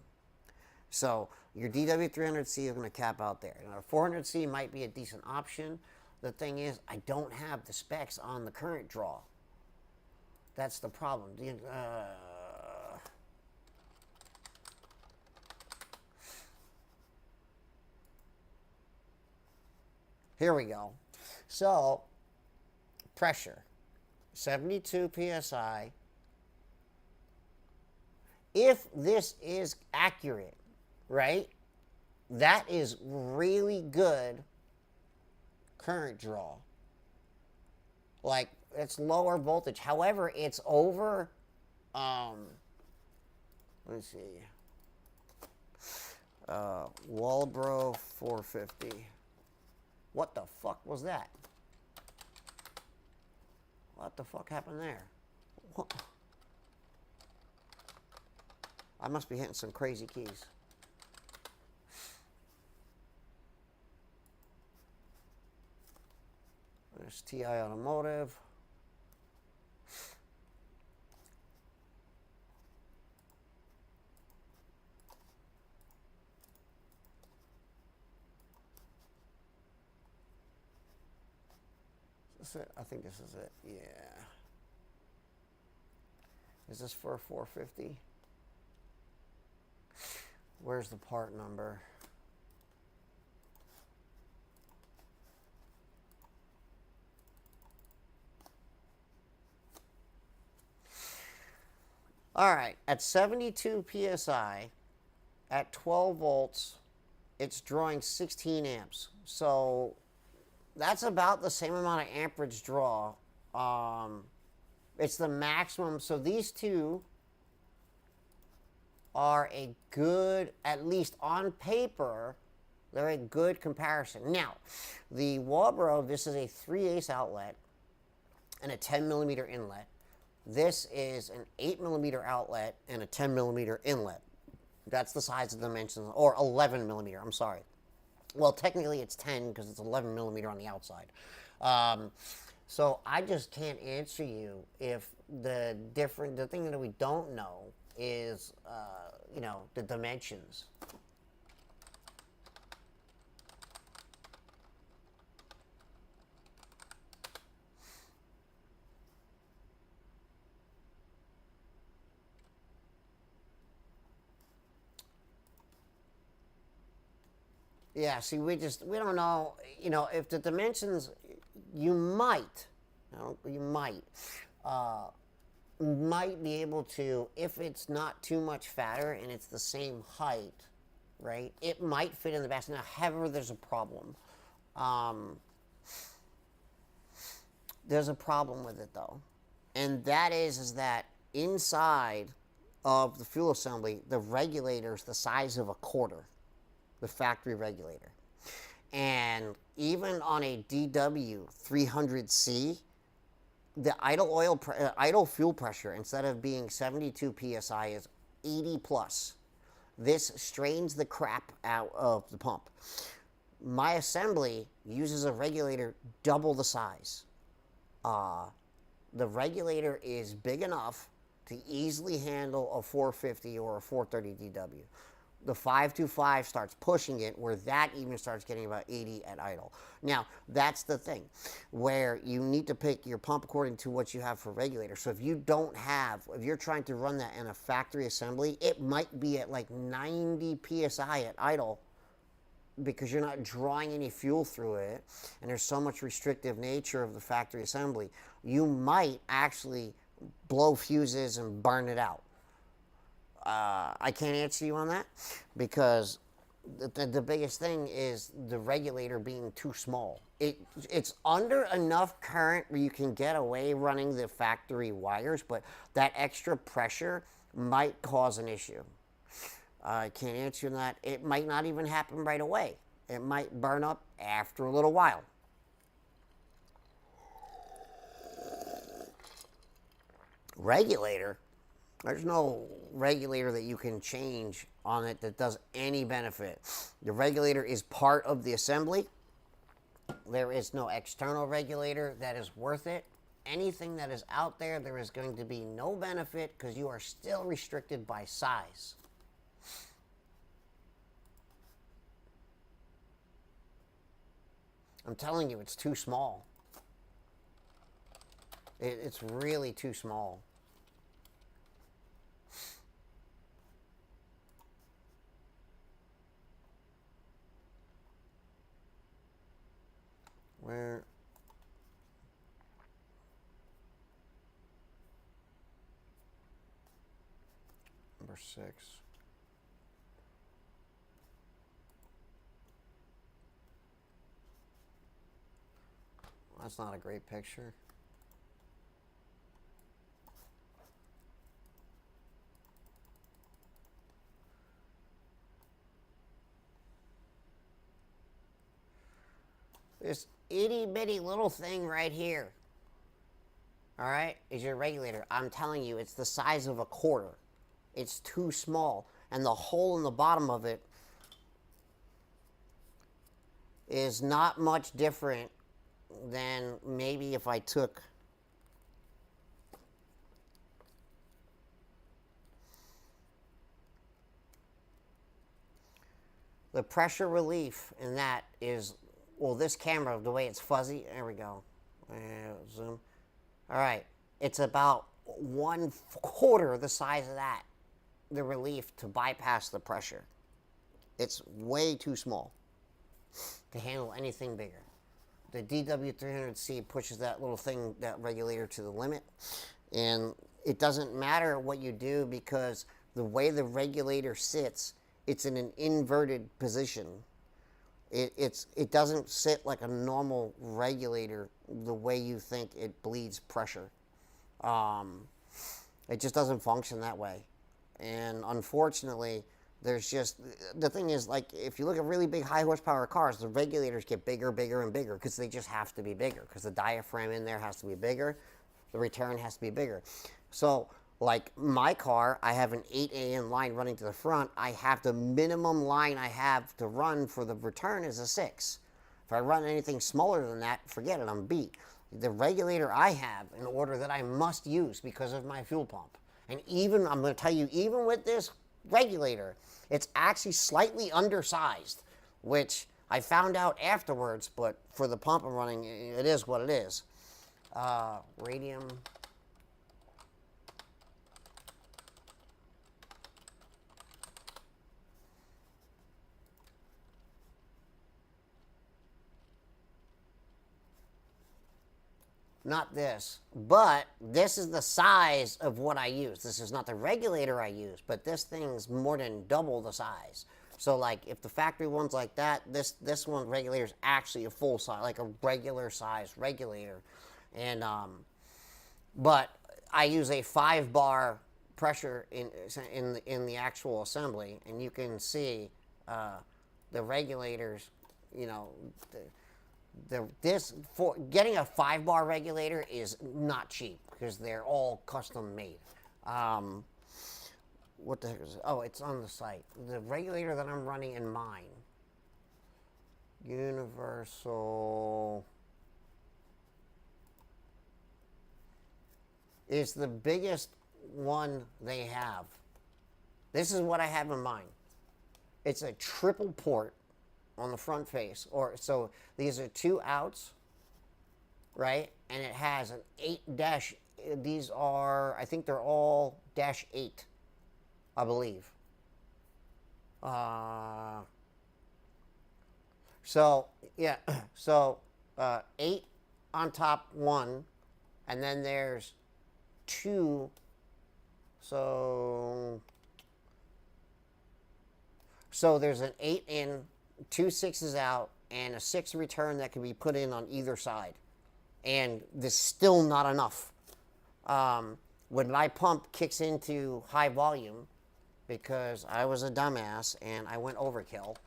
So your DW300C is going to cap out there. Now, a 400C might be a decent option. The thing is, I don't have the specs on the current draw. That's the problem. Here we go. So, pressure, 72 PSI. If this is accurate, right, that is really good current draw. Like, it's lower voltage. However, it's over, let's see, Walbro 450. What the fuck was that? What the fuck happened there? What? I must be hitting some crazy keys. There's TI Automotive. Is this it? I think this is it. Yeah. Is this for a 450? Where's the part number? All right, at 72 PSI, at 12 volts, it's drawing 16 amps. So that's about the same amount of amperage draw. It's the maximum. So these two are a good, at least on paper, they're a good comparison. Now, the Walbro, this is a 3/8 outlet and a 10 millimeter inlet. This is an 8 millimeter outlet and a 10 millimeter inlet. That's the size of the dimensions, or 11 millimeter, I'm sorry. Well, technically it's 10 because it's 11 millimeter on the outside. So I just can't answer you if the thing that we don't know is, the dimensions. Yeah, see, we don't know, if the dimensions, you might, you might be able to, if it's not too much fatter and it's the same height, right? It might fit in the basket. Now, however, there's a problem. There's a problem with it, though. And that is that inside of the fuel assembly, the regulator's the size of a quarter, the factory regulator. And even on a DW 300C, the idle fuel pressure, instead of being 72 psi, is 80 plus. This strains the crap out of the pump. My assembly uses a regulator double the size. The regulator is big enough to easily handle a 450 or a 430 DW. The 525 starts pushing it, where that even starts getting about 80 at idle. Now, that's the thing, where you need to pick your pump according to what you have for regulator. So if you're trying to run that in a factory assembly, it might be at like 90 psi at idle, because you're not drawing any fuel through it, and there's so much restrictive nature of the factory assembly. You might actually blow fuses and burn it out. I can't answer you on that, because the biggest thing is the regulator being too small. It's under enough current where you can get away running the factory wires, but that extra pressure might cause an issue. I can't answer you on that. It might not even happen right away. It might burn up after a little while. Regulator, there's no regulator that you can change on it that does any benefit. The regulator is part of the assembly. There is no external regulator that is worth it. Anything that is out there, there is going to be no benefit, because you are still restricted by size. I'm telling you, it's too small. It's really too small. Where? Number 6. That's not a great picture. This itty bitty little thing right here, all right, is your regulator. I'm telling you, it's the size of a quarter. It's too small. And the hole in the bottom of it is not much different than maybe if I took the pressure relief, and that is, well, this camera, the way it's fuzzy, there we go. Zoom. All right, it's about 1/4 the size of that, the relief to bypass the pressure. It's way too small to handle anything bigger. The DW300C pushes that little thing, that regulator, to the limit, and it doesn't matter what you do, because the way the regulator sits, it's in an inverted position. It doesn't sit like a normal regulator the way you think it bleeds pressure. It just doesn't function that way. And unfortunately, there's just, the thing is, like, if you look at really big high horsepower cars, the regulators get bigger, bigger, and bigger, because they just have to be bigger, because the diaphragm in there has to be bigger, the return has to be bigger. So, like my car, I have an 8 AN line running to the front. I have the minimum line I have to run for the return is a 6. If I run anything smaller than that, forget it, I'm beat. The regulator I have, in order that I must use because of my fuel pump, and even, I'm going to tell you, even with this regulator, it's actually slightly undersized, which I found out afterwards, but for the pump I'm running, it is what it is. Radium. not this. But this is the size of what I use. This is not the regulator I use, but this thing's more than double the size. So like if the factory one's like that, this one regulator is actually a full size, like a regular size regulator. And but I use a 5-bar pressure in the actual assembly, and you can see the regulators. You know, this for getting a 5-bar regulator is not cheap because they're all custom made. What the heck is it? Oh, it's on the site. The regulator that I'm running in mine, Universal, is the biggest one they have. This is what I have in mind. It's a triple port on the front face, or so these are 2 outs, right? And it has an 8 these are, I think they're all -8, I believe. So yeah, so 8 on top 1, and then there's 2. So there's an 8 in, 2 6s out, and a 6 return that can be put in on either side. And this is still not enough. When my pump kicks into high volume, because I was a dumbass and I went overkill.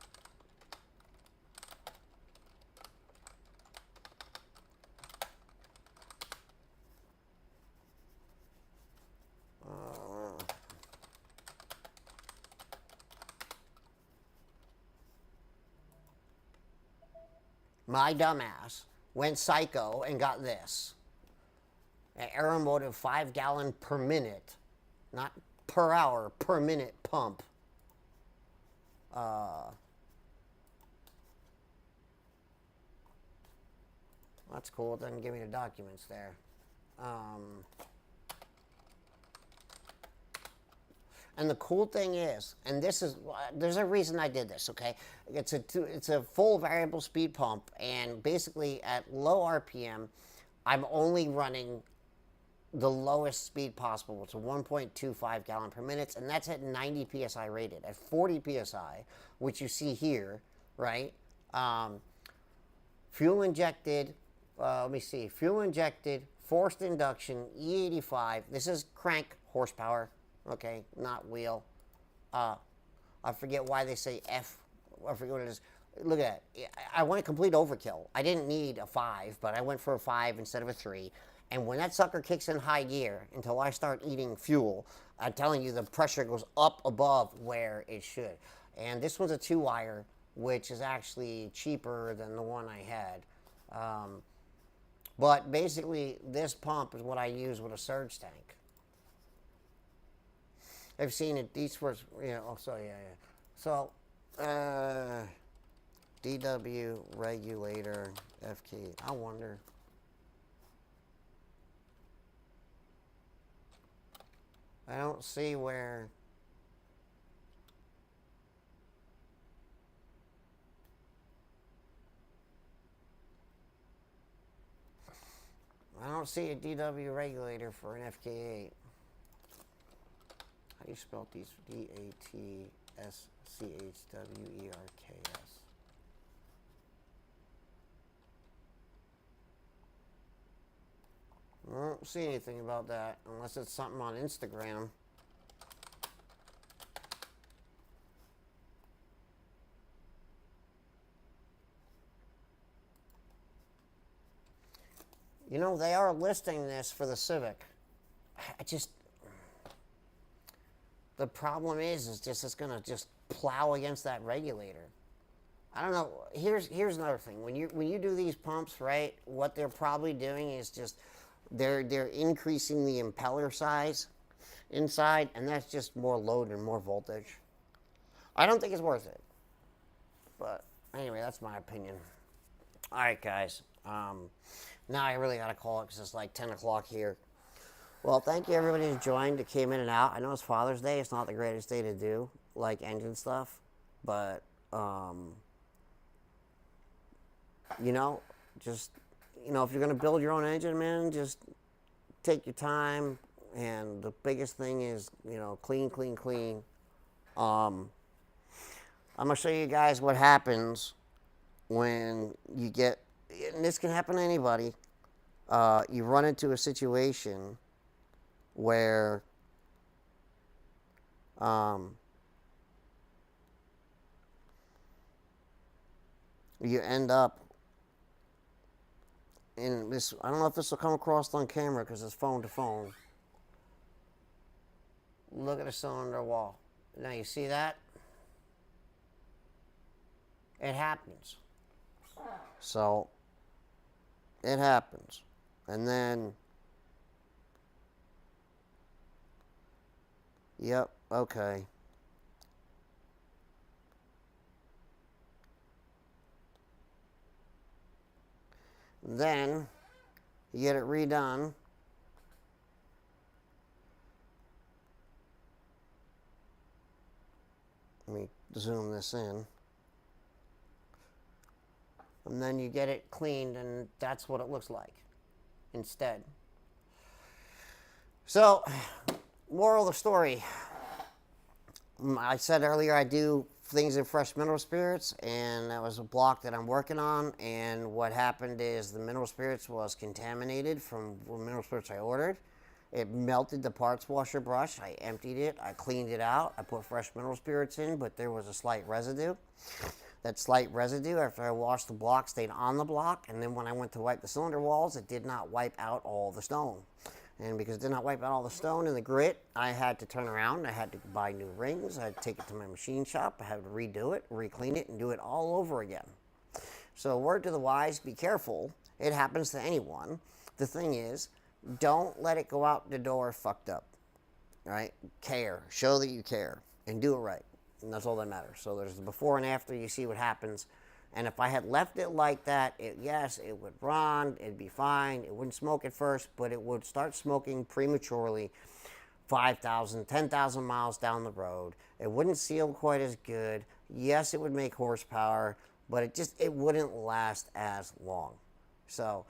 My dumbass went psycho and got this. An Aeromotive 5-gallon per minute, not per hour, per minute pump. That's cool. It doesn't give me the documents there. And the cool thing is, and this is, there's a reason I did this, okay? It's a full variable speed pump, and basically at low RPM, I'm only running the lowest speed possible. It's a 1.25 gallon per minute, and that's at 90 PSI rated. At 40 PSI, which you see here, right? Fuel injected, let me see, fuel injected, forced induction, E85. This is crank horsepower. Okay, not wheel. I forget why they say F. I forget what it is. Look at that. I went a complete overkill. I didn't need a 5, but I went for a 5 instead of a 3. And when that sucker kicks in high gear, until I start eating fuel, I'm telling you, the pressure goes up above where it should. And this one's a 2-wire, which is actually cheaper than the one I had. But basically, this pump is what I use with a surge tank. I've seen it. These were, you know. Oh, so yeah. So, DW regulator FK. I wonder. I don't see where. I don't see a DW regulator for an FK8. How do you spell these? DATSCHWERKS. I don't see anything about that unless it's something on Instagram. You know, they are listing this for the Civic. The problem is just it's gonna just plow against that regulator. I don't know. Here's another thing. When you do these pumps, right? What they're probably doing is just they're increasing the impeller size inside, and that's just more load and more voltage. I don't think it's worth it. But anyway, that's my opinion. All right, guys. Now I really gotta call it because it's like 10 o'clock here. Well, thank you everybody who joined, that came in and out. I know it's Father's Day. It's not the greatest day to do, like, engine stuff. But, you know, just, you know, if you're going to build your own engine, man, just take your time. And the biggest thing is, you know, clean, clean, clean. I'm going to show you guys what happens when you get, and this can happen to anybody, you run into a situation where you end up in this. I don't know if this will come across on camera because it's phone to phone. Look at the cylinder wall. Now you see that? It happens. So it happens. And then, yep, okay. Then you get it redone. Let me zoom this in. And then you get it cleaned, and that's what it looks like instead. So, moral of the story. I said earlier I do things in fresh mineral spirits, and that was a block that I'm working on. And what happened is the mineral spirits was contaminated from mineral spirits I ordered. It melted the parts washer brush. I emptied it. I cleaned it out. I put fresh mineral spirits in, but there was a slight residue. That slight residue, after I washed the block, stayed on the block. And then when I went to wipe the cylinder walls, it did not wipe out all the stone. And because it did not wipe out all the stone and the grit, I had to turn around. I had to buy new rings. I had to take it to my machine shop. I had to redo it, re-clean it, and do it all over again. So word to the wise, be careful. It happens to anyone. The thing is, don't let it go out the door fucked up. Right? Care. Show that you care. And do it right. And that's all that matters. So there's the before and after. You see what happens. And if I had left it like that, yes, it would run. It'd be fine. It wouldn't smoke at first, but it would start smoking prematurely 5,000, 10,000 miles down the road. It wouldn't seal quite as good. Yes, it would make horsepower, but it wouldn't last as long. So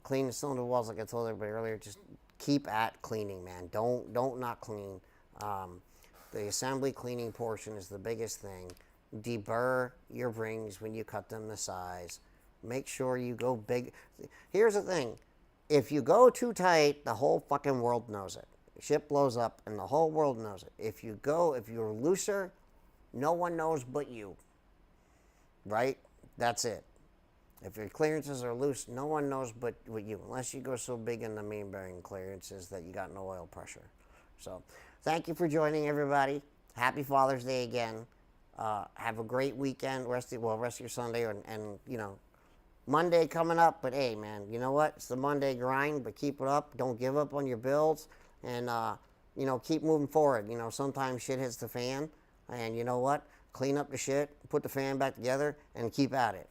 clean the cylinder walls, like I told everybody earlier. Just keep at cleaning, man. Don't not clean. The assembly cleaning portion is the biggest thing. Deburr your rings when you cut them the size. Make sure you go big. Here's the thing. If you go too tight, the whole fucking world knows it. Shit blows up and the whole world knows it. If you're looser, no one knows but you. Right? That's it. If your clearances are loose, no one knows but you. Unless you go so big in the main bearing clearances that you got no oil pressure. So, thank you for joining, everybody. Happy Father's Day again. Have a great weekend. Rest of your Sunday and you know, Monday coming up. But hey, man, you know what? It's the Monday grind, but keep it up. Don't give up on your builds, and you know, keep moving forward. You know, sometimes shit hits the fan, and you know what? Clean up the shit, put the fan back together, and keep at it.